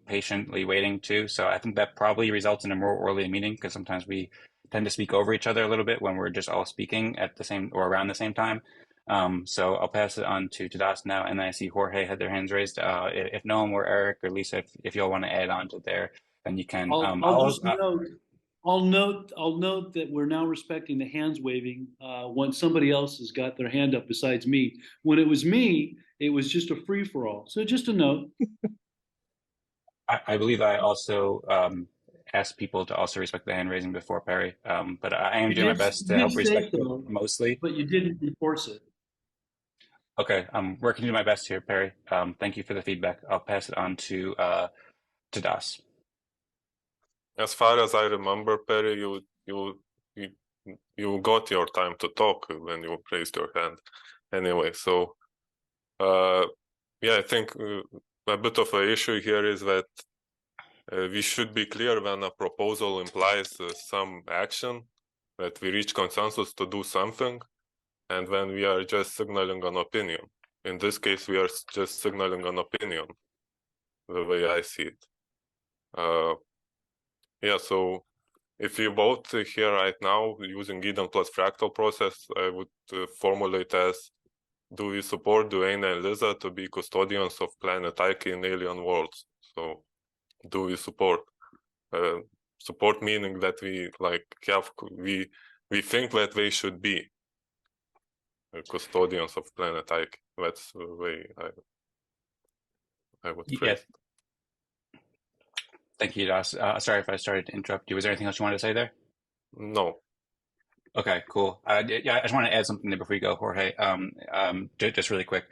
patiently waiting too. So I think that probably results in a more orderly meeting, because sometimes we tend to speak over each other a little bit when we're just all speaking at the same or around the same time. So I'll pass it on to Tadas now, and then I see Jorge had their hands raised. If Noam or Eric or Lisa, if y'all want to add on to there, then you can. I'll just note. I'll note that we're now respecting the hands waving once somebody else has got their hand up besides me. When it was me, it was just a free for all. So just a note. I believe I also asked people to also respect the hand raising before Perry, but I am doing my best to help respect it mostly. But you didn't enforce it. Okay, I'm working to do my best here, Perry. Thank you for the feedback. I'll pass it on to Das. As far as I remember, Perry, you got your time to talk when you raised your hand. Anyway, so yeah, I think a bit of an issue here is that we should be clear when a proposal implies some action, that we reach consensus to do something, and when we are just signaling an opinion. In this case, we are just signaling an opinion, the way I see it. Yeah, so if you vote here right now using Eden plus fractal process, I would formulate as, do we support Duane and Lisa to be custodians of Planet Eyeke in alien worlds? So do we support? Support meaning that we we think that they should be custodians of Planet Eyeke. That's the way I would phrase it. Thank you, Das. Sorry if I started to interrupt you. Was there anything else you wanted to say there? No. Okay, cool. Yeah, I just want to add something there before you go, Jorge. Just really quick.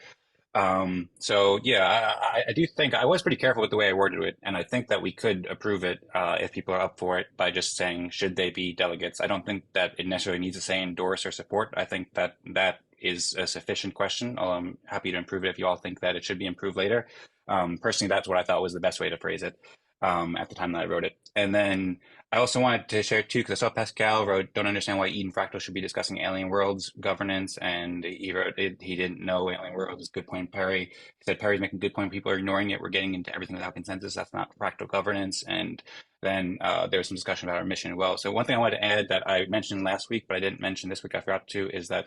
So yeah, I do think I was pretty careful with the way I worded it, and I think that we could approve it if people are up for it by just saying, should they be delegates? I don't think that it necessarily needs to say endorse or support. I think that that is a sufficient question. I'm happy to improve it if you all think that it should be improved later. Personally, that's what I thought was the best way to phrase it at the time that I wrote it. And then I also wanted to share too, because I saw Pascal wrote, don't understand why Eden Fractal should be discussing alien worlds governance. And he wrote, he didn't know alien worlds is good point, Perry. He said, Perry's making good point. People are ignoring it. We're getting into everything without consensus. That's not fractal governance. And then there was some discussion about our mission as well. So one thing I wanted to add that I mentioned last week, but I didn't mention this week, I forgot to, is that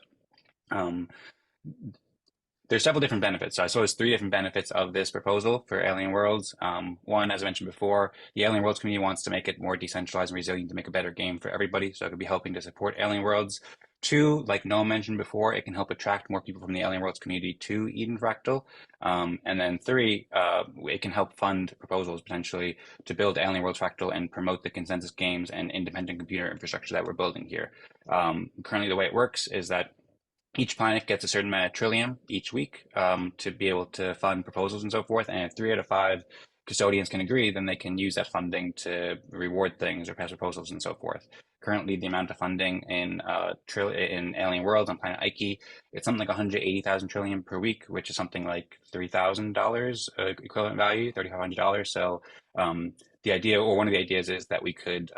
there's several different benefits. So I saw there's 3 different benefits of this proposal for Alien Worlds. One, as I mentioned before, the Alien Worlds community wants to make it more decentralized and resilient to make a better game for everybody. So it could be helping to support Alien Worlds. 2, like Noah mentioned before, it can help attract more people from the Alien Worlds community to Eden Fractal. And then 3, it can help fund proposals potentially to build Alien Worlds Fractal and promote the consensus games and independent computer infrastructure that we're building here. Currently, the way it works is that each planet gets a certain amount of trillium each week to be able to fund proposals and so forth. And if 3 out of 5 custodians can agree, then they can use that funding to reward things or pass proposals and so forth. Currently, the amount of funding in Alien Worlds on Planet Eyeke, it's something like 180,000 trillium per week, which is something like $3,000 equivalent value, $3,500. So the idea, or one of the ideas, is that we could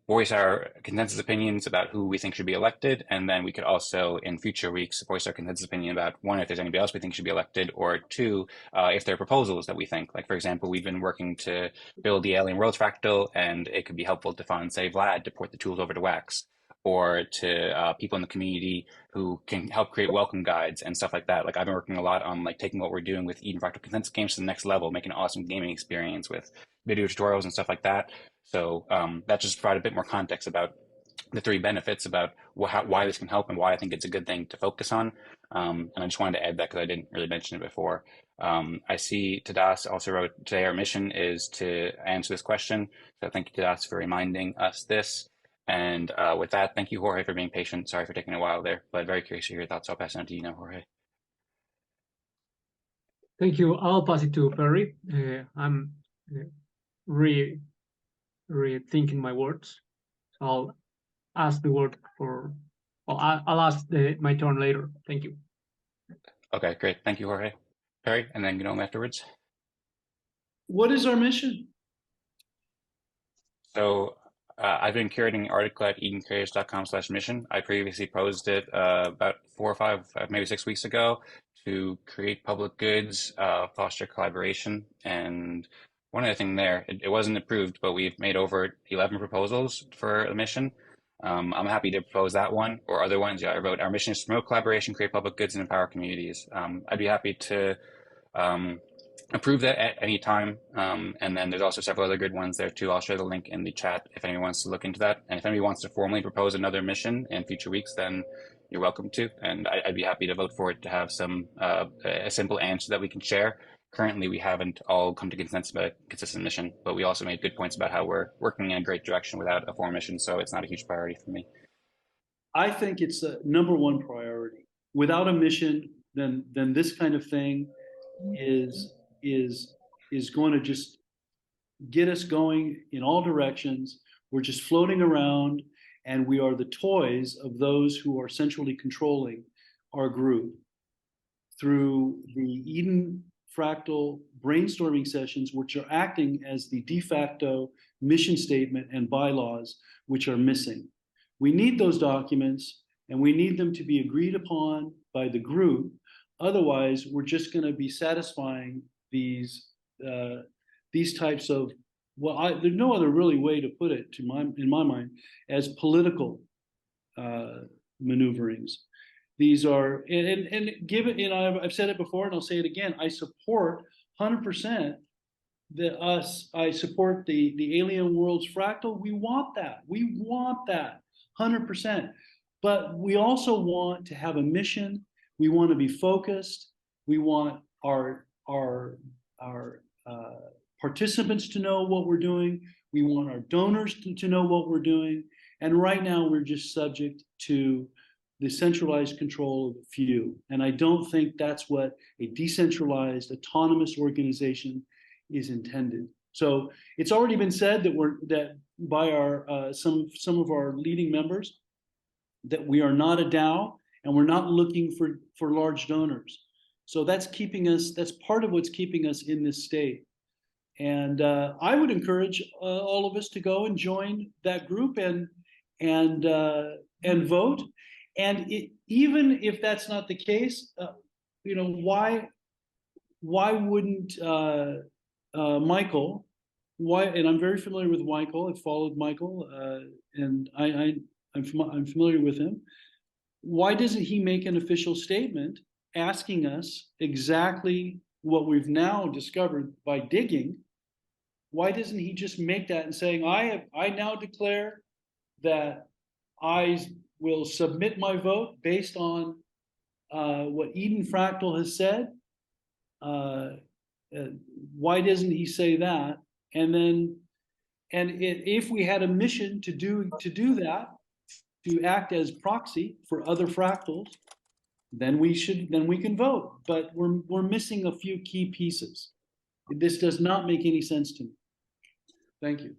voice our consensus opinions about who we think should be elected, and then we could also, in future weeks, voice our consensus opinion about, 1, if there's anybody else we think should be elected, or 2, if there are proposals that we think. Like, for example, we've been working to build the Alien Worlds Fractal, and it could be helpful to fund, say, Vlad to port the tools over to Wax, or to people in the community who can help create welcome guides and stuff like that. Like, I've been working a lot on like taking what we're doing with Eden Fractal consensus games to the next level, making an awesome gaming experience with video tutorials and stuff like that. So that just provided a bit more context about the 3 benefits, about why this can help and why I think it's a good thing to focus on. And I just wanted to add that because I didn't really mention it before. I see Tadas also wrote, today our mission is to answer this question. So thank you, Tadas, for reminding us this. And with that, thank you, Jorge, for being patient. Sorry for taking a while there, but very curious to hear your thoughts. I'll pass it on to you now, Jorge. Thank you. I'll pass it to Perry. I'm rethinking my words. So I'll ask the word for, well, I'll ask my turn later. Thank you. Okay, great. Thank you, Jorge. Perry, and then Gnome afterwards. What is our mission? So I've been curating an article at edencreators.com/mission. I previously posted it about 4 or 5, maybe 6 weeks ago, to create public goods, foster collaboration, and one other thing there, it wasn't approved, but we've made over 11 proposals for a mission. I'm happy to propose that one or other ones. Yeah, I wrote, our mission is to promote collaboration, create public goods, and empower communities. I'd be happy to approve that at any time. And then there's also several other good ones there too. I'll share the link in the chat if anyone wants to look into that. And if anybody wants to formally propose another mission in future weeks, then you're welcome to. And I'd be happy to vote for it to have some a simple answer that we can share. Currently, we haven't all come to consensus about a consistent mission, but we also made good points about how we're working in a great direction without a formal mission, so it's not a huge priority for me. I think it's a number one priority. Without a mission, then this kind of thing is going to just get us going in all directions. We're just floating around, and we are the toys of those who are centrally controlling our group through the Eden Fractal brainstorming sessions, which are acting as the de facto mission statement and bylaws, which are missing. We need those documents, and we need them to be agreed upon by the group. Otherwise, we're just going to be satisfying these types of, well, there's no other really way to put it in my mind, as political maneuverings. These are, and given, you know, I've said it before and I'll say it again, I support 100% I support the alien worlds fractal. We want that 100%. But we also want to have a mission. We want to be focused. We want our participants to know what we're doing. We want our donors to know what we're doing. And right now we're just subject to the centralized control of a few. And I don't think that's what a decentralized, autonomous organization is intended. So it's already been said that by our some of our leading members that we are not a DAO and we're not looking for large donors. So that's part of what's keeping us in this state. And I would encourage all of us to go and join that group and vote. And even if that's not the case, you know, why wouldn't Michael? And I'm very familiar with Michael. I've followed Michael, and I'm familiar with him. Why doesn't he make an official statement asking us exactly what we've now discovered by digging? Why doesn't he just make that and saying, I now declare that I will submit my vote based on what Eden Fractal has said? Why doesn't he say that? And if we had a mission to do that, to act as proxy for other fractals, then we can vote. But we're missing a few key pieces. This does not make any sense to me. Thank you.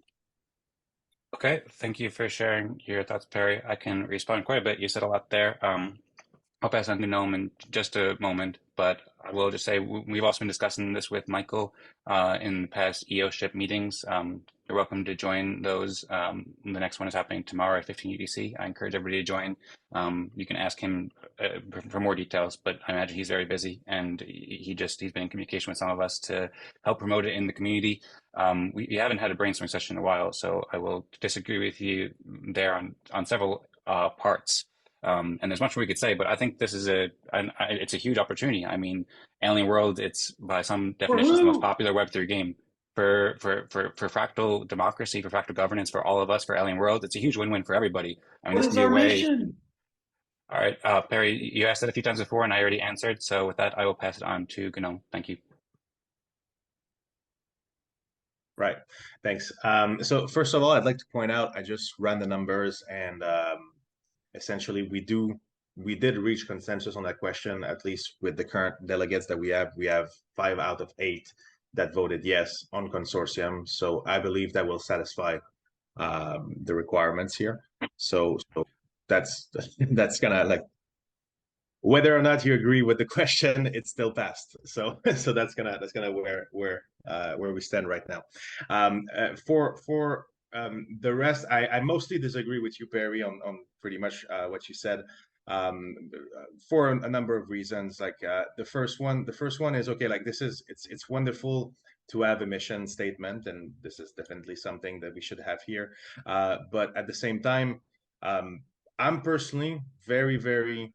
Okay, thank you for sharing your thoughts, Perry. I can respond quite a bit. You said a lot there. I'll pass on to Gnome in just a moment, but I will just say we've also been discussing this with Michael in the past EO-ship meetings. You're welcome to join those. The next one is happening tomorrow at 15 UTC. I encourage everybody to join. You can ask him for more details, but I imagine he's very busy, and he's been in communication with some of us to help promote it in the community. We haven't had a brainstorming session in a while, so I will disagree with you there on several parts. And there's much more we could say, but I think this is it's a huge opportunity. I mean, Alien World, it's by some definitions the most popular Web3 game. For fractal democracy, for fractal governance, for all of us, for Alien World, it's a huge win-win for everybody. I mean, What is our mission? All right, Perry, you asked that a few times before, and I already answered. So with that, I will pass it on to Gnome. Thank you. Right, thanks. So first of all, I'd like to point out, I just ran the numbers, and essentially we did reach consensus on that question, at least with the current delegates that we have. We have 5 out of 8 that voted yes on consortium. So I believe that will satisfy the requirements here. So that's kind of like, whether or not you agree with the question, it's still passed. So that's gonna where we stand right now. For the rest, I mostly disagree with you, Perry, on pretty much what you said. For a number of reasons. Like the first one is, okay, like it's wonderful to have a mission statement, and this is definitely something that we should have here. But at the same time, I'm personally very, very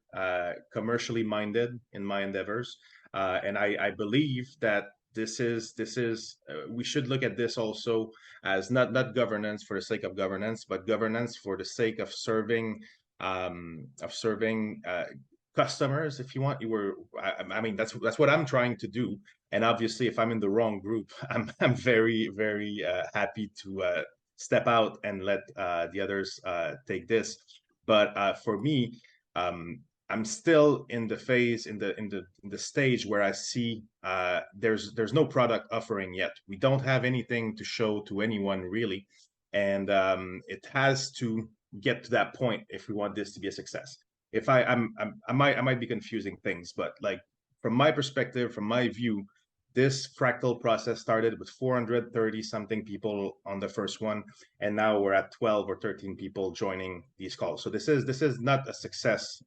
commercially minded in my endeavors, and I believe that this is we should look at this also as not governance for the sake of governance, but governance for the sake of serving customers. If you want, I mean, that's what I'm trying to do. And obviously, if I'm in the wrong group, I'm very, very happy to step out and let the others take this. But for me, I'm still in the phase, in the stage where I see there's no product offering yet. We don't have anything to show to anyone really, and it has to get to that point if we want this to be a success. If I might be confusing things, but like from my perspective, from my view, this fractal process started with 430 something people on the first one, and now we're at 12 or 13 people joining these calls. So this is not a success.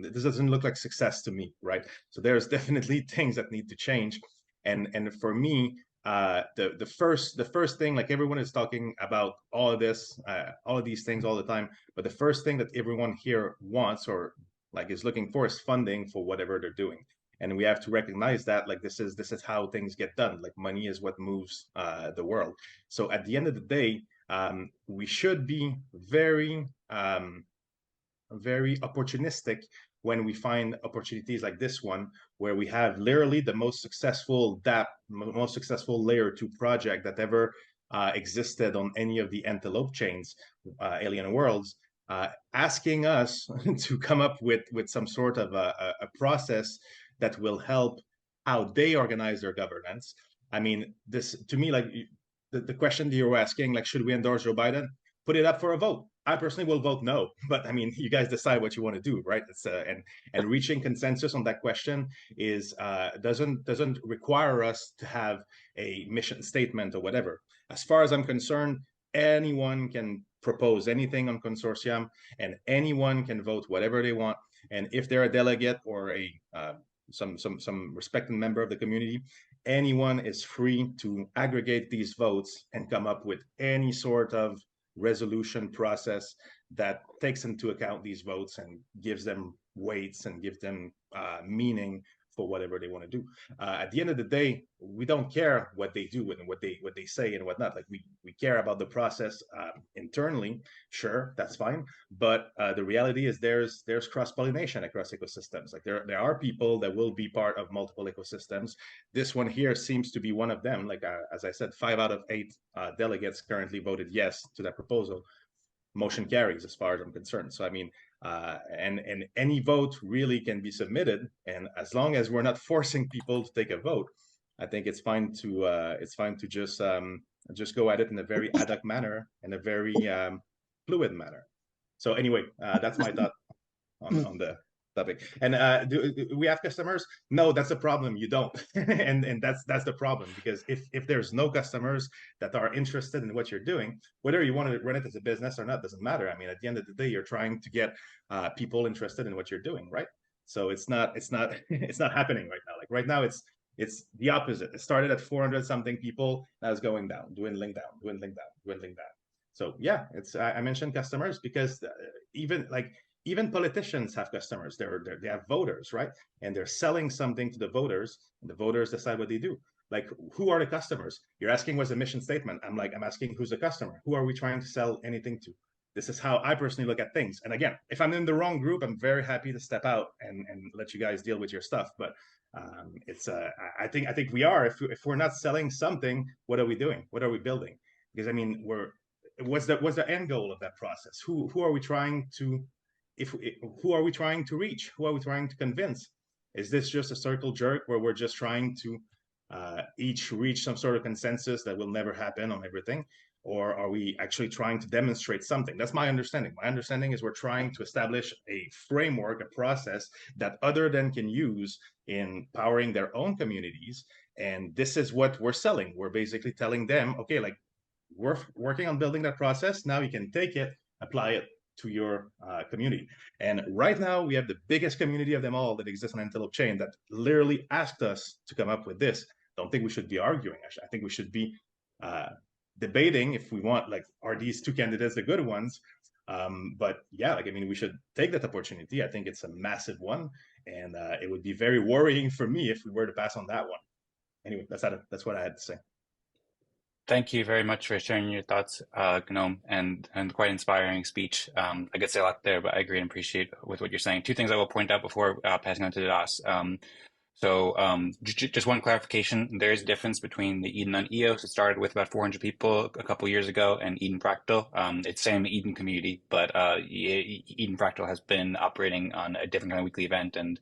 This doesn't look like success to me, right? So there's definitely things that need to change, and for me, the first thing, like everyone is talking about all of this, all of these things all the time, but the first thing that everyone here wants or like is looking for is funding for whatever they're doing. And we have to recognize that like this is how things get done. Like money is what moves the world. So at the end of the day, we should be very very opportunistic when we find opportunities like this one, where we have literally the most successful most successful layer 2 project that ever existed on any of the Antelope chains, Alien Worlds, asking us to come up with some sort of a process that will help how they organize their governance. I mean, this to me, like the question that you were asking, like, should we endorse Joe Biden? Put it up for a vote. I personally will vote no, but I mean, you guys decide what you want to do, right? It's and reaching consensus on that question is doesn't require us to have a mission statement or whatever. As far as I'm concerned, anyone can propose anything on consortium, and anyone can vote whatever they want. And if they're a delegate or a some respected member of the community, anyone is free to aggregate these votes and come up with any sort of resolution process that takes into account these votes and gives them weights and gives them meaning for whatever they want to do. At the end of the day, we don't care what they do and what they say and whatnot. Like we care about the process internally. Sure, that's fine. But the reality is there's cross-pollination across ecosystems. Like there are people that will be part of multiple ecosystems. This one here seems to be one of them. Like as I said, 5 out of 8 delegates currently voted yes to that proposal. Motion carries as far as I'm concerned. So I mean, and any vote really can be submitted, and as long as we're not forcing people to take a vote, I think it's fine to just go at it in a very ad hoc manner, in a very fluid manner. So anyway, that's my thought on the topic. And do we have customers? No, that's a problem. You don't, and that's the problem, because if there's no customers that are interested in what you're doing, whether you want to run it as a business or not doesn't matter. I mean, at the end of the day, you're trying to get people interested in what you're doing, right? So it's not it's not happening right now. Like right now, it's the opposite. It started at 400 something people, now it's going down, dwindling down. So yeah, it's I mentioned customers because even politicians have customers. They have voters, right? And they're selling something to the voters, and the voters decide what they do. Like, who are the customers? You're asking what's the mission statement. I'm asking who's the customer? Who are we trying to sell anything to? This is how I personally look at things. And again, if I'm in the wrong group, I'm very happy to step out and let you guys deal with your stuff. But I think we are. If we're not selling something, what are we doing? What are we building? Because I mean, what's the end goal of that process? Who are we trying to who are we trying to reach? Who are we trying to convince? Is this just a circle jerk where we're just trying to each reach some sort of consensus that will never happen on everything? Or are we actually trying to demonstrate something? That's my understanding. My understanding is we're trying to establish a framework, a process that other than can use in powering their own communities. And this is what we're selling. We're basically telling them, okay, like, we're working on building that process. Now you can take it, apply it to your community. And right now we have the biggest community of them all that exists on Antelope Chain that literally asked us to come up with this. don't think we should be arguing. Actually, I think we should be debating if we want, like, are these two candidates the good ones? But yeah, like, I mean, we should take that opportunity. I think it's a massive one, and it would be very worrying for me if we were to pass on that one. Anyway, that's what I had to say. Thank you very much for sharing your thoughts, Gnome, and quite inspiring speech. I could say a lot there, but I agree and appreciate with what you're saying. Two things I will point out before passing on to Das. Just one clarification. There is a difference between the Eden on EOS. It started with about 400 people a couple years ago, and Eden Fractal. It's same Eden community, but Eden Fractal has been operating on a different kind of weekly event and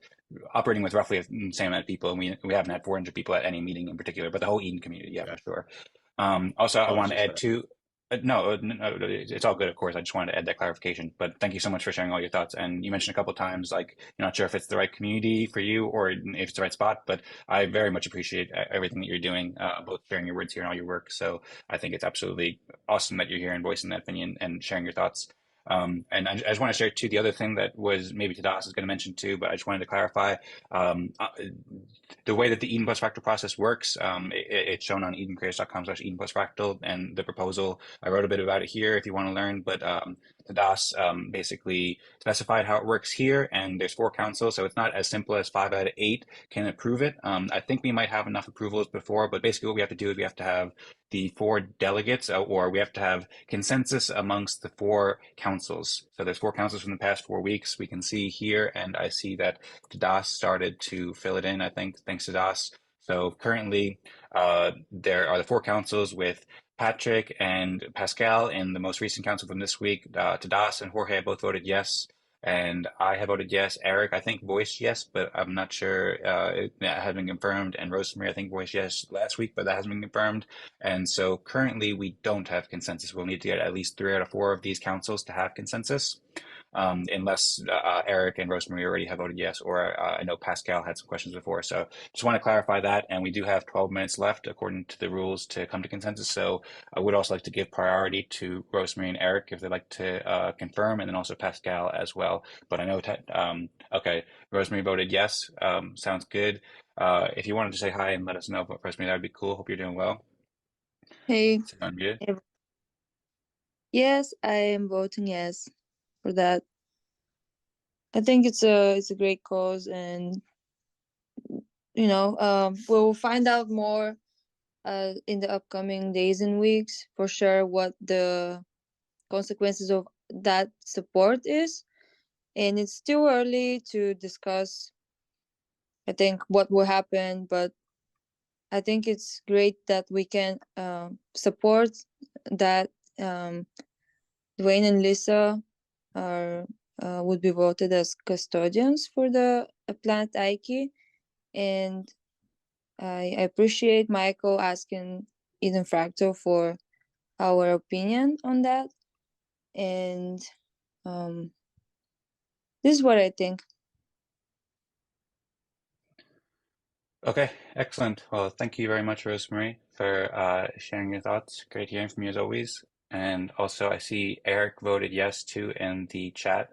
operating with roughly the same amount of people. And we haven't had 400 people at any meeting in particular, but the whole Eden community, yeah, for sure. Also, I want to add too. No, it's all good, of course. I just wanted to add that clarification. But thank you so much for sharing all your thoughts. And you mentioned a couple of times, like, you're not sure if it's the right community for you or if it's the right spot. But I very much appreciate everything that you're doing, both sharing your words here and all your work. So I think it's absolutely awesome that you're here and voicing that opinion and sharing your thoughts. And I just want to share too, the other thing that was maybe Tadas is going to mention too, but I just wanted to clarify the way that the Eden plus Fractal process works. It's shown on edencreators.com/Eden plus Fractal, and the proposal, I wrote a bit about it here if you want to learn, but Tadas basically specified how it works here, and there's 4 councils, so it's not as simple as 5 out of 8 can approve it. I think we might have enough approvals before, but basically what we have to do is we have to have the 4 delegates, or we have to have consensus amongst the 4 councils. So there's 4 councils from the past 4 weeks. We can see here, and I see that Tadas started to fill it in, I think, thanks to Das. So currently, there are the 4 councils with Patrick and Pascal in the most recent council from this week. Tadas and Jorge both voted yes, and I have voted yes. Eric, I think, voiced yes, but I'm not sure it hasn't been confirmed. And Rosemary, I think, voiced yes last week, but that hasn't been confirmed. And so currently, we don't have consensus. We'll need to get at least 3 out of 4 of these councils to have consensus. Unless Eric and Rosemary already have voted yes, or I know Pascal had some questions before. So just want to clarify that. And we do have 12 minutes left according to the rules to come to consensus. So I would also like to give priority to Rosemary and Eric if they'd like to confirm, and then also Pascal as well. But I know, okay, Rosemary voted yes. Sounds good. If you wanted to say hi and let us know, Rosemary, that would be cool. Hope you're doing well. Hey. Unmuted. Yes, I am voting yes for that. I think it's a great cause, and we'll find out more in the upcoming days and weeks for sure what the consequences of that support is. And it's still early to discuss, I think, what will happen, but I think it's great that we can support that Duane and Lisa would be voted as custodians for the Planet Eyeke. And I appreciate Michael asking Eden Fractal for our opinion on that. And this is what I think. Okay, excellent. Well, thank you very much, Rosemary, for sharing your thoughts. Great hearing from you as always. And also, I see Eric voted yes too in the chat.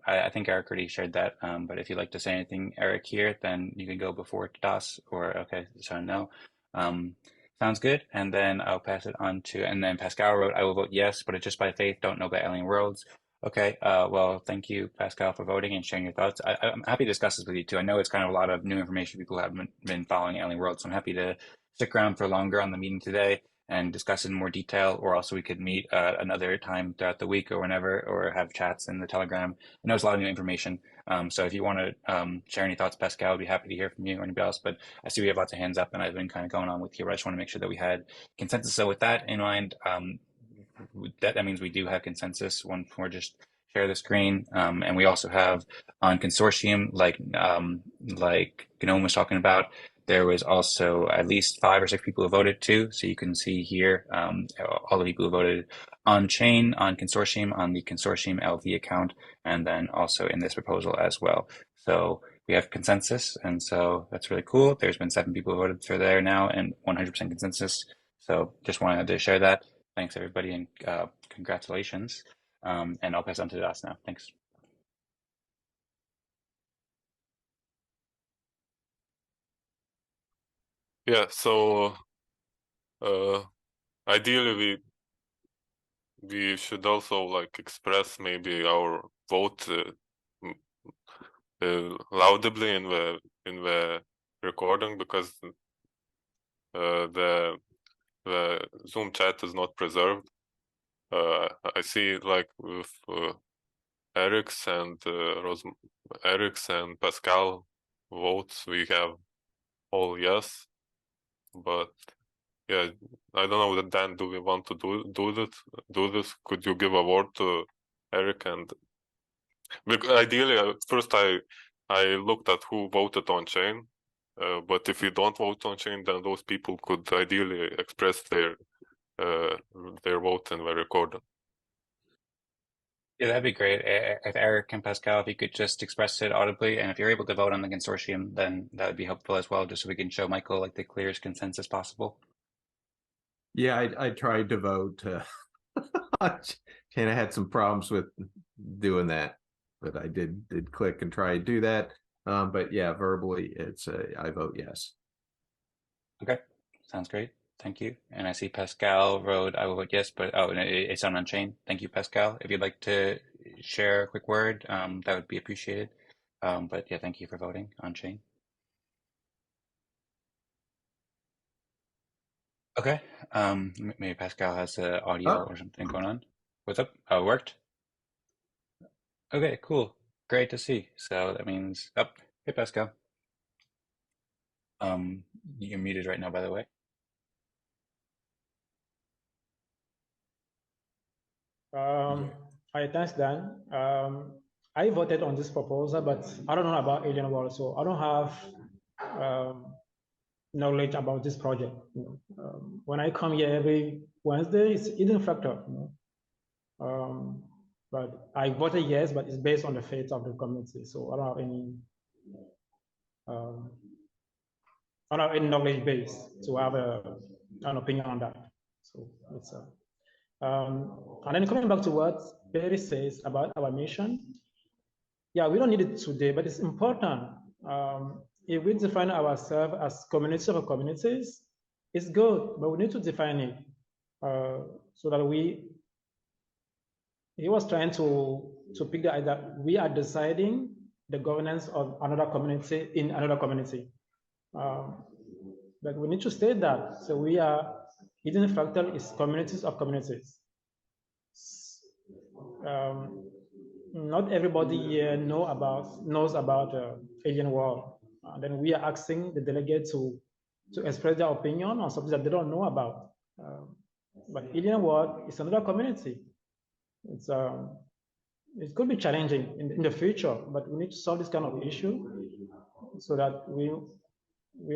I think Eric already shared that. But if you'd like to say anything, Eric, here, then you can go before Das, or okay, so no. Sounds good. And then I'll pass it on to, and then Pascal wrote, I will vote yes, but it's just by faith, don't know about alien worlds. Okay, well, thank you, Pascal, for voting and sharing your thoughts. I'm happy to discuss this with you too. I know it's kind of a lot of new information. People haven't been following Alien World, so I'm happy to stick around for longer on the meeting today and discuss in more detail, or also we could meet another time throughout the week or whenever, or have chats in the Telegram. I know it's a lot of new information. So if you want to share any thoughts, Pascal, I'd be happy to hear from you or anybody else. But I see we have lots of hands up, and I've been kind of going on with here, but I just want to make sure that we had consensus. So with that in mind, that means we do have consensus when we're just share the screen. And we also have on consortium, like Gnome was talking about, there was also at least 5 or 6 people who voted too. So you can see here all the people who voted on chain, on consortium, on the consortium LV account, and then also in this proposal as well. So we have consensus, and so that's really cool. There's been 7 people who voted for there now, and 100% consensus. So just wanted to share that. Thanks everybody, and congratulations. And I'll pass on to Das now. Thanks. Yeah, so ideally we should also like express maybe our vote laudably in the recording, because the Zoom chat is not preserved. I see like with Eric's and Eric's and Pascal votes, we have all yes, but yeah, I don't know that Dan, do we want to do this? Could you give a word to Eric? And because ideally, first I looked at who voted on chain, but if you don't vote on chain, then those people could ideally express their vote in the recording. Yeah, that'd be great. If Eric and Pascal, if you could just express it audibly, and if you're able to vote on the consortium, then that would be helpful as well, just so we can show Michael like the clearest consensus possible. Yeah, I tried to vote. And I had some problems with doing that, but I did click and try to do that. But yeah, verbally, it's I vote yes. Okay, sounds great. Thank you. And I see Pascal wrote, I will vote yes, but oh, and it's on Unchained. Thank you, Pascal. If you'd like to share a quick word, that would be appreciated. But yeah, thank you for voting on chain. Okay. Maybe Pascal has audio or something going on. What's up? Oh, it worked? Okay, cool. Great to see. So that means, oh, hey, Pascal. You're muted right now, by the way. Hi, thanks, Dan. I voted on this proposal, but I don't know about Alien World, so I don't have knowledge about this project. When I come here every Wednesday, it's Eden Factor. But I voted yes, but it's based on the faith of the community, so I don't have any. I don't have any knowledge base to have an opinion on that. So it's and then coming back to what Perry says about our mission, yeah, we don't need it today, but it's important. If we define ourselves as community of communities, it's good, but we need to define it so that he was trying to pick the idea we are deciding the governance of another community in another community. But we need to state that. So we are, Eden Fractal is communities of communities. Not everybody here knows about Alien World. And then we are asking the delegate to express their opinion on something that they don't know about. But Alien World is another community. It could be challenging in the future, but we need to solve this kind of issue so that we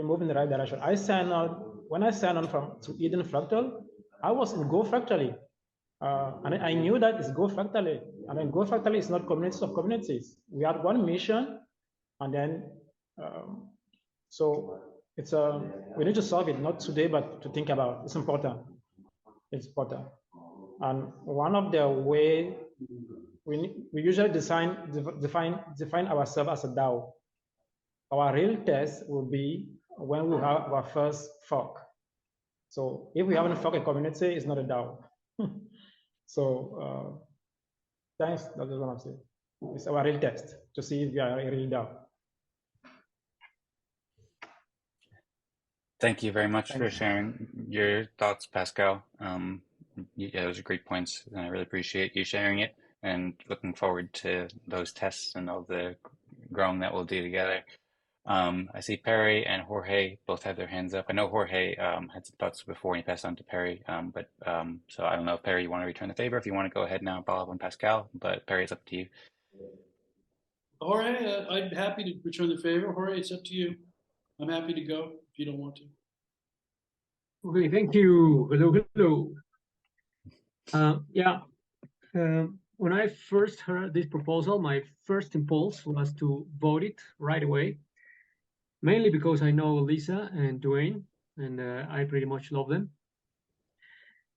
move in the right direction. When I signed on to Eden Fractal, I was in Go Fractally. And I knew that it's Go Fractally. And then Go Fractally is not communities of communities. We had one mission, and then so it's we need to solve it, not today, but to think about. It's important. It's important. And one of the way we usually define ourselves as a DAO. Our real test will be when we have our first fork. So if we haven't forked a community, it's not a DAO. So thanks, that's what I'm saying. It's our real test to see if we are a real DAO. Thank you very much for sharing your thoughts, Pascal. Yeah, those are great points, and I really appreciate you sharing it, and looking forward to those tests and all the growing that we'll do together. I see Perry and Jorge both have their hands up. I know Jorge had some thoughts before and he passed on to Perry, so I don't know if Perry, you want to return the favor, if you want to go ahead now and follow up on Pascal, but Perry, it's up to you. Jorge, I'd be happy to return the favor. Jorge, it's up to you. I'm happy to go if you don't want to. Okay, thank you. Hello. Yeah, when I first heard this proposal, my first impulse was to vote it right away, mainly because I know Lisa and Duane, and I pretty much love them.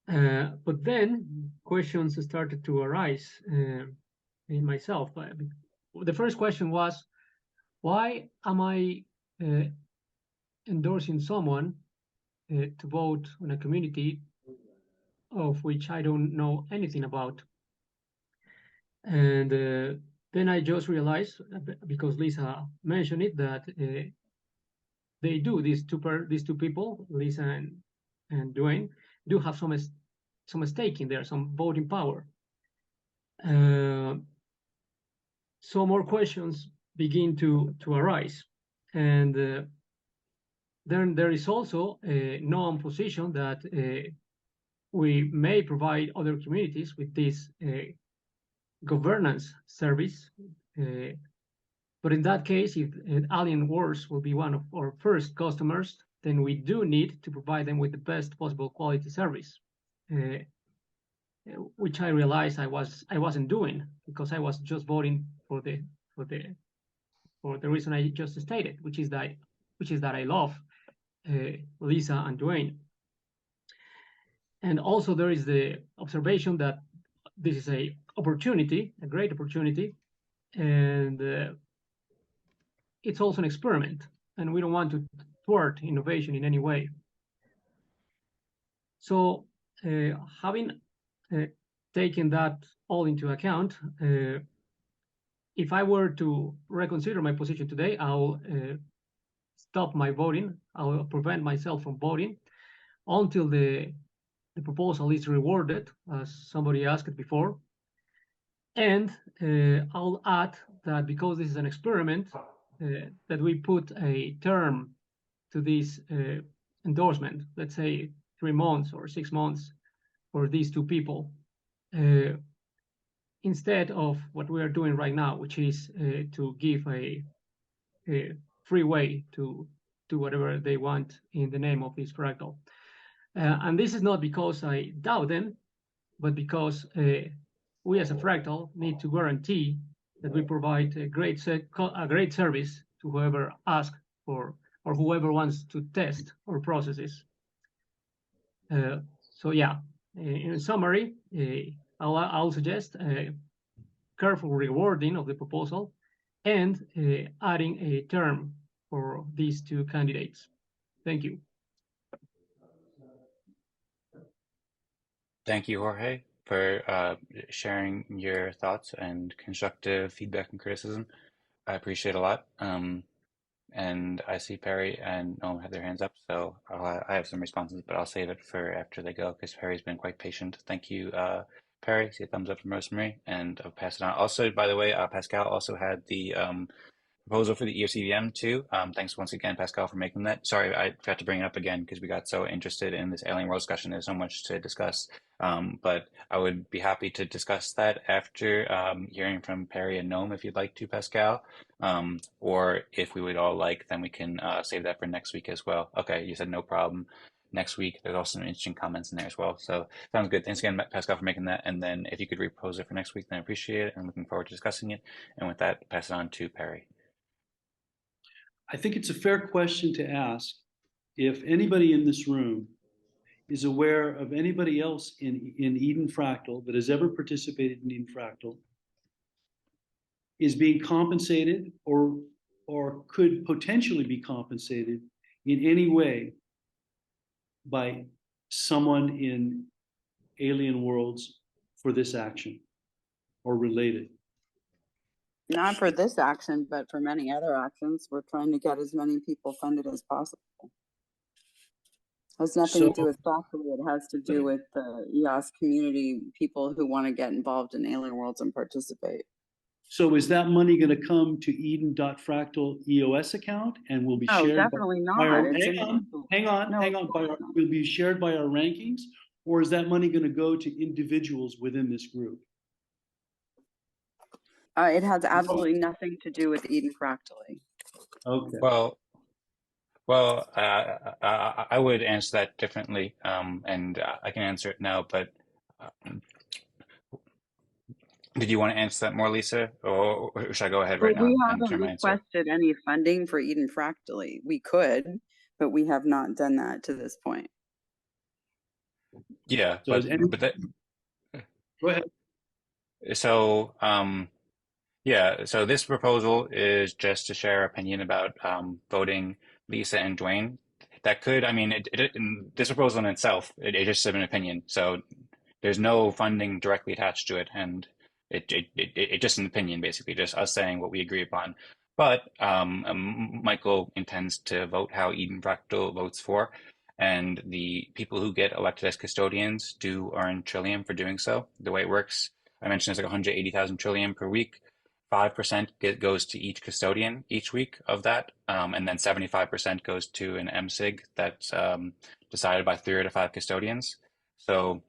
But then questions started to arise in myself. The first question was, why am I endorsing someone to vote on a community of which I don't know anything about. And then I just realized, because Lisa mentioned it, that they do, these two people, Lisa and Duane, do have some stake in there, some voting power. So more questions begin to arise. And then there is also a known position that we may provide other communities with this governance service. But in that case, if Alien Wars will be one of our first customers, then we do need to provide them with the best possible quality service, which I realized I wasn't doing, because I was just voting for the reason I just stated, which is that I love Lisa and Duane. And also there is the observation that this is a great opportunity, and it's also an experiment, and we don't want to thwart innovation in any way. So having taken that all into account, if I were to reconsider my position today, I'll stop my voting. I'll prevent myself from voting until the proposal is rewarded, as somebody asked before. And I'll add that because this is an experiment, that we put a term to this endorsement, let's say 3 months or 6 months for these two people, instead of what we are doing right now, which is to give a free way to do whatever they want in the name of this fractal. And this is not because I doubt them, but because we as a fractal need to guarantee that we provide a great service to whoever asks for, or whoever wants to test our processes. So yeah, in summary, I'll suggest careful rewarding of the proposal and adding a term for these two candidates. Thank you. Thank you, Jorge, for sharing your thoughts and constructive feedback and criticism. I appreciate it a lot. And I see Perry and Noam have their hands up, so I have some responses, but I'll save it for after they go because Perry's been quite patient. Thank you, Perry. See a thumbs up from Rosemary, and I'll pass it on. Also, by the way, Pascal also had the proposal for the EOCVM too. Thanks once again, Pascal, for making that. Sorry, I forgot to bring it up again because we got so interested in this alien world discussion. There's so much to discuss, but I would be happy to discuss that after hearing from Perry and Noam if you'd like to, Pascal. Or if we would all like, then we can save that for next week as well. Okay, you said no problem. Next week, there's also some interesting comments in there as well. So sounds good. Thanks again, Pascal, for making that. And then if you could repose it for next week, then I appreciate it. I'm looking forward to discussing it. And with that, pass it on to Perry. I think it's a fair question to ask if anybody in this room is aware of anybody else in Eden Fractal that has ever participated in Eden Fractal, is being compensated or could potentially be compensated in any way by someone in alien worlds for this action or related. Not for this action, but for many other actions. We're trying to get as many people funded as possible. It has nothing to do with Fractal. It has to do with the EOS community, people who want to get involved in alien worlds and participate. So is that money going to come to Eden.Fractal EOS account and will be shared? Definitely not. Hang on. Will be shared by our rankings, or is that money going to go to individuals within this group? It has absolutely nothing to do with Eden Fractally. Okay. Well, I would answer that differently, and I can answer it now, but did you want to answer that more, Lisa, or should I go ahead right now? We haven't requested any funding for Eden Fractally. We could, but we have not done that to this point. Yeah, so but that. Go ahead. So, yeah, so this proposal is just to share our opinion about voting Lisa and Duane, that could, I mean, this proposal in itself, it just is an opinion. So there's no funding directly attached to it, and it just an opinion, basically, just us saying what we agree upon. But Michael intends to vote how Eden Fractal votes for, and the people who get elected as custodians do earn trillium for doing so. The way it works, I mentioned, it's like 180,000 trillium per week. 5% goes to each custodian each week of that, and then 75% goes to an MSIG that's decided by 3 out of 5 custodians. So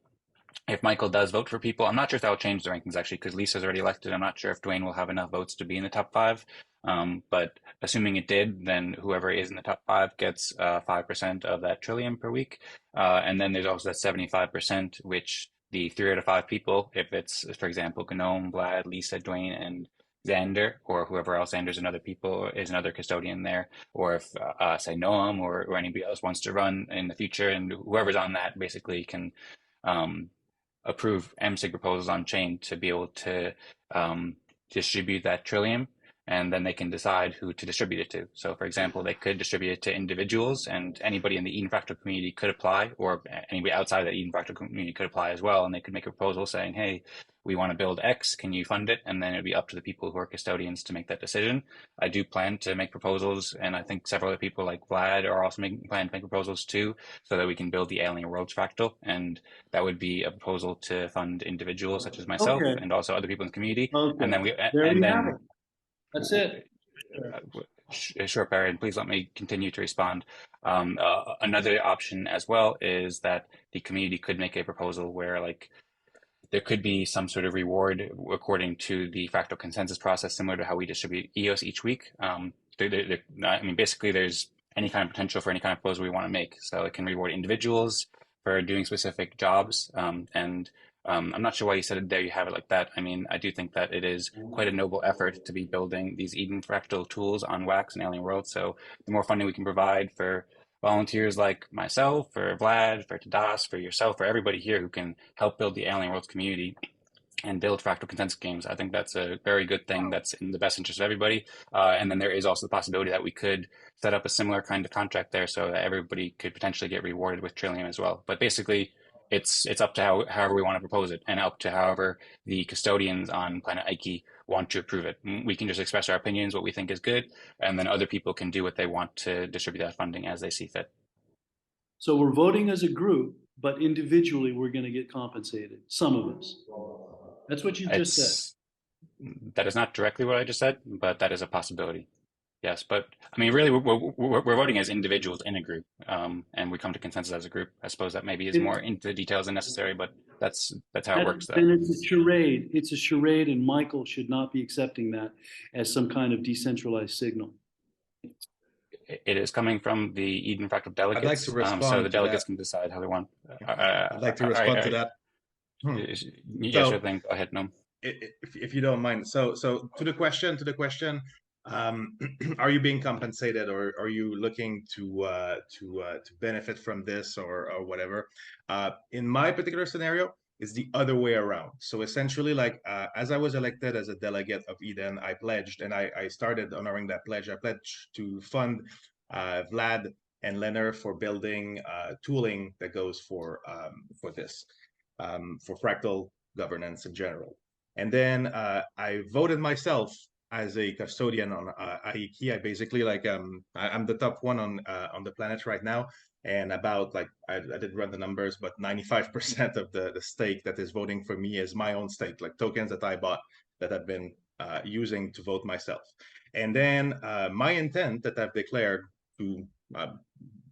if Michael does vote for people, I'm not sure if that will change the rankings actually, because Lisa's already elected. I'm not sure if Duane will have enough votes to be in the top 5. But assuming it did, then whoever is in the top 5 gets 5% of that trillium per week. And then there's also that 75%, which the 3 out of 5 people, if it's, for example, Gnome, Vlad, Lisa, Duane, and Xander, or whoever else, Xander's another people, is another custodian there, or if, say, Noam or anybody else wants to run in the future, and whoever's on that basically can approve MSIG proposals on chain to be able to distribute that trillium, and then they can decide who to distribute it to. So, for example, they could distribute it to individuals, and anybody in the Eden Fractal community could apply, or anybody outside the Eden Fractal community could apply as well, and they could make a proposal saying, hey, we want to build X, can you fund it? And then it'd be up to the people who are custodians to make that decision. I do plan to make proposals, and I think several other people like Vlad are also plan to make proposals too, so that we can build the Alien Worlds Fractal, and that would be a proposal to fund individuals such as myself and also other people in the community. And then have it. That's it. Sure, Perry, and please let me continue to respond. Another option as well is that the community could make a proposal where, like, there could be some sort of reward according to the fractal consensus process, similar to how we distribute EOS each week. I mean, basically, there's any kind of potential for any kind of proposal we want to make. So it can reward individuals for doing specific jobs, and I'm not sure why you said it there. You have it like that. I mean, I do think that it is quite a noble effort to be building these Eden Fractal tools on Wax and Alien World. So the more funding we can provide for volunteers like myself, for Vlad, for Tadas, for yourself, for everybody here who can help build the Alien Worlds community and build fractal consensus games, I think that's a very good thing. That's in the best interest of everybody. And then there is also the possibility that we could set up a similar kind of contract there so that everybody could potentially get rewarded with Trillium as well. But basically, it's up to however we want to propose it, and up to however the custodians on Planet Eyeke want to approve it. We can just express our opinions, what we think is good, and then other people can do what they want to distribute that funding as they see fit. So we're voting as a group, but individually we're going to get compensated, some of us. That's what you just said. That is not directly what I just said, but that is a possibility. Yes, but I mean, really, we're voting as individuals in a group, and we come to consensus as a group. I suppose that maybe is more into the details than necessary, but that's how it works. Then it's a charade. It's a charade, and Michael should not be accepting that as some kind of decentralized signal. It is coming from the Eden Fractal delegates. I'd like to respond so the to delegates that. can decide how they want. I'd like to respond to that. Yes, sure thing. Go ahead, Noam. If you don't mind. So to the question, are you being compensated, or are you looking to benefit from this or whatever? In my particular scenario, it's the other way around. So essentially, like as I was elected as a delegate of Eden, I pledged, and I started honoring that pledge. I pledged to fund Vlad and Leonard for building tooling that goes for this, for fractal governance in general. And then I voted myself as a custodian on Eyeke. I basically, like, I'm the top one on the planet right now, and about, like, I didn't run the numbers, but 95% of the stake that is voting for me is my own stake, like tokens that I bought that I've been using to vote myself. And then my intent that I've declared to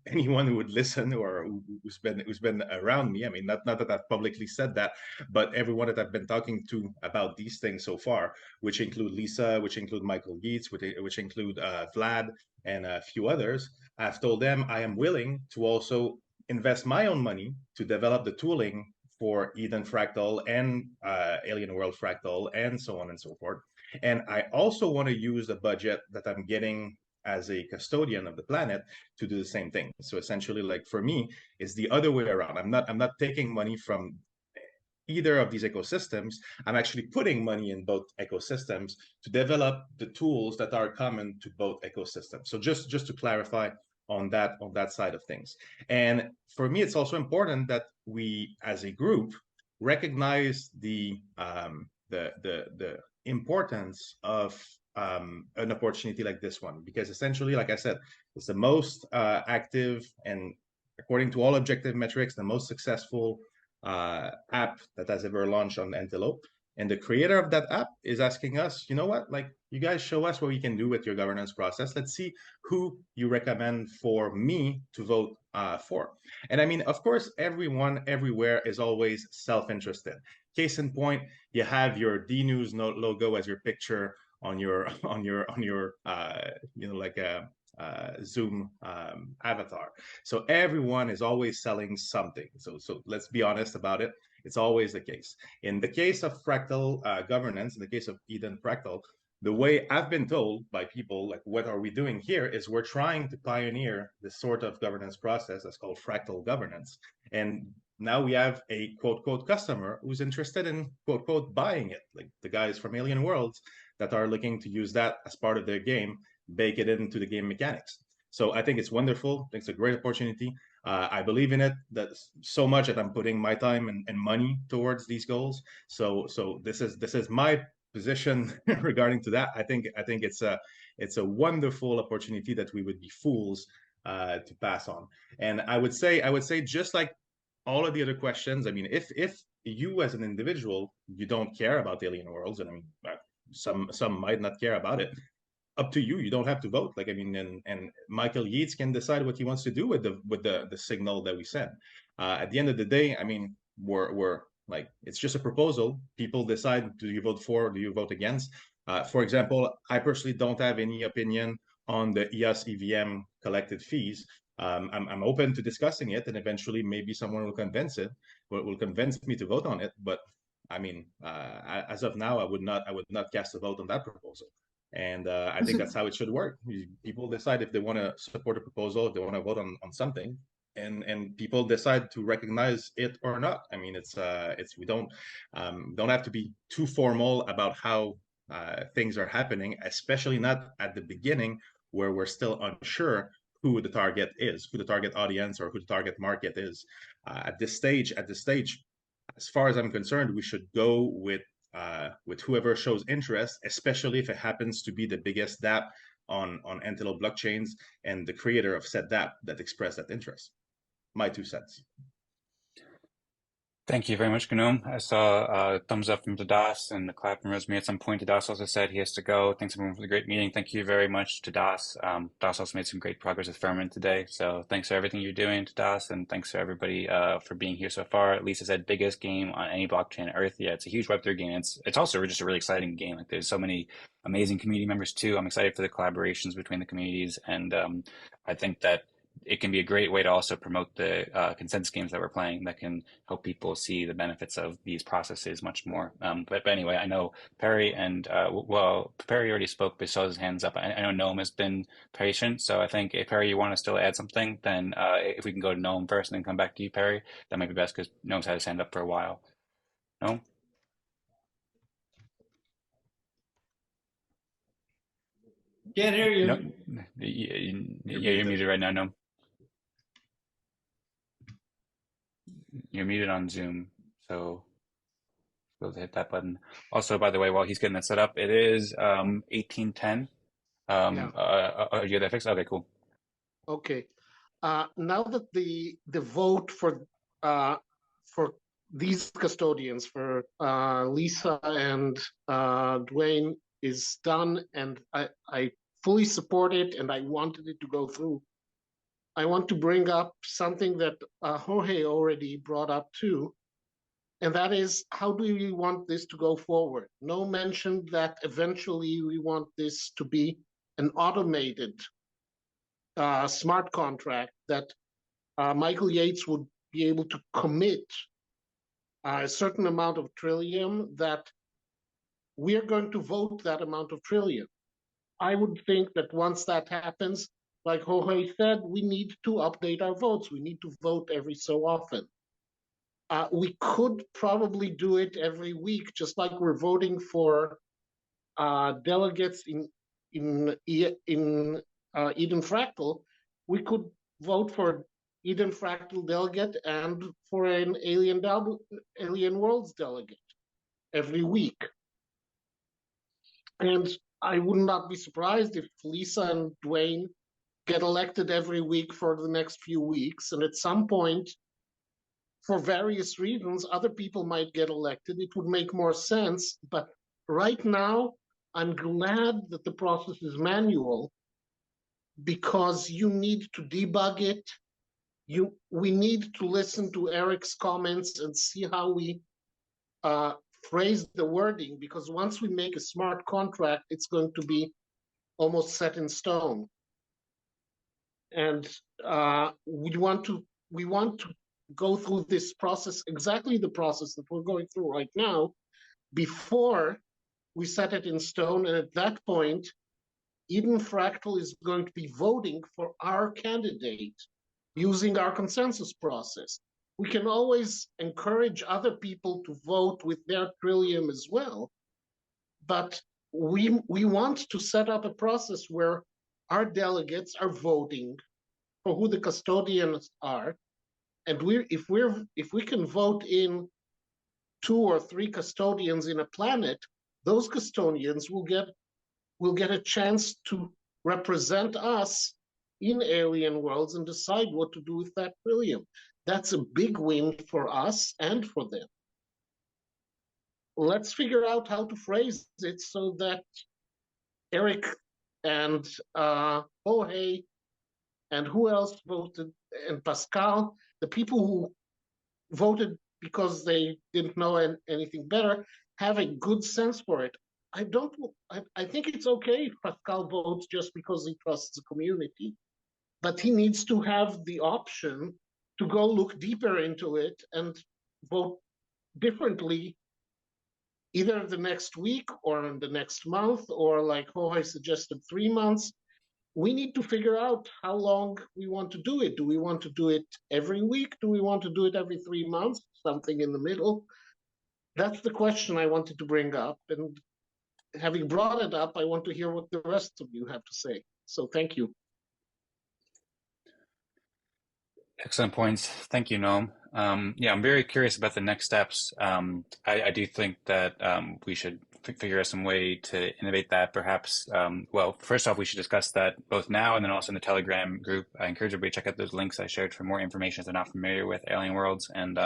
anyone who would listen or who's been around me. I mean, not that I've publicly said that, but everyone that I've been talking to about these things so far, which include Lisa, which include Michael Geets, which include Vlad and a few others, I've told them I am willing to also invest my own money to develop the tooling for Eden Fractal and Alien World Fractal and so on and so forth. And I also want to use the budget that I'm getting as a custodian of the planet to do the same thing. So essentially, like, for me, it's the other way around. I'm not taking money from either of these ecosystems. I'm actually putting money in both ecosystems to develop the tools that are common to both ecosystems. So just to clarify on that side of things. And for me, it's also important that we, as a group, recognize the importance of an opportunity like this one, because essentially, like I said, it's the most active and, according to all objective metrics, the most successful app that has ever launched on Antelope. And the creator of that app is asking us, you know what, like, you guys show us what we can do with your governance process. Let's see who you recommend for me to vote for. And I mean, of course, everyone everywhere is always self-interested. Case in point, you have your DNews logo as your picture on your you know, like a Zoom avatar. So everyone is always selling something. So let's be honest about it. It's always the case. In the case of fractal governance, in the case of Eden Fractal, the way I've been told by people, like, what are we doing here, is we're trying to pioneer this sort of governance process that's called fractal governance. And now we have a quote, quote, customer who's interested in, quote, quote, buying it, like the guys from Alien Worlds that are looking to use that as part of their game, bake it into the game mechanics. So I think it's wonderful. I think it's a great opportunity. I believe in it so much that I'm putting my time and money towards these goals. So this is my position regarding to that. I think it's a wonderful opportunity that we would be fools to pass on. And I would say just like all of the other questions, I mean, if you as an individual, you don't care about Alien Worlds, and I mean, some might not care about it, up to you. You don't have to vote. Like, I mean, and Michael Yeats can decide what he wants to do with the signal that we send. At the end of the day, I mean, we're like, it's just a proposal. People decide, do you vote for, do you vote against? For example, I personally don't have any opinion on the EOS EVM collected fees. I'm open to discussing it, and eventually maybe someone will convince me to vote on it. But I mean, as of now, I would not cast a vote on that proposal. And I think that's how it should work. People decide if they want to support a proposal, if they want to vote on something, and people decide to recognize it or not. I mean, we don't have to be too formal about how things are happening, especially not at the beginning where we're still unsure who the target is, who the target audience or who the target market is. At this stage, as far as I'm concerned, we should go with whoever shows interest, especially if it happens to be the biggest DApp on Antelope blockchains and the creator of said DApp that expressed that interest. My 2 cents. Thank you very much, Gnome. I saw a thumbs up from Dadas and a clap from Rosemary at some point. Dadas also said he has to go. Thanks everyone for the great meeting. Thank you very much to Dadas. Dadas also made some great progress with Firmament today. So thanks for everything you're doing, Dadas, and thanks to everybody for being here so far. Lisa said biggest game on any blockchain on Earth. Yeah, it's a huge Web3 game. It's also just a really exciting game. Like, there's so many amazing community members too. I'm excited for the collaborations between the communities, and I think that it can be a great way to also promote the consensus games that we're playing that can help people see the benefits of these processes much more. But anyway, I know Perry and, well, Perry already spoke, but saw his hands up. I know Gnome has been patient. So I think if Perry, you want to still add something, then if we can go to Gnome first and then come back to you, Perry, that might be best because Gnome's had his hand up for a while. Gnome? Can't hear you. No, yeah, you're muted right now, Gnome. You're muted on Zoom, so go hit that button. Also, by the way, while he's getting that set up, it is 18:10. Are you that fixed? Okay, cool. Okay. Now that the vote for these custodians, for Lisa and Duane, is done, and I fully support it, and I wanted it to go through. I want to bring up something that Jorge already brought up too, and that is, how do we want this to go forward? No mentioned that eventually we want this to be an automated smart contract that Michael Yates would be able to commit a certain amount of trillium, that we're going to vote that amount of trillium. I would think that once that happens, like Jorge said, we need to update our votes. We need to vote every so often. We could probably do it every week, just like we're voting for delegates in Eden Fractal. we could vote for Eden Fractal delegate and for an Alien Worlds delegate every week. And I would not be surprised if Lisa and Duane get elected every week for the next few weeks. And at some point, for various reasons, other people might get elected. It would make more sense. But right now, I'm glad that the process is manual, because you need to debug it. We need to listen to Eric's comments and see how we phrase the wording, because once we make a smart contract, it's going to be almost set in stone. And we want to go through this process, exactly the process that we're going through right now, before we set it in stone. And at that point, Eden Fractal is going to be voting for our candidate using our consensus process. We can always encourage other people to vote with their trillium as well, but we want to set up a process where our delegates are voting for who the custodians are, and if we can vote in 2 or 3 custodians in a planet, those custodians will get a chance to represent us in Alien Worlds and decide what to do with that trillium. That's a big win for us and for them. Let's figure out how to phrase it so that Eric and Jorge and who else voted, and Pascal, the people who voted because they didn't know anything better, have a good sense for it. I think it's okay if Pascal votes just because he trusts the community, but he needs to have the option to go look deeper into it and vote differently, either the next week or in the next month, or like Jorge suggested, 3 months. We need to figure out how long we want to do it. Do we want to do it every week? Do we want to do it every 3 months? Something in the middle? That's the question I wanted to bring up. And having brought it up, I want to hear what the rest of you have to say. So thank you. Excellent points. Thank you, Noam. Yeah, I'm very curious about the next steps. I do think that we should figure out some way to innovate that, perhaps. Well, first off, we should discuss that both now and then also in the Telegram group. I encourage everybody to check out those links I shared for more information if they're not familiar with Alien Worlds. And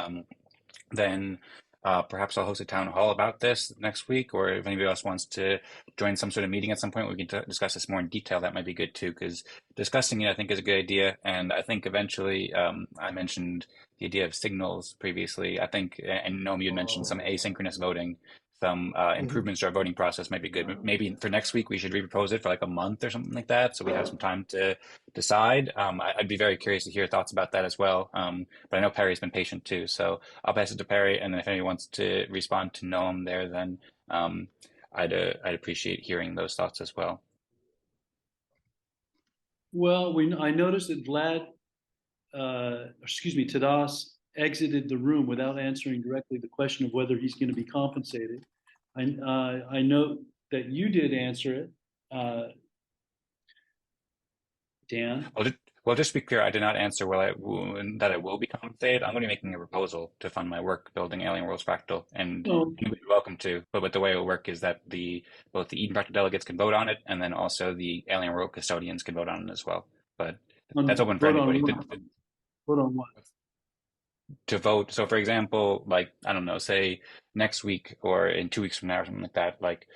then perhaps I'll host a town hall about this next week, or if anybody else wants to join some sort of meeting at some point, we can discuss this more in detail. That might be good too, because discussing it, I think, is a good idea. And I think eventually, I mentioned the idea of signals previously. I think, and Noam, you mentioned some asynchronous voting. Some improvements to our voting process might be good. Maybe for next week, we should repropose it for like a month or something like that, so we have some time to decide. I'd be very curious to hear thoughts about that as well. But I know Perry's been patient too, so I'll pass it to Perry, and then if anyone wants to respond to Noam there, then I'd appreciate hearing those thoughts as well. Well, I noticed that Vlad, Tadas exited the room without answering directly the question of whether he's going to be compensated. I know that you did answer it, Dan. Well, just to be clear, I did not answer that I will be compensated. I'm going to be making a proposal to fund my work building Alien Worlds Fractal, and you're welcome to. But the way it will work is that both the Eden Fractal delegates can vote on it, and then also the Alien World custodians can vote on it as well. But that's open for anybody. Vote on what? To vote. So for example, like, I don't know, say next week or in 2 weeks from now or something like that, like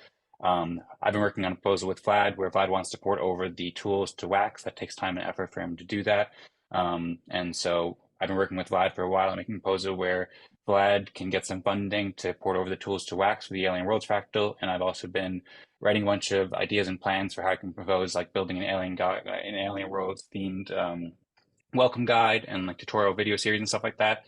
I've been working on a proposal with Vlad where Vlad wants to port over the tools to Wax. That takes time and effort for him to do that. And so I've been working with Vlad for a while and making a proposal where Vlad can get some funding to port over the tools to Wax for the Alien Worlds Fractal. And I've also been writing a bunch of ideas and plans for how I can propose like building an Alien Worlds themed welcome guide and like tutorial video series and stuff like that,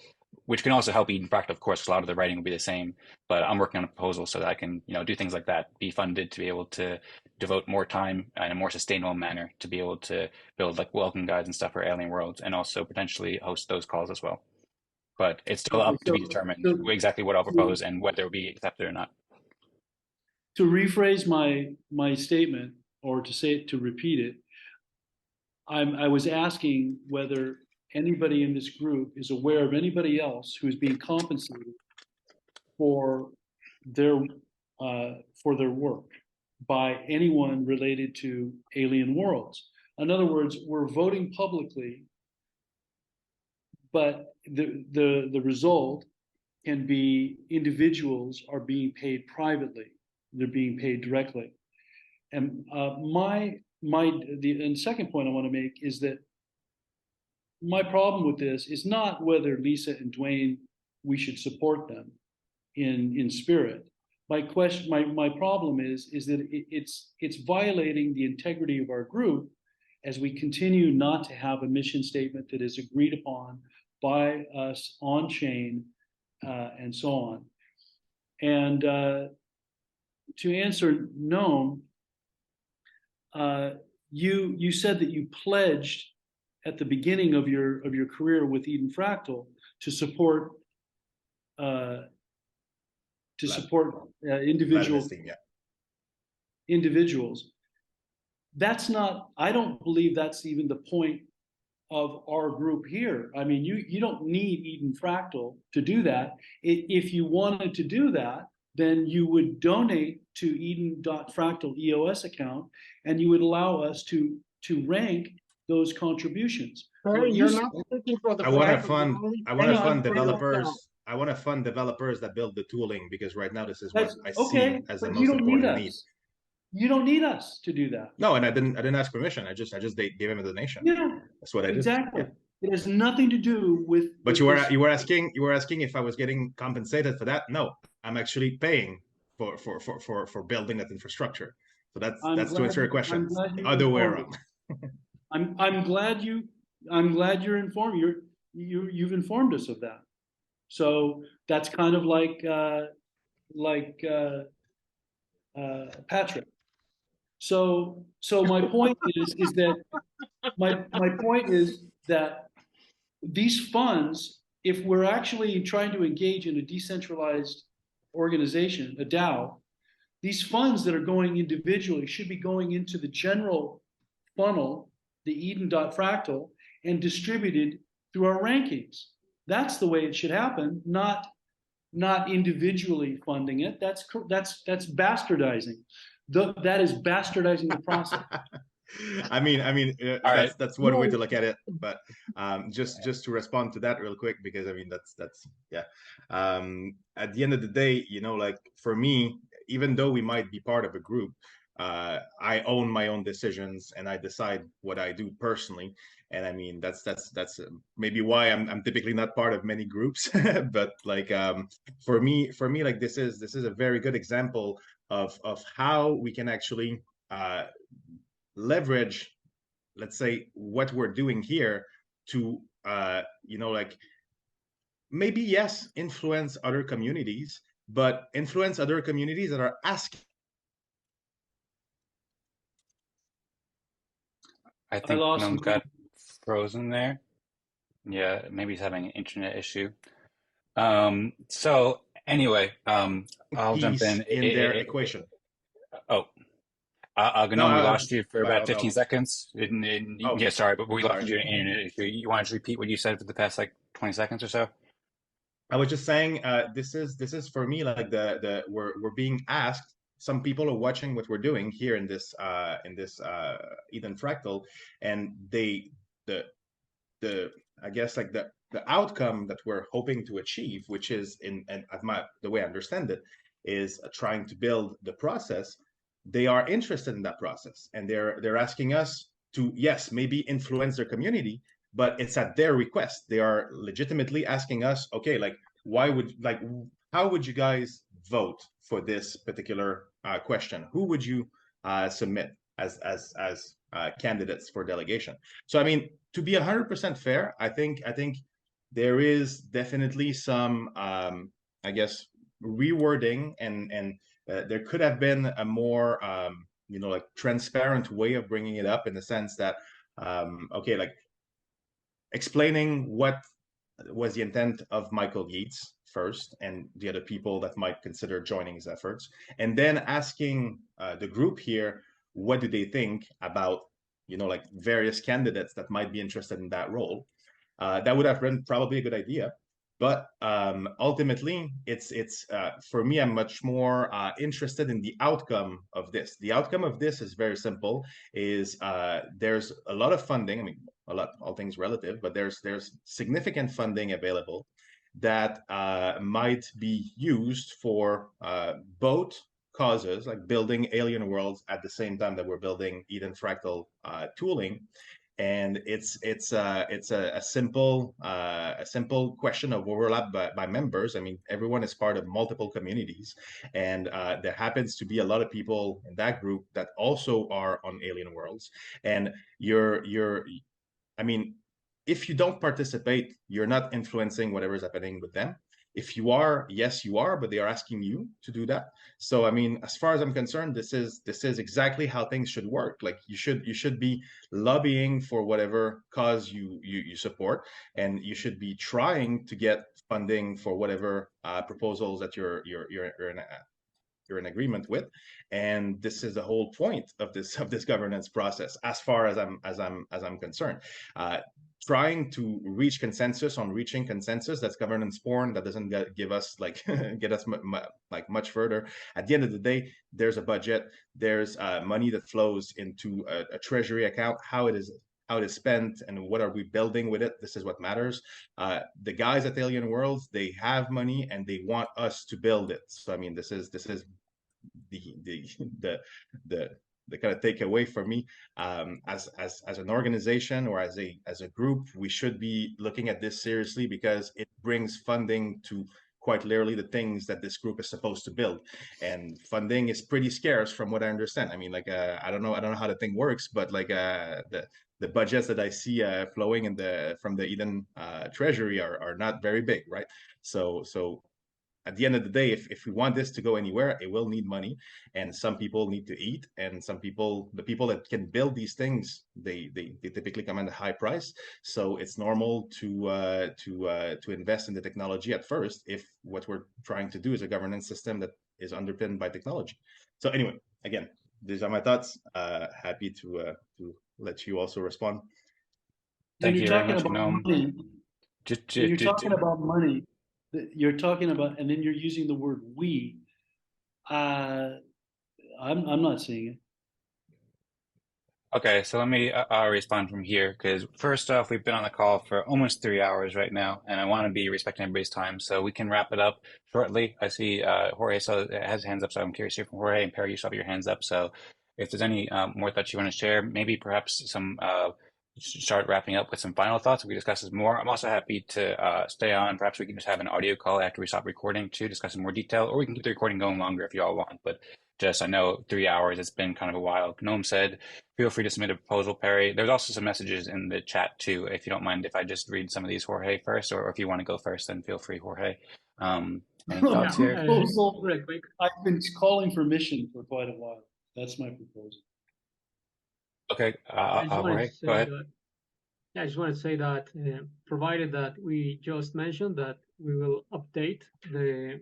which can also help Eden Fractal, of course. A lot of the writing will be the same, but I'm working on a proposal so that I can, do things like that, be funded to be able to devote more time in a more sustainable manner to be able to build like welcome guides and stuff for Alien Worlds, and also potentially host those calls as well. But it's still up to be determined exactly what I'll propose and whether it will be accepted or not. To rephrase my statement, or to repeat it, I was asking whether anybody in this group is aware of anybody else who is being compensated for their work by anyone related to alien worlds. In other words, we're voting publicly, but the result can be individuals are being paid privately. They're being paid directly. And the second point I want to make is that my problem with this is not whether Lisa and Duane, we should support them in spirit. My problem is that it's violating the integrity of our group as we continue not to have a mission statement that is agreed upon by us on chain and so on. And to answer Noam, you said that you pledged at the beginning of your career with Eden Fractal to support individuals. That's not. I don't believe that's even the point of our group here. I mean, you don't need Eden Fractal to do that. If you wanted to do that, then you would donate to Eden.Fractal EOS account, and you would allow us to rank those contributions. You're not looking for the. I want to fund developers. I want to fund developers that build the tooling, because right now this is what I see as the most important need. You don't need us to do that. No, and I didn't ask permission. I just gave him a donation. Yeah, that's what I did. Exactly. Yeah. It has nothing to do with. But you were asking if I was getting compensated for that. No, I'm actually paying for building that infrastructure. So that's to answer your question. Other way around. I'm glad you're informed. You've informed us of that. So that's kind of like Patrick. So my point is that my point is that these funds, if we're actually trying to engage in a decentralized organization, a DAO, these funds that are going individually should be going into the general funnel, the Eden.Fractal, and distributed through our rankings. That's the way it should happen, not individually funding it. That's bastardizing. That is bastardizing the process. I mean, that's one way to look at it. But just to respond to that real quick, because I mean that's yeah. At the end of the day, like for me, even though we might be part of a group, I own my own decisions and I decide what I do personally. And I mean that's maybe why I'm typically not part of many groups. But like for me, like this is a very good example of how we can actually leverage, let's say, what we're doing here to like maybe yes, influence other communities, but influence other communities that are asking. I think Noam's got frozen there. Yeah, maybe he's having an internet issue. So anyway, I'll jump in their equation. We lost you for about 15 seconds. Yeah, sorry, but we lost you in an internet issue. You want to repeat what you said for the past like 20 seconds or so? I was just saying, this is for me like we're being asked. Some people are watching what we're doing here in this Eden Fractal, and the I guess like the outcome that we're hoping to achieve, which is the way I understand it, is trying to build the process. They are interested in that process, and they're asking us to, yes, maybe influence their community, but it's at their request. They are legitimately asking us, okay, like how would you guys vote for this particular question? Who would you submit as candidates for delegation? So I mean, to be 100% fair, I think there is definitely some I guess rewording and there could have been a more like transparent way of bringing it up, in the sense that okay, like explaining what was the intent of Michael Yeats first and the other people that might consider joining his efforts, and then asking the group here what do they think about like various candidates that might be interested in that role. That would have been probably a good idea. But ultimately, it's for me, I'm much more interested in the outcome of this. The outcome of this is very simple. Is there's a lot of funding. I mean, all things relative, but there's significant funding available that might be used for both causes, like building alien worlds at the same time that we're building Eden Fractal tooling. And it's a simple question of overlap by members. I mean, everyone is part of multiple communities, and there happens to be a lot of people in that group that also are on alien worlds. And I mean, if you don't participate, you're not influencing whatever's happening with them. If you are, yes, you are, but they are asking you to do that. So, I mean, as far as I'm concerned, this is exactly how things should work. Like you should be lobbying for whatever cause you support, and you should be trying to get funding for whatever proposals that you're in agreement with. And this is the whole point of this governance process, as far as I'm concerned. Trying to reach consensus on reaching consensus, that's governance porn. That doesn't give us like get us like much further. At the end of the day, there's a budget, there's money that flows into a treasury account. How it is spent and what are we building with it, this is what matters. The guys at Alien Worlds, they have money and they want us to build it. So I mean, this is the kind of takeaway for me. As an organization or as a group, we should be looking at this seriously, because it brings funding to quite literally the things that this group is supposed to build. And funding is pretty scarce from what I understand. I mean, like I don't know how the thing works, but like the budgets that I see flowing from the Eden treasury are not very big, right? So at the end of the day, if we want this to go anywhere, it will need money, and some people need to eat, and the people that can build these things, they typically command a high price. So it's normal to invest in the technology at first, if what we're trying to do is a governance system that is underpinned by technology. So anyway, again, these are my thoughts. Happy to let you also respond. Thank you very much, Gnome. You're talking about money. You're talking about, and then you're using the word "we." I'm not seeing it. Okay, so let me respond from here, because first off, we've been on the call for almost 3 hours right now, and I want to be respecting everybody's time, so we can wrap it up shortly. I see Jorge has hands up, so I'm curious to hear from Jorge, and Perry, you still have your hands up. So if there's any more thoughts you want to share, maybe perhaps some start wrapping up with some final thoughts. We discuss this more. I'm also happy to stay on. Perhaps we can just have an audio call after we stop recording to discuss in more detail, or we can keep the recording going longer if you all want. But just, I know 3 hours, it's been kind of a while. Gnome said, feel free to submit a proposal, Perry. There's also some messages in the chat too, if you don't mind if I just read some of these, Jorge, first, or if you want to go first, then feel free, Jorge. Any thoughts here? Proposal. I've been calling for mission for quite a while. That's my proposal. Okay, Jorge, go ahead. I just want to say that provided that we just mentioned that we will update the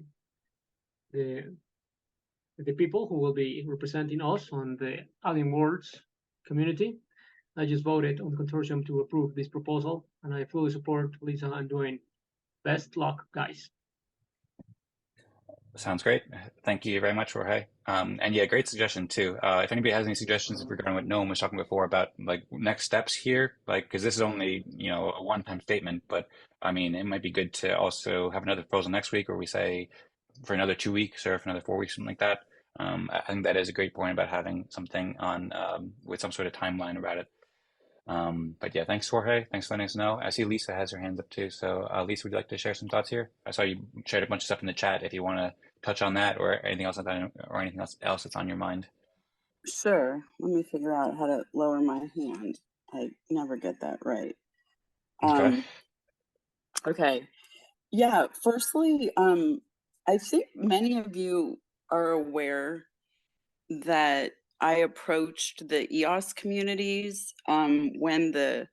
people who will be representing us on the Alien Worlds community. I just voted on the consortium to approve this proposal, and I fully support Lisa and Duane. Best luck, guys. Sounds great. Thank you very much, Jorge. And yeah, great suggestion too. If anybody has any suggestions regarding what Noam was talking before about like next steps here, like, because this is only, a one-time statement, but I mean, it might be good to also have another proposal next week, or we say for another 2 weeks or for another 4 weeks, something like that. I think that is a great point about having something on with some sort of timeline about it. But yeah, thanks, Jorge. Thanks for letting us know. I see Lisa has her hands up too. So Lisa, would you like to share some thoughts here? I saw you shared a bunch of stuff in the chat. If you want to touch on that or anything else that's on your mind. Sure. Let me figure out how to lower my hand. I never get that right. Okay. Yeah. Firstly, I think many of you are aware that I approached the EOS communities when the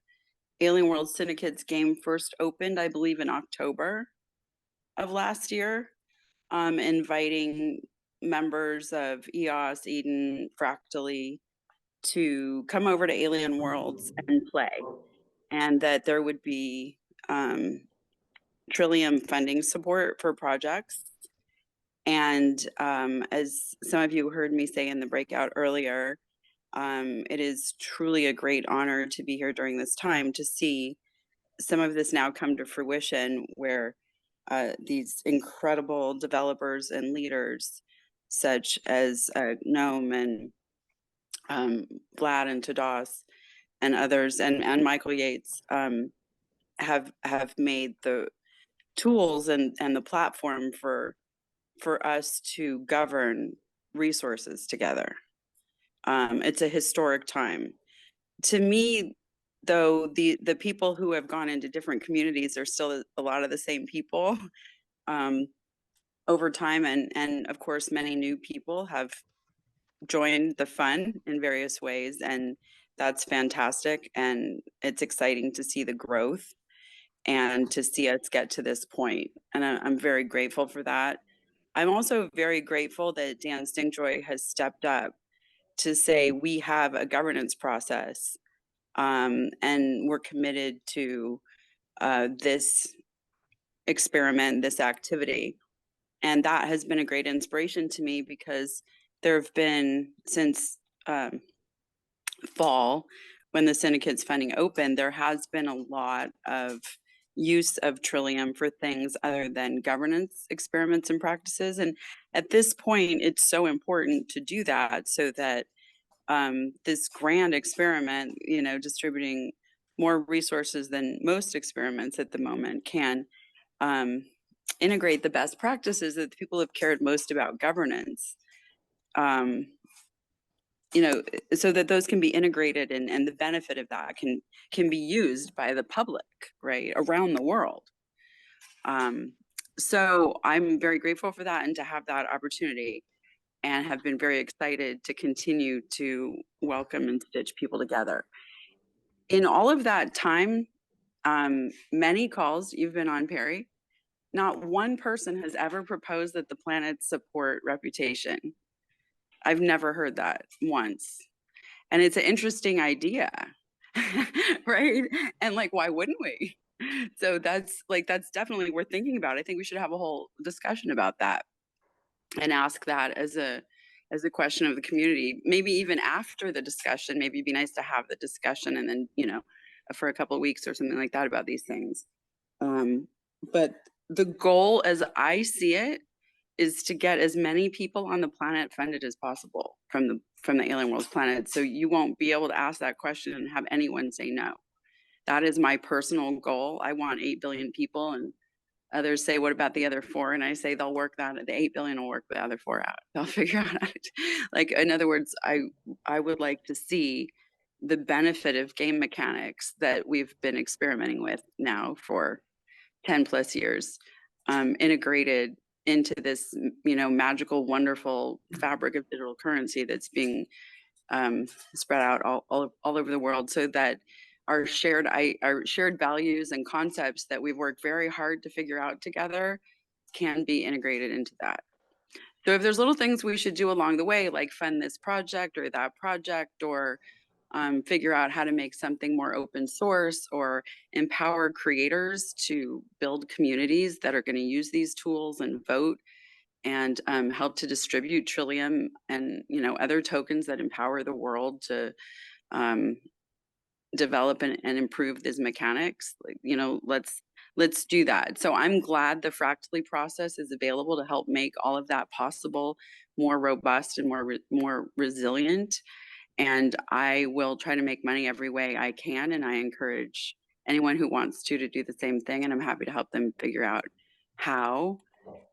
Alien World Syndicate's game first opened, I believe in October of last year, inviting members of EOS, Eden, Fractally to come over to Alien Worlds and play, and that there would be Trillium funding support for projects. And as some of you heard me say in the breakout earlier, it is truly a great honor to be here during this time to see some of this now come to fruition, where these incredible developers and leaders, such as Gnome and Vlad and Tadas and others, and Michael Yates, have made the tools and the platform for us to govern resources together. It's a historic time. To me, though, the people who have gone into different communities are still a lot of the same people over time, and of course many new people have joined the fun in various ways, and that's fantastic, and it's exciting to see the growth and to see us get to this point, and I'm very grateful for that. I'm also very grateful that Dan Stinkjoy has stepped up to say we have a governance process, and we're committed to this experiment, this activity. And that has been a great inspiration to me, because there have been, since fall, when the syndicate's funding opened, there has been a lot of use of Trillium for things other than governance experiments and practices. And at this point, it's so important to do that so that this grand experiment, you know, distributing more resources than most experiments at the moment, can integrate the best practices that the people have cared most about governance, you know, so that those can be integrated, and the benefit of that can be used by the public, right, around the world. So I'm very grateful for that, and to have that opportunity, and have been very excited to continue to welcome and stitch people together. In all of that time, many calls you've been on, Perry, not one person has ever proposed that the planets support reputation. I've never heard that once. And it's an interesting idea, right? And like, why wouldn't we? So that's definitely worth thinking about. I think we should have a whole discussion about that, and ask that as a question of the community. Maybe even after the discussion, maybe it'd be nice to have the discussion, and then, you know, for a couple of weeks or something like that about these things. But the goal, as I see it, is to get as many people on the planet funded as possible from the Alien Worlds planet. So you won't be able to ask that question and have anyone say no. That is my personal goal. I want 8 billion people, and others say, what about the other 4? And I say, they'll work that, the 8 billion will work the other 4 out. They'll figure out how to, like, in other words, I would like to see the benefit of game mechanics that we've been experimenting with now for 10 plus years, integrated into this, you know, magical, wonderful fabric of digital currency that's being spread out all over the world, so that our shared values and concepts that we've worked very hard to figure out together can be integrated into that. So if there's little things we should do along the way, like fund this project or that project, or figure out how to make something more open source, or empower creators to build communities that are going to use these tools and vote, and help to distribute Trillium and, you know, other tokens that empower the world to develop and improve these mechanics, like, you know, let's do that. So I'm glad the Fractally process is available to help make all of that possible, more robust and more resilient. And I will try to make money every way I can, and I encourage anyone who wants to do the same thing, and I'm happy to help them figure out how.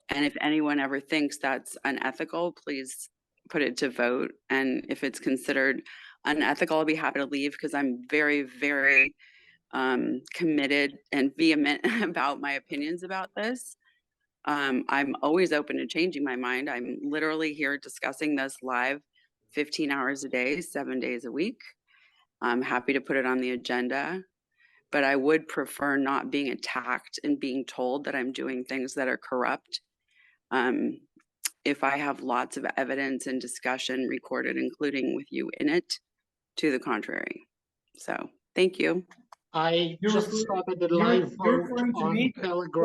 And if anyone ever thinks that's unethical, please put it to vote. And if it's considered unethical, I'll be happy to leave, because I'm very, very committed and vehement about my opinions about this. I'm always open to changing my mind. I'm literally here discussing this live 15 hours a day, 7 days a week. I'm happy to put it on the agenda, but I would prefer not being attacked and being told that I'm doing things that are corrupt. If I have lots of evidence and discussion recorded, including with you in it, to the contrary. So thank you. I You're just referring, started the you're, live you're vote referring to on me? Telegram.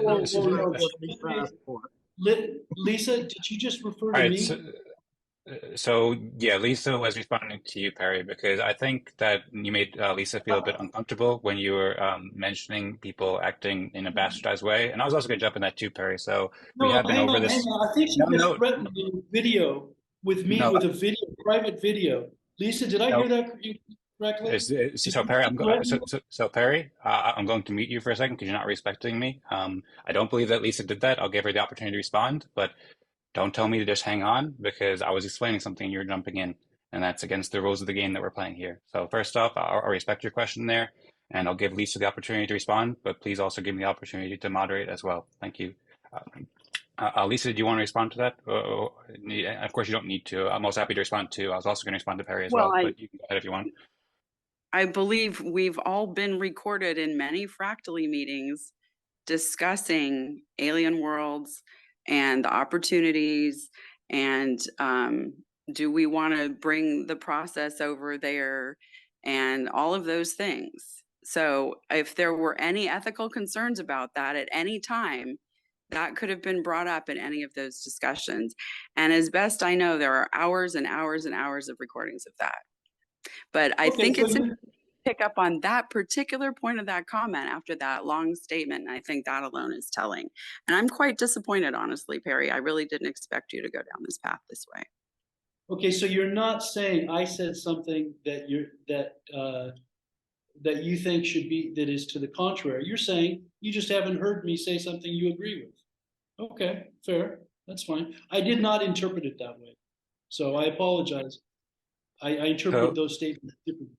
That's No. what Lisa asked for. Lisa, did you just refer All to right, me? so yeah, Lisa was responding to you, Perry, because I think that you made Lisa feel a bit uncomfortable when you were mentioning people acting in a bastardized way, and I was also going to jump in that too, Perry. So we No, have been over hang this. on. I think she No, just no, threatened me with video with me no, with a video, private video. Lisa, did I no. hear that correctly? Did So you Perry, just threaten me? so Perry, I'm going to mute you for a second because you're not respecting me. I don't believe that Lisa did that. I'll give her the opportunity to respond, but don't tell me to just hang on because I was explaining something and you're jumping in, and that's against the rules of the game that we're playing here. So first off, I'll respect your question there, and I'll give Lisa the opportunity to respond, but please also give me the opportunity to moderate as well. Thank you. Lisa, do you want to respond to that? Of course, you don't need to. I'm also happy to respond too. I was also going to respond to Perry as Well, well, but you can go ahead if you want. I believe we've all been recorded in many Fractally meetings discussing alien worlds and the opportunities and do we want to bring the process over there and all of those things. So if there were any ethical concerns about that at any time, that could have been brought up in any of those discussions. And as best I know, there are hours and hours and hours of recordings of that. But I think it's pick up on that particular point of that comment after that long statement. And I think that alone is telling. And I'm quite disappointed, honestly, Perry. I really didn't expect you to go down this path this way. Okay, so you're not saying I said something that that you think should be that is to the contrary. You're saying you just haven't heard me say something you agree with. Okay, fair. That's fine. I did not interpret it that way. So I apologize. I interpreted those statements differently.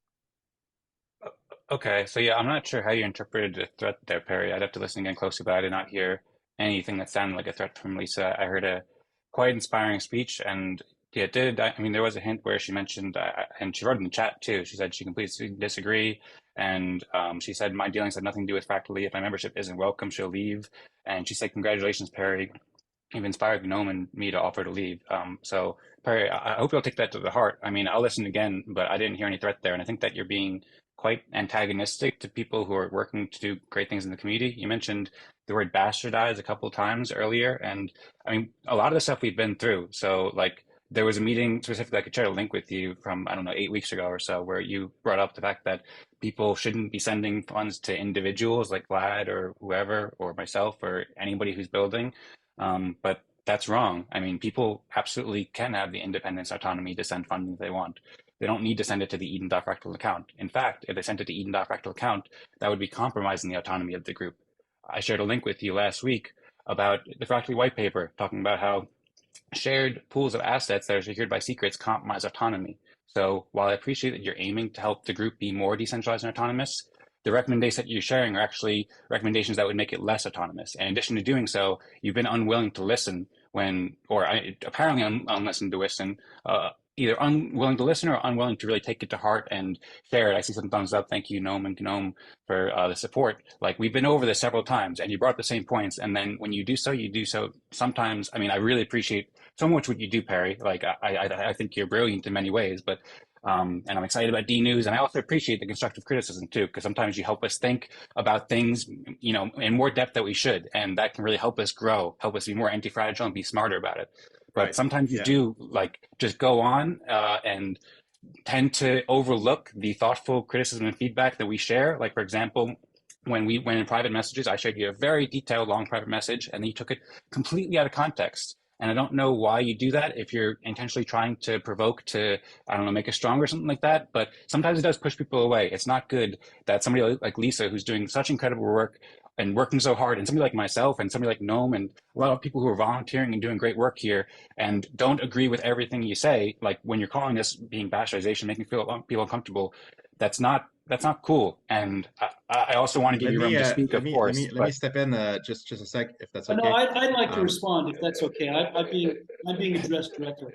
Okay, so yeah, I'm not sure how you interpreted the threat there, Perry. I'd have to listen again closely, but I did not hear anything that sounded like a threat from Lisa. I heard a quite inspiring speech, and yeah, it did. I mean, there was a hint where she mentioned, and she wrote in the chat too. She said she completely disagree, and she said my dealings have nothing to do with Fractally. If my membership isn't welcome, she'll leave. And she said, "Congratulations, Perry. You've inspired Gnome and me to offer to leave." So Perry, I hope you'll take that to the heart. I mean, I'll listen again, but I didn't hear any threat there, and I think that you're being quite antagonistic to people who are working to do great things in the community. You mentioned the word bastardize a couple of times earlier, and I mean, a lot of the stuff we've been through. So, like, there was a meeting specifically I could share a link with you from, I don't know, 8 weeks ago or so, where you brought up the fact that people shouldn't be sending funds to individuals like Vlad or whoever, or myself or anybody who's building. But that's wrong. I mean, people absolutely can have the independence, autonomy to send funding if they want. They don't need to send it to the Eden.fractal account. In fact, if they sent it to Eden.fractal account, that would be compromising the autonomy of the group. I shared a link with you last week about the Fractally white paper, talking about how shared pools of assets that are secured by secrets compromise autonomy. So while I appreciate that you're aiming to help the group be more decentralized and autonomous, the recommendations that you're sharing are actually recommendations that would make it less autonomous. And in addition to doing so, you've been unwilling to listen when, or apparently unlistened to listen, either unwilling to listen or unwilling to really take it to heart and share it. I see some thumbs up. Thank you, Gnome and Gnome, for the support. Like, we've been over this several times, and you brought up the same points. And then when you do so sometimes, I mean, I really appreciate so much what you do, Perry. Like, I think you're brilliant in many ways, but and I'm excited about D News, and I also appreciate the constructive criticism too, because sometimes you help us think about things, you know, in more depth that we should, and that can really help us grow, help us be more anti-fragile and be smarter about it. But sometimes you do like just go on and tend to overlook the thoughtful criticism and feedback that we share. Like, for example, when in private messages, I shared you a very detailed, long private message, and then you took it completely out of context. And I don't know why you do that, if you're intentionally trying to provoke to, I don't know, make us stronger or something like that. But sometimes it does push people away. It's not good that somebody like Lisa, who's doing such incredible work and working so hard, and somebody like myself and somebody like Gnome and a lot of people who are volunteering and doing great work here and don't agree with everything you say, like when you're calling this being bastardization, making people uncomfortable, that's not cool. And I also want to give you room to speak, of course. Let me step in just a sec, if that's okay. No, I'd like to respond if that's okay. I'm being addressed directly.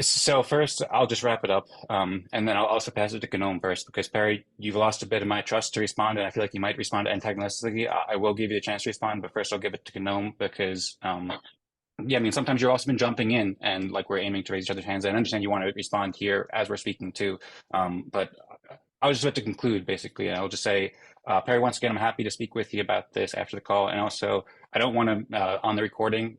So first, I'll just wrap it up, and then I'll also pass it to Gnome first, because Perry, you've lost a bit of my trust to respond, and I feel like you might respond antagonistically. I will give you the chance to respond, but first I'll give it to Gnome because yeah, I mean, sometimes you've also been jumping in and like we're aiming to raise each other's hands. And I understand you want to respond here as we're speaking too. But I was just about to conclude basically, and I'll just say, Perry, once again, I'm happy to speak with you about this after the call. And also, I don't want to, on the recording,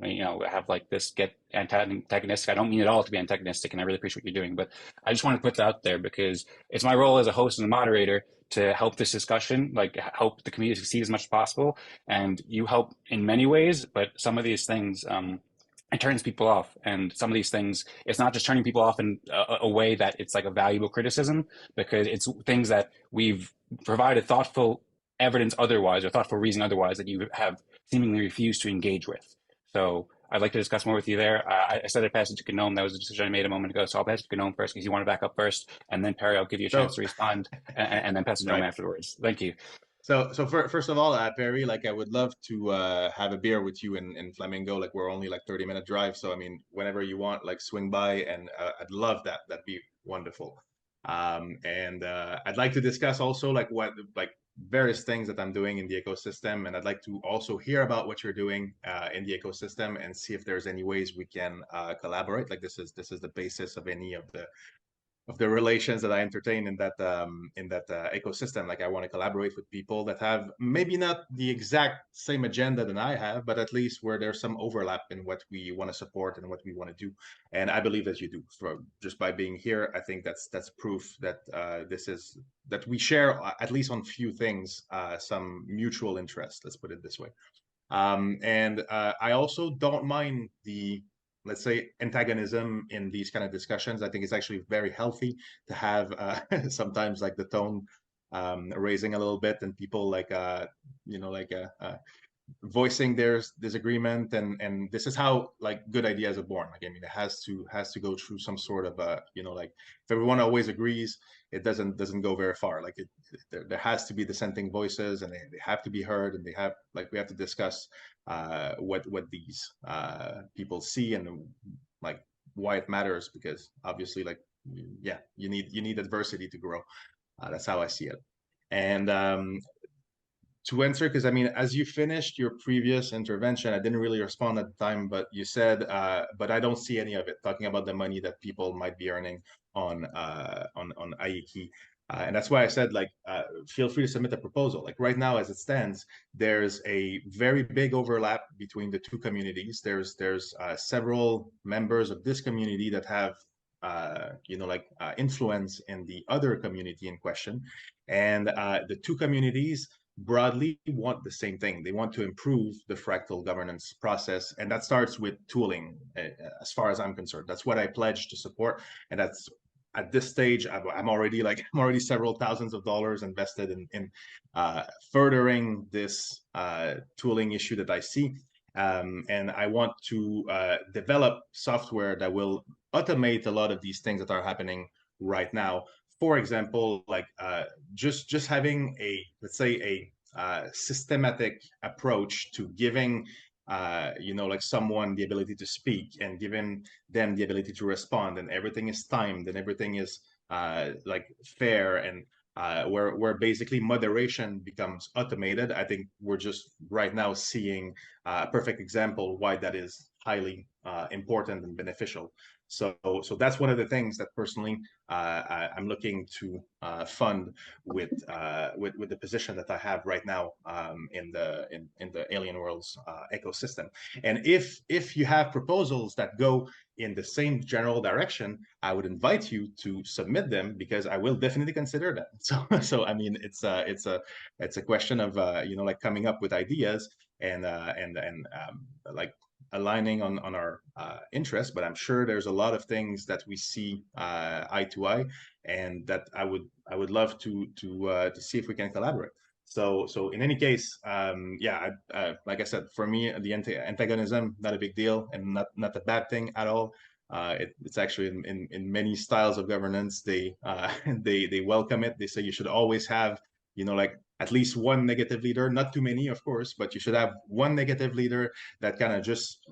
have like this get antagonistic. I don't mean at all to be antagonistic, and I really appreciate what you're doing. But I just want to put that out there because it's my role as a host and a moderator to help this discussion, like help the community succeed as much as possible. And you help in many ways, but some of these things, it turns people off. And some of these things, it's not just turning people off in a way that it's like a valuable criticism, because it's things that we've provided thoughtful evidence otherwise or thoughtful reason otherwise that you have seemingly refused to engage with. So I'd like to discuss more with you there. I said I'd pass it to Gnome. That was a decision I made a moment ago. So I'll pass it to Gnome first because you want to back up first. And then Perry, I'll give you a chance to respond and then pass it to Gnome afterwards. Thank you. So first of all, Perry, like I would love to have a beer with you in Flamingo. Like we're only like 30-minute drive, so I mean, whenever you want, like swing by, and I'd love that. That'd be wonderful. And I'd like to discuss also like various things that I'm doing in the ecosystem, and I'd like to also hear about what you're doing in the ecosystem and see if there's any ways we can collaborate. Like this is the basis of any of the relations that I entertain in that ecosystem. Like I want to collaborate with people that have maybe not the exact same agenda than I have, but at least where there's some overlap in what we want to support and what we want to do. And I believe that you do. Just by being here, I think that's proof that that we share, at least on few things, some mutual interest. Let's put it this way. And I also don't mind the, let's say, antagonism in these kind of discussions. I think it's actually very healthy to have sometimes like the tone raising a little bit, and people like voicing their disagreement, and this is how like good ideas are born. Like I mean, it has to go through some sort of like if everyone always agrees, it doesn't go very far. Like there has to be dissenting voices, and they have to be heard, and we have to discuss what these people see, and like why it matters, because obviously like yeah, you need adversity to grow. That's how I see it. And to answer, because I mean, as you finished your previous intervention, I didn't really respond at the time, but you said, but I don't see any of it, talking about the money that people might be earning on Eyeke. And that's why I said, like, feel free to submit a proposal. Like right now, as it stands, there's a very big overlap between the two communities. There's several members of this community that have influence in the other community in question. And the two communities broadly want the same thing. They want to improve the fractal governance process, and that starts with tooling. As far as I'm concerned, that's what I pledge to support, and that's at this stage I'm already several thousands of dollars invested in furthering this tooling issue that I see. And I want to develop software that will automate a lot of these things that are happening right now. For example, like just having let's say a systematic approach to giving like someone the ability to speak, and giving them the ability to respond, and everything is timed, and everything is like fair, and where basically moderation becomes automated. I think we're just right now seeing a perfect example why that is highly important and beneficial. So that's one of the things that personally I'm looking to fund with the position that I have right now in the Alien Worlds ecosystem. And if you have proposals that go in the same general direction, I would invite you to submit them, because I will definitely consider that. So I mean, it's a question of like coming up with ideas and like aligning on our interests. But I'm sure there's a lot of things that we see eye to eye, and that I would love to see if we can collaborate. So in any case, yeah, like I said, for me, the antagonism, not a big deal, and not a bad thing at all. It's actually in many styles of governance, they welcome it. They say you should always have like at least one negative leader, not too many, of course, but you should have one negative leader that kind of just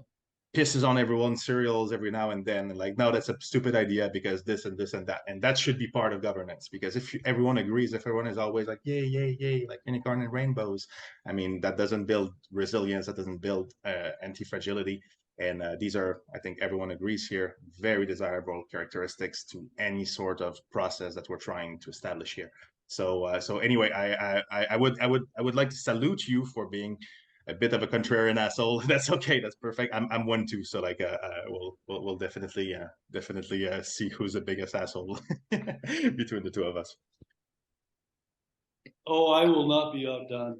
pisses on everyone's cereals every now and then, and like, no, that's a stupid idea because this and this and that, and that should be part of governance. Because if everyone agrees, if everyone is always like yay yay yay, like unicorn and rainbows, I mean, that doesn't build resilience, that doesn't build anti-fragility. And these are, I think everyone agrees here, very desirable characteristics to any sort of process that we're trying to establish here. So anyway, I would like to salute you for being a bit of a contrarian asshole. That's okay. That's perfect. I'm one too. So like, we'll definitely see who's the biggest asshole between the two of us. Oh, I will not be outdone.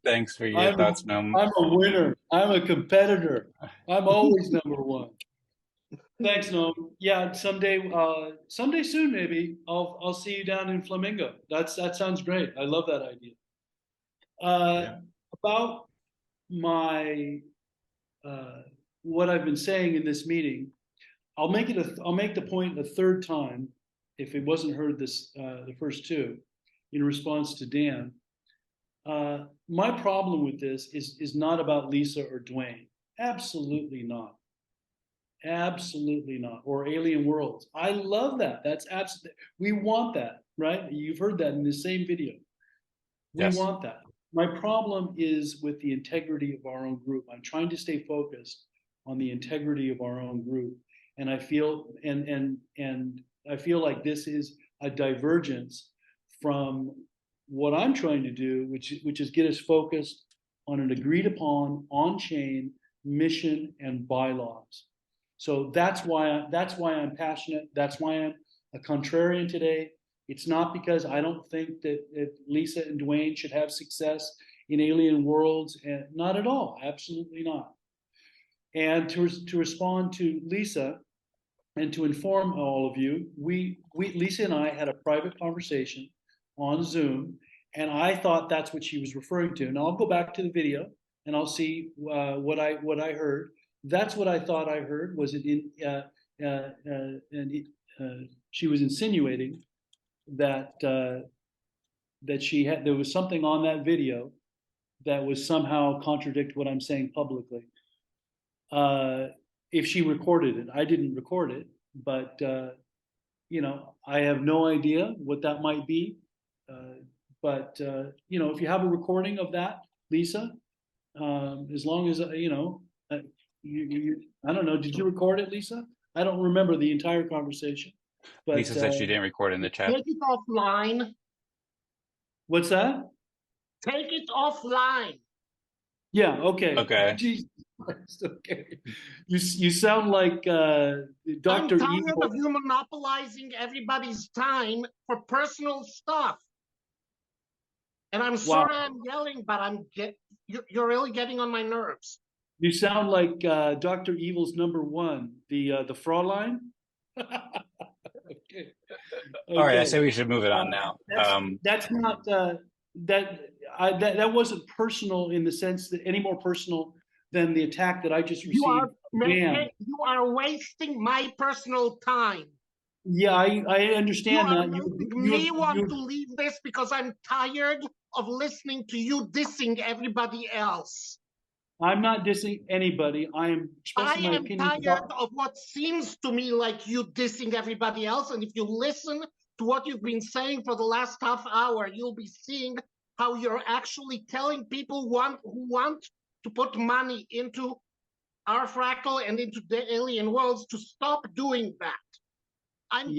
Thanks for your thoughts, Noam. I'm a winner. I'm a competitor. I'm always number one. Thanks, Noam. Yeah, someday soon, maybe I'll see you down in Flamingo. That sounds great. I love that idea. About my what I've been saying in this meeting, I'll make the point a third time if it wasn't heard the first two in response to Dan. My problem with this is not about Lisa or Duane. Absolutely not. Absolutely not. Or Alien Worlds. I love that. That's absolutely, we want that, right? You've heard that in the same video. We want that. My problem is with the integrity of our own group. I'm trying to stay focused on the integrity of our own group. And I feel I feel like this is a divergence from what I'm trying to do, which is get us focused on an agreed upon on-chain mission and bylaws. So that's why I'm passionate. That's why I'm a contrarian today. It's not because I don't think that Lisa and Duane should have success in Alien Worlds, and not at all. Absolutely not. And to respond to Lisa and to inform all of you, Lisa and I had a private conversation on Zoom, and I thought that's what she was referring to. Now I'll go back to the video and I'll see what I heard. That's what I thought I heard. Was it she was insinuating that there was something on that video that was somehow contradict what I'm saying publicly. If she recorded it, I didn't record it, but I have no idea what that might be. But if you have a recording of that, Lisa, as long as I don't know. Did you record it, Lisa? I don't remember the entire conversation. But, Lisa said she didn't record in the chat. Take it offline. What's that? Take it offline. Yeah. Okay. Okay. Jesus Christ, okay. You sound like Dr. I'm tired Evil. of you monopolizing everybody's time for personal stuff. And I'm sorry I'm yelling, but you're really getting on my nerves. You sound like Dr. Evil's number one, the Fraulein. Okay. All right, I say we should move it on now. That's not that wasn't personal in the sense that any more personal than the attack that I just received. You are wasting my personal time. Yeah, I understand that. You want to leave this because I'm tired of listening to you dissing everybody else. I'm not dissing anybody. I am expressing my opinion. I am tired of what seems to me like you dissing everybody else. And if you listen to what you've been saying for the last half hour, you'll be seeing how you're actually telling people who want to put money into our Fractal and into the Alien Worlds to stop doing that. I'm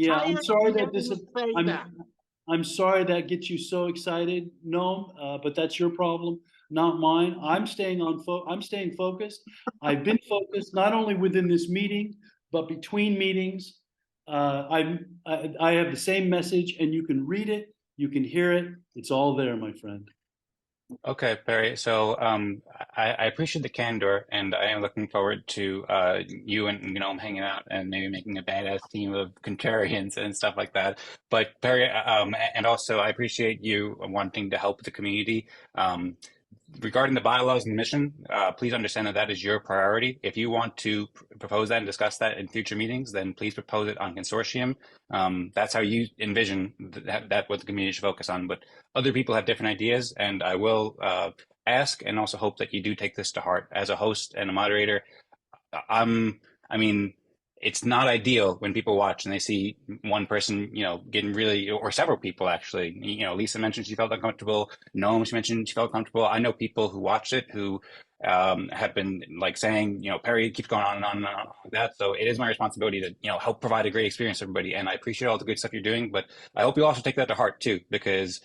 sorry that gets you so excited, Noam, but that's your problem, not mine. I'm staying focused. I've been focused not only within this meeting, but between meetings. I have the same message, and you can read it, you can hear it. It's all there, my friend. Okay, Barry. So I appreciate the candor, and I am looking forward to you and hanging out and maybe making a badass team of contrarians and stuff like that. But Barry, and also I appreciate you wanting to help the community. Regarding the bylaws and mission, please understand that is your priority. If you want to propose that and discuss that in future meetings, then please propose it on consortium. That's how you envision that what the community should focus on. But other people have different ideas, and I will ask and also hope that you do take this to heart. As a host and a moderator, it's not ideal when people watch and they see one person, getting really, or several people actually. Lisa mentioned she felt uncomfortable. Noam, she mentioned she felt comfortable. I know people who watched it who have been like saying, Perry keeps going on and on and on like that. So it is my responsibility to, help provide a great experience for everybody. And I appreciate all the good stuff you're doing, but I hope you also take that to heart too, because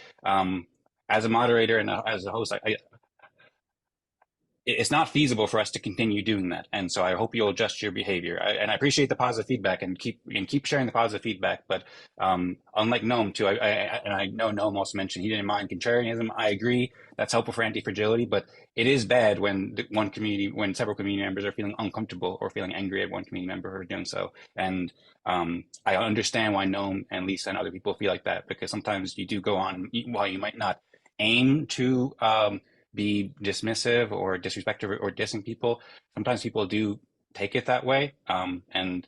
as a moderator and as a host, it's not feasible for us to continue doing that. And so I hope you'll adjust your behavior. And I appreciate the positive feedback and keep sharing the positive feedback. But unlike Noam too, and I know Noam also mentioned he didn't mind contrarianism. I agree that's helpful for anti-fragility, but it is bad when when several community members are feeling uncomfortable or feeling angry at one community member for doing so. And I understand why Noam and Lisa and other people feel like that, because sometimes you do go on, while you might not aim to be dismissive or disrespectful or dissing people, sometimes people do take it that way. And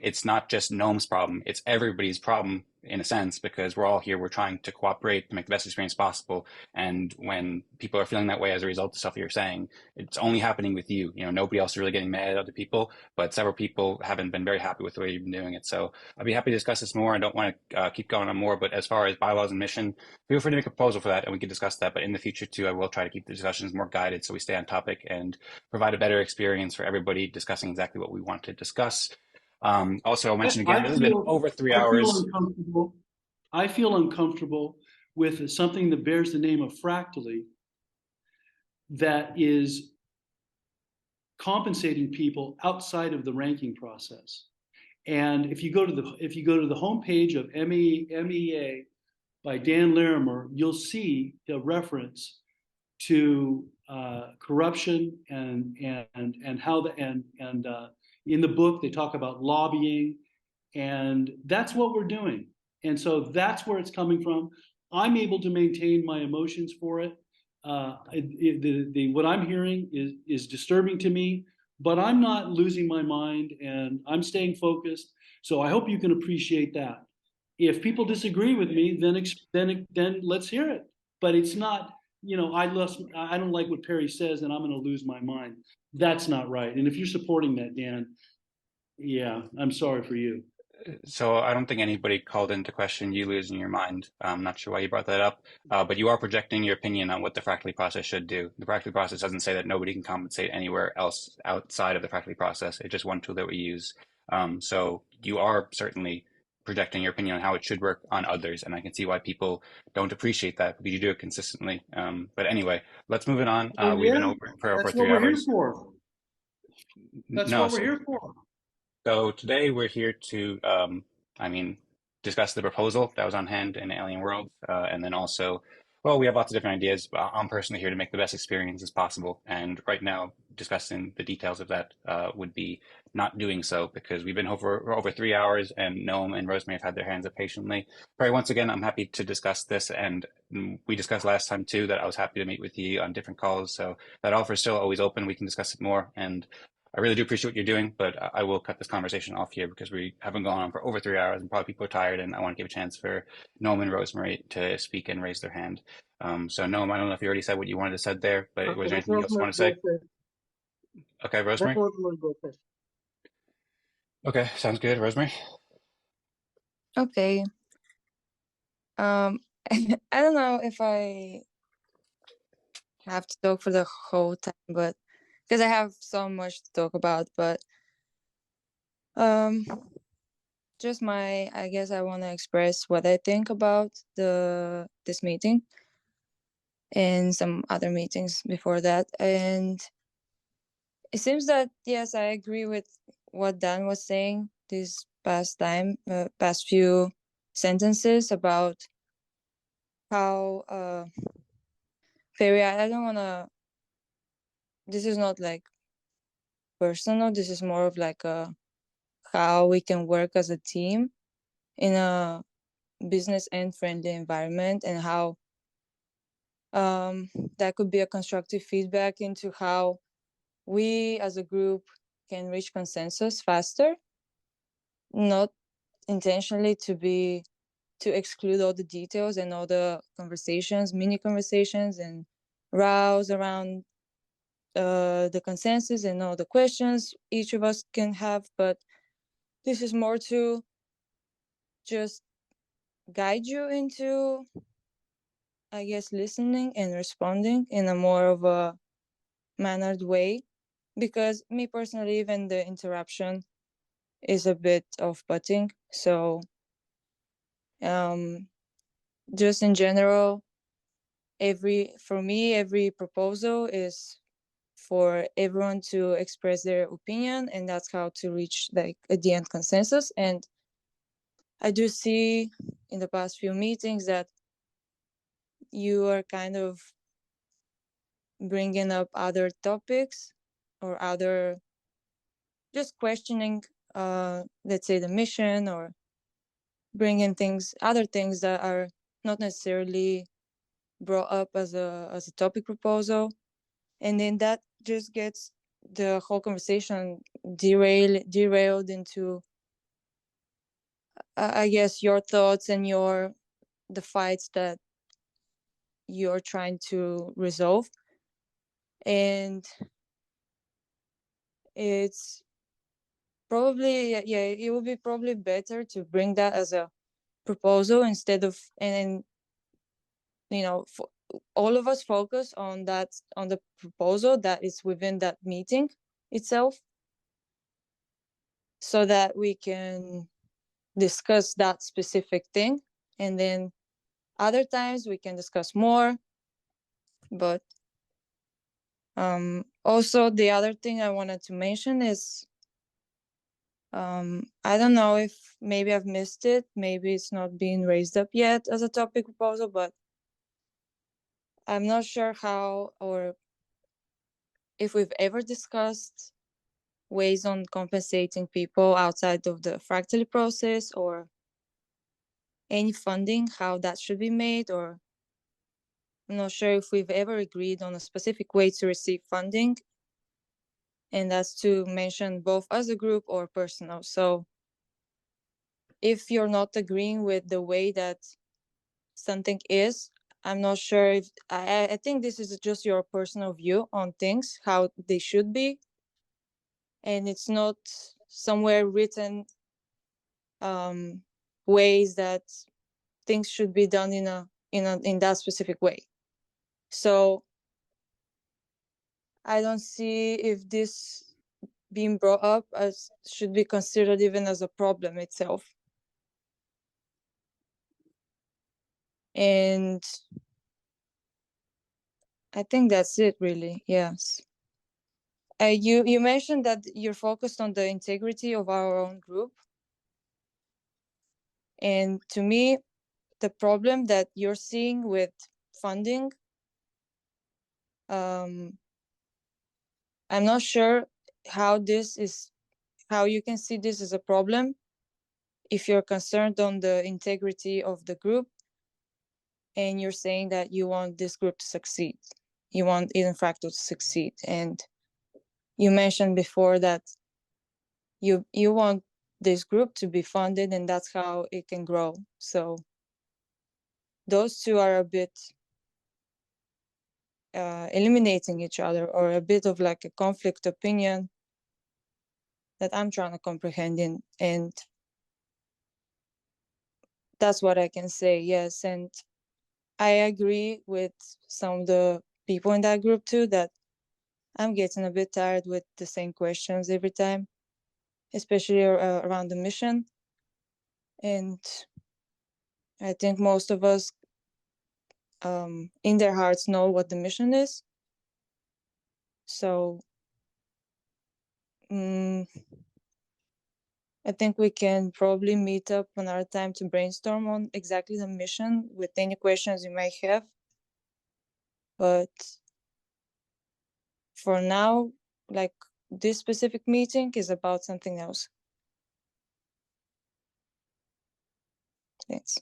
it's not just Noam's problem, it's everybody's problem in a sense, because we're all here, we're trying to cooperate to make the best experience possible. And when people are feeling that way as a result of stuff you're saying, it's only happening with you. Nobody else is really getting mad at other people, but several people haven't been very happy with the way you've been doing it. So I'd be happy to discuss this more. I don't want to keep going on more, but as far as bylaws and mission, feel free to make a proposal for that and we can discuss that. But in the future too, I will try to keep the discussions more guided so we stay on topic and provide a better experience for everybody discussing exactly what we want to discuss. Also, I'll mention again, this has been over 3 hours. I feel uncomfortable with something that bears the name of fractally that is compensating people outside of the ranking process. And if you go to the homepage of MEA by Dan Larimer, you'll see the reference to corruption and how in the book they talk about lobbying, and that's what we're doing. And so that's where it's coming from. I'm able to maintain my emotions for it. What I'm hearing is disturbing to me, but I'm not losing my mind and I'm staying focused. So I hope you can appreciate that. If people disagree with me, then let's hear it. But it's not, I don't like what Perry says and I'm going to lose my mind. That's not right. And if you're supporting that, Dan, yeah, I'm sorry for you. So I don't think anybody called into question you losing your mind. I'm not sure why you brought that up, but you are projecting your opinion on what the fractally process should do. The fractally process doesn't say that nobody can compensate anywhere else outside of the fractally process. It's just one tool that we use. So you are certainly projecting your opinion on how it should work on others, and I can see why people don't appreciate that because you do it consistently. But anyway, let's move it on. We've been over for 3 hours. That's what we're here for. So today we're here to, discuss the proposal that was on hand in Alien World, and then also, well, we have lots of different ideas. But I'm personally here to make the best experience as possible, and right now discussing the details of that would be not doing so because we've been over 3 hours, and Noam and Rosemary have had their hands up patiently. But once again, I'm happy to discuss this, and we discussed last time too that I was happy to meet with you on different calls, so that offer is still always open. We can discuss it more, and I really do appreciate what you're doing, but I will cut this conversation off here because we haven't gone on for over 3 hours and probably people are tired, and I want to give a chance for Noam and Rosemary to speak and raise their hand. So Noam, I don't know if you already said what you wanted to say there, but was there anything else you want to say? Okay, Rosemary? Okay, sounds good. Rosemary? Okay. I don't know if I have to talk for the whole time, but because I have so much to talk about, but just I guess I want to express what I think about this meeting and some other meetings before that. And it seems that, yes, I agree with what Dan was saying this past few sentences about how Perry, I don't want to, this is not like personal, this is more of like how we can work as a team in a business and friendly environment, and how that could be a constructive feedback into how we as a group can reach consensus faster, not intentionally to exclude all the details and all the conversations, mini conversations and rows around the consensus and all the questions each of us can have, but this is more to just guide you into, I guess, listening and responding in a more of a mannered way. Because me personally, even the interruption is a bit off-putting. So just in general, for me, every proposal is for everyone to express their opinion, and that's how to reach, like, at the end, consensus. And I do see in the past few meetings that you are kind of bringing up other topics or other, just questioning, let's say, the mission, or bringing other things that are not necessarily brought up as a topic proposal, and then that just gets the whole conversation derailed into, I guess, your thoughts and the fights that you're trying to resolve. And it's probably, yeah, it would be probably better to bring that as a proposal instead of, and all of us focus on the proposal that is within that meeting itself, so that we can discuss that specific thing, and then other times we can discuss more. But also, the other thing I wanted to mention is, I don't know if maybe I've missed it, maybe it's not being raised up yet as a topic proposal, but I'm not sure how, or if we've ever discussed ways on compensating people outside of the fractally process, or any funding, how that should be made. Or I'm not sure if we've ever agreed on a specific way to receive funding, and that's to mention both as a group or personal. So if you're not agreeing with the way that something is, I'm not sure if, I think this is just your personal view on things, how they should be, and it's not somewhere written ways that things should be done in that specific way. So I don't see if this being brought up as should be considered even as a problem itself. And I think that's it, really. Yes. You mentioned that you're focused on the integrity of our own group. And to me, the problem that you're seeing with funding, I'm not sure how you can see this as a problem if you're concerned on the integrity of the group, and you're saying that you want this group to succeed. You want Eden Fractal to succeed. And you mentioned before that you want this group to be funded, and that's how it can grow. So those two are a bit eliminating each other, or a bit of like a conflict opinion that I'm trying to comprehend in. And that's what I can say. Yes. And I agree with some of the people in that group too, that I'm getting a bit tired with the same questions every time, especially around the mission. And I think most of us in their hearts know what the mission is. So I think we can probably meet up another time to brainstorm on exactly the mission with any questions you might have. But for now, like, this specific meeting is about something else. Thanks.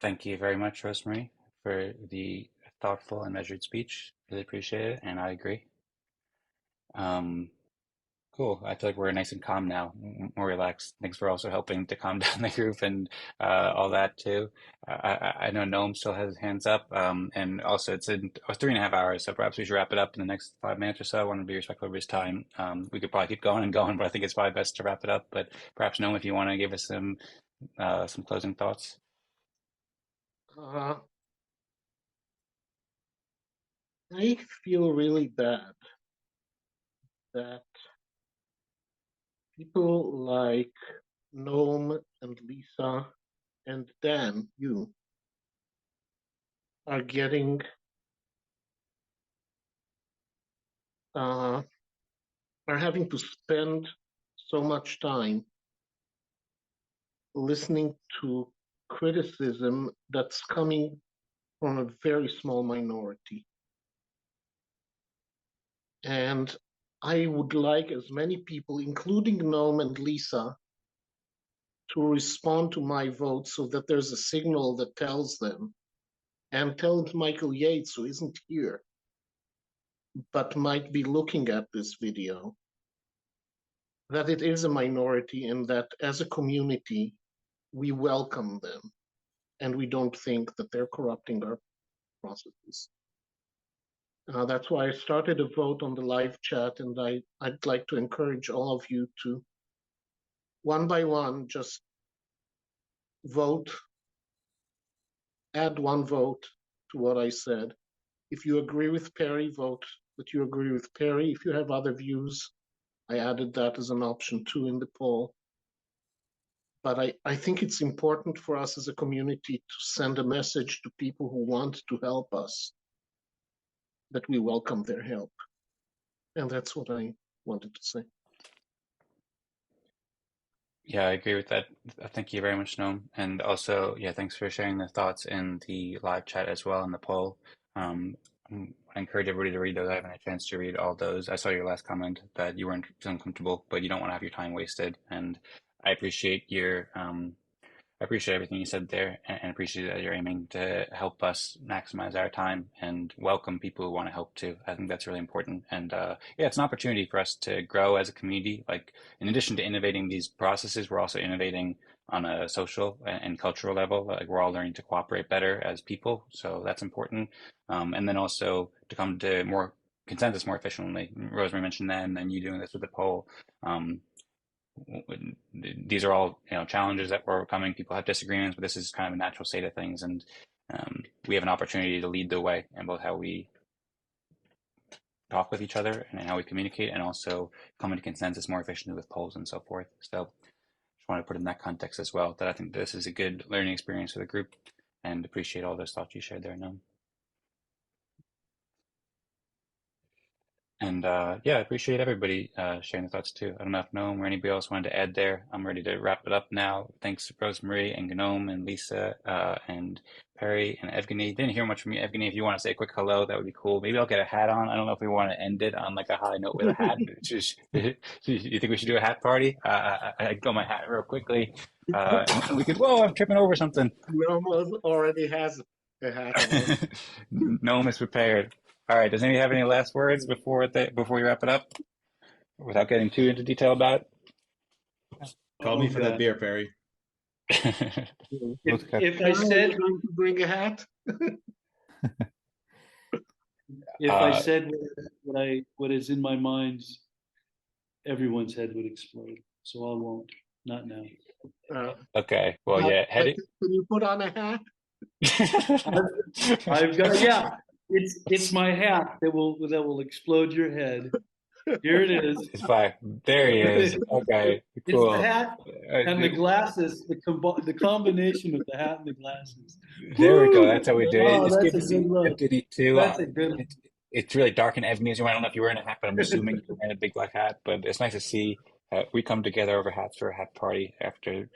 Thank you very much, Rosemary, for the thoughtful and measured speech. Really appreciate it, and I agree. Cool. I feel like we're nice and calm now, more relaxed. Thanks for also helping to calm down the group and all that too. I know Noam still has his hands up, and also it's in 3.5 hours, so perhaps we should wrap it up in the next 5 minutes or so. I want to be respectful of his time. We could probably keep going and going, but I think it's probably best to wrap it up. But perhaps Noam, if you want to give us some closing thoughts. I feel really bad that people like Noam and Lisa and Dan, you, are getting are having to spend so much time listening to criticism that's coming from a very small minority. And I would like as many people, including Noam and Lisa, to respond to my vote so that there's a signal that tells them, and tell Michael Yates, who isn't here, but might be looking at this video, that it is a minority and that as a community, we welcome them and we don't think that they're corrupting our processes. That's why I started a vote on the live chat, and I'd like to encourage all of you to, one by one, just vote, add one vote to what I said. If you agree with Perry, vote that you agree with Perry. If you have other views, I added that as an option too in the poll. But I think it's important for us as a community to send a message to people who want to help us that we welcome their help. And that's what I wanted to say. Yeah, I agree with that. Thank you very much, Noam. And also, yeah, thanks for sharing the thoughts in the live chat as well in the poll. I encourage everybody to read those. I haven't had a chance to read all those. I saw your last comment that you weren't feeling comfortable, but you don't want to have your time wasted. And I appreciate I appreciate everything you said there, and appreciate that you're aiming to help us maximize our time and welcome people who want to help too. I think that's really important. And yeah, it's an opportunity for us to grow as a community. Like, in addition to innovating these processes, we're also innovating on a social and cultural level. Like, we're all learning to cooperate better as people. So that's important. And then also to come to more consensus more efficiently. Rosemary mentioned that, and then you doing this with the poll. These are all challenges that we're overcoming. People have disagreements, but this is kind of a natural state of things, and we have an opportunity to lead the way in both how we talk with each other and how we communicate, and also come into consensus more efficiently with polls and so forth. So just want to put in that context as well, that I think this is a good learning experience for the group, and appreciate all those thoughts you shared there, Noam. And yeah, I appreciate everybody sharing the thoughts too. I don't know if Noam or anybody else wanted to add there. I'm ready to wrap it up now. Thanks to Rosemary and Gnome and Lisa and Perry and Evgeny. Didn't hear much from you, Evgeny. If you want to say a quick hello, that would be cool. Maybe I'll get a hat on. I don't know if we want to end it on like a high note with a hat. You think we should do a hat party? I got my hat real quickly. And we could, whoa, I'm tripping over something. Gnome already has a hat on. Gnome is prepared. All right. Does anybody have any last words before we wrap it up, without getting too into detail about it? Call me for that beer, Perry. If I said to bring a hat, if I said what is in my mind, everyone's head would explode. So I won't. Not now. Okay. Well, yeah. Can you put on a hat? I've got It's my hat that will explode your head. Here it is. It's fine. There he is. Okay, cool. It's the hat and the glasses. The combination of the hat and the glasses. There we go. That's how we do it. Oh, It's that's good to a see good look. Evgeny too. That's a good look. It's really dark in Evgeny's room. I don't know if you're wearing a hat, but I'm assuming you're wearing a big black hat. But it's nice to see we come together over hats for a hat party after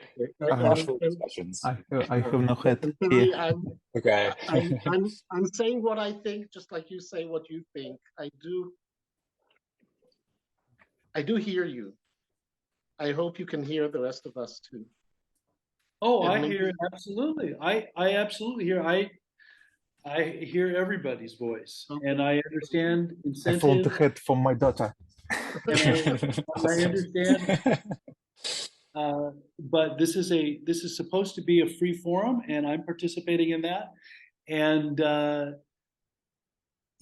discussions. I have no hat here. Okay. I'm saying what I think, just like you say what you think. I do hear you. I hope you can hear the rest of us too. Oh, I hear it, absolutely. I absolutely hear. I hear everybody's voice, and I understand incentive. I found the hat from my daughter. and I understand. But this is supposed to be a free forum, and I'm participating in that. And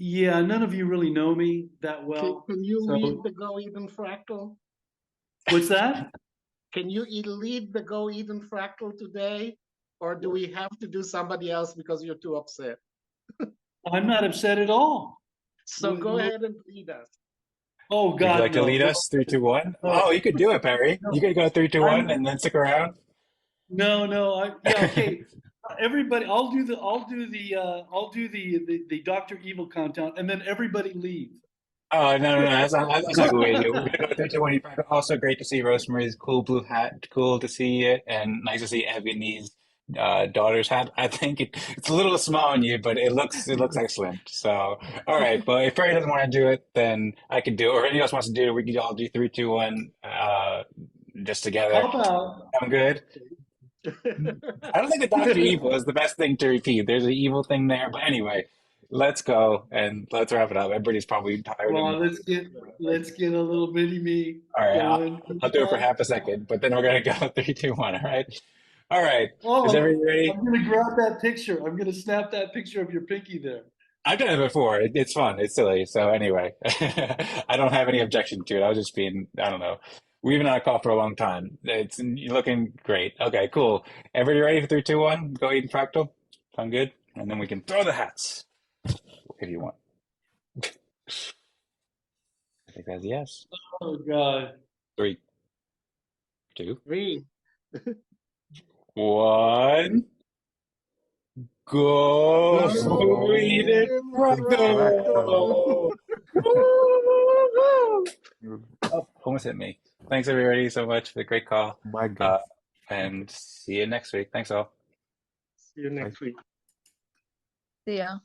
yeah, none of you really know me that well. Can you so- lead the Go Eden fractal? What's that? Can you lead the Go Eden fractal today? Or do we have to do somebody else because you're too upset? I'm not upset at all. So go ahead and lead us. Oh Would God, you like to no. lead us 3, 2, 1? No. Oh, you could do it, Perry. No. You could go 3, 2, 1, I'm- and then stick around. No, yeah, okay. Everybody, I'll do the Dr. Evil countdown, and then everybody leave. Oh, no, that's not good way to do it. We're gonna go 3, 2, 1. Also, great to see Rosemary's cool blue hat. Cool to see it, and nice to see Ebony's daughter's hat. I think it's a little small on you, but it looks excellent. So, all right. But if Perry doesn't want to do it, then I can do it. Or if anyone else wants to do it, we can all do 3, 2, 1, just together. How about? I'm good. I don't think the Dr. Evil is the best thing to repeat. There's an evil thing there, but anyway, let's go and let's wrap it up. Everybody's probably tired. Well, let's get a little bitty me. All right, going. I'll do it for half a second, but then we're gonna go 3, 2, 1. All right. Oh, Is everybody ready? I'm gonna grab that picture. I'm gonna snap that picture of your pinky there. I've done it before. It's fun. It's silly. So anyway, I don't have any objection to it. I was just being, I don't know. We've been on a call for a long time. It's looking great. Okay, cool. Everybody ready for 3, 2, 1? Go eat fractal. Sound good? And then we can throw the hats if you want. I think that's a yes. Oh God. 3, 2, 3, 1. Go eat it fractal. Oh, almost hit me. Thanks everybody so much for the great call. My God. And see you next week. Thanks all. see you next week. Yeah.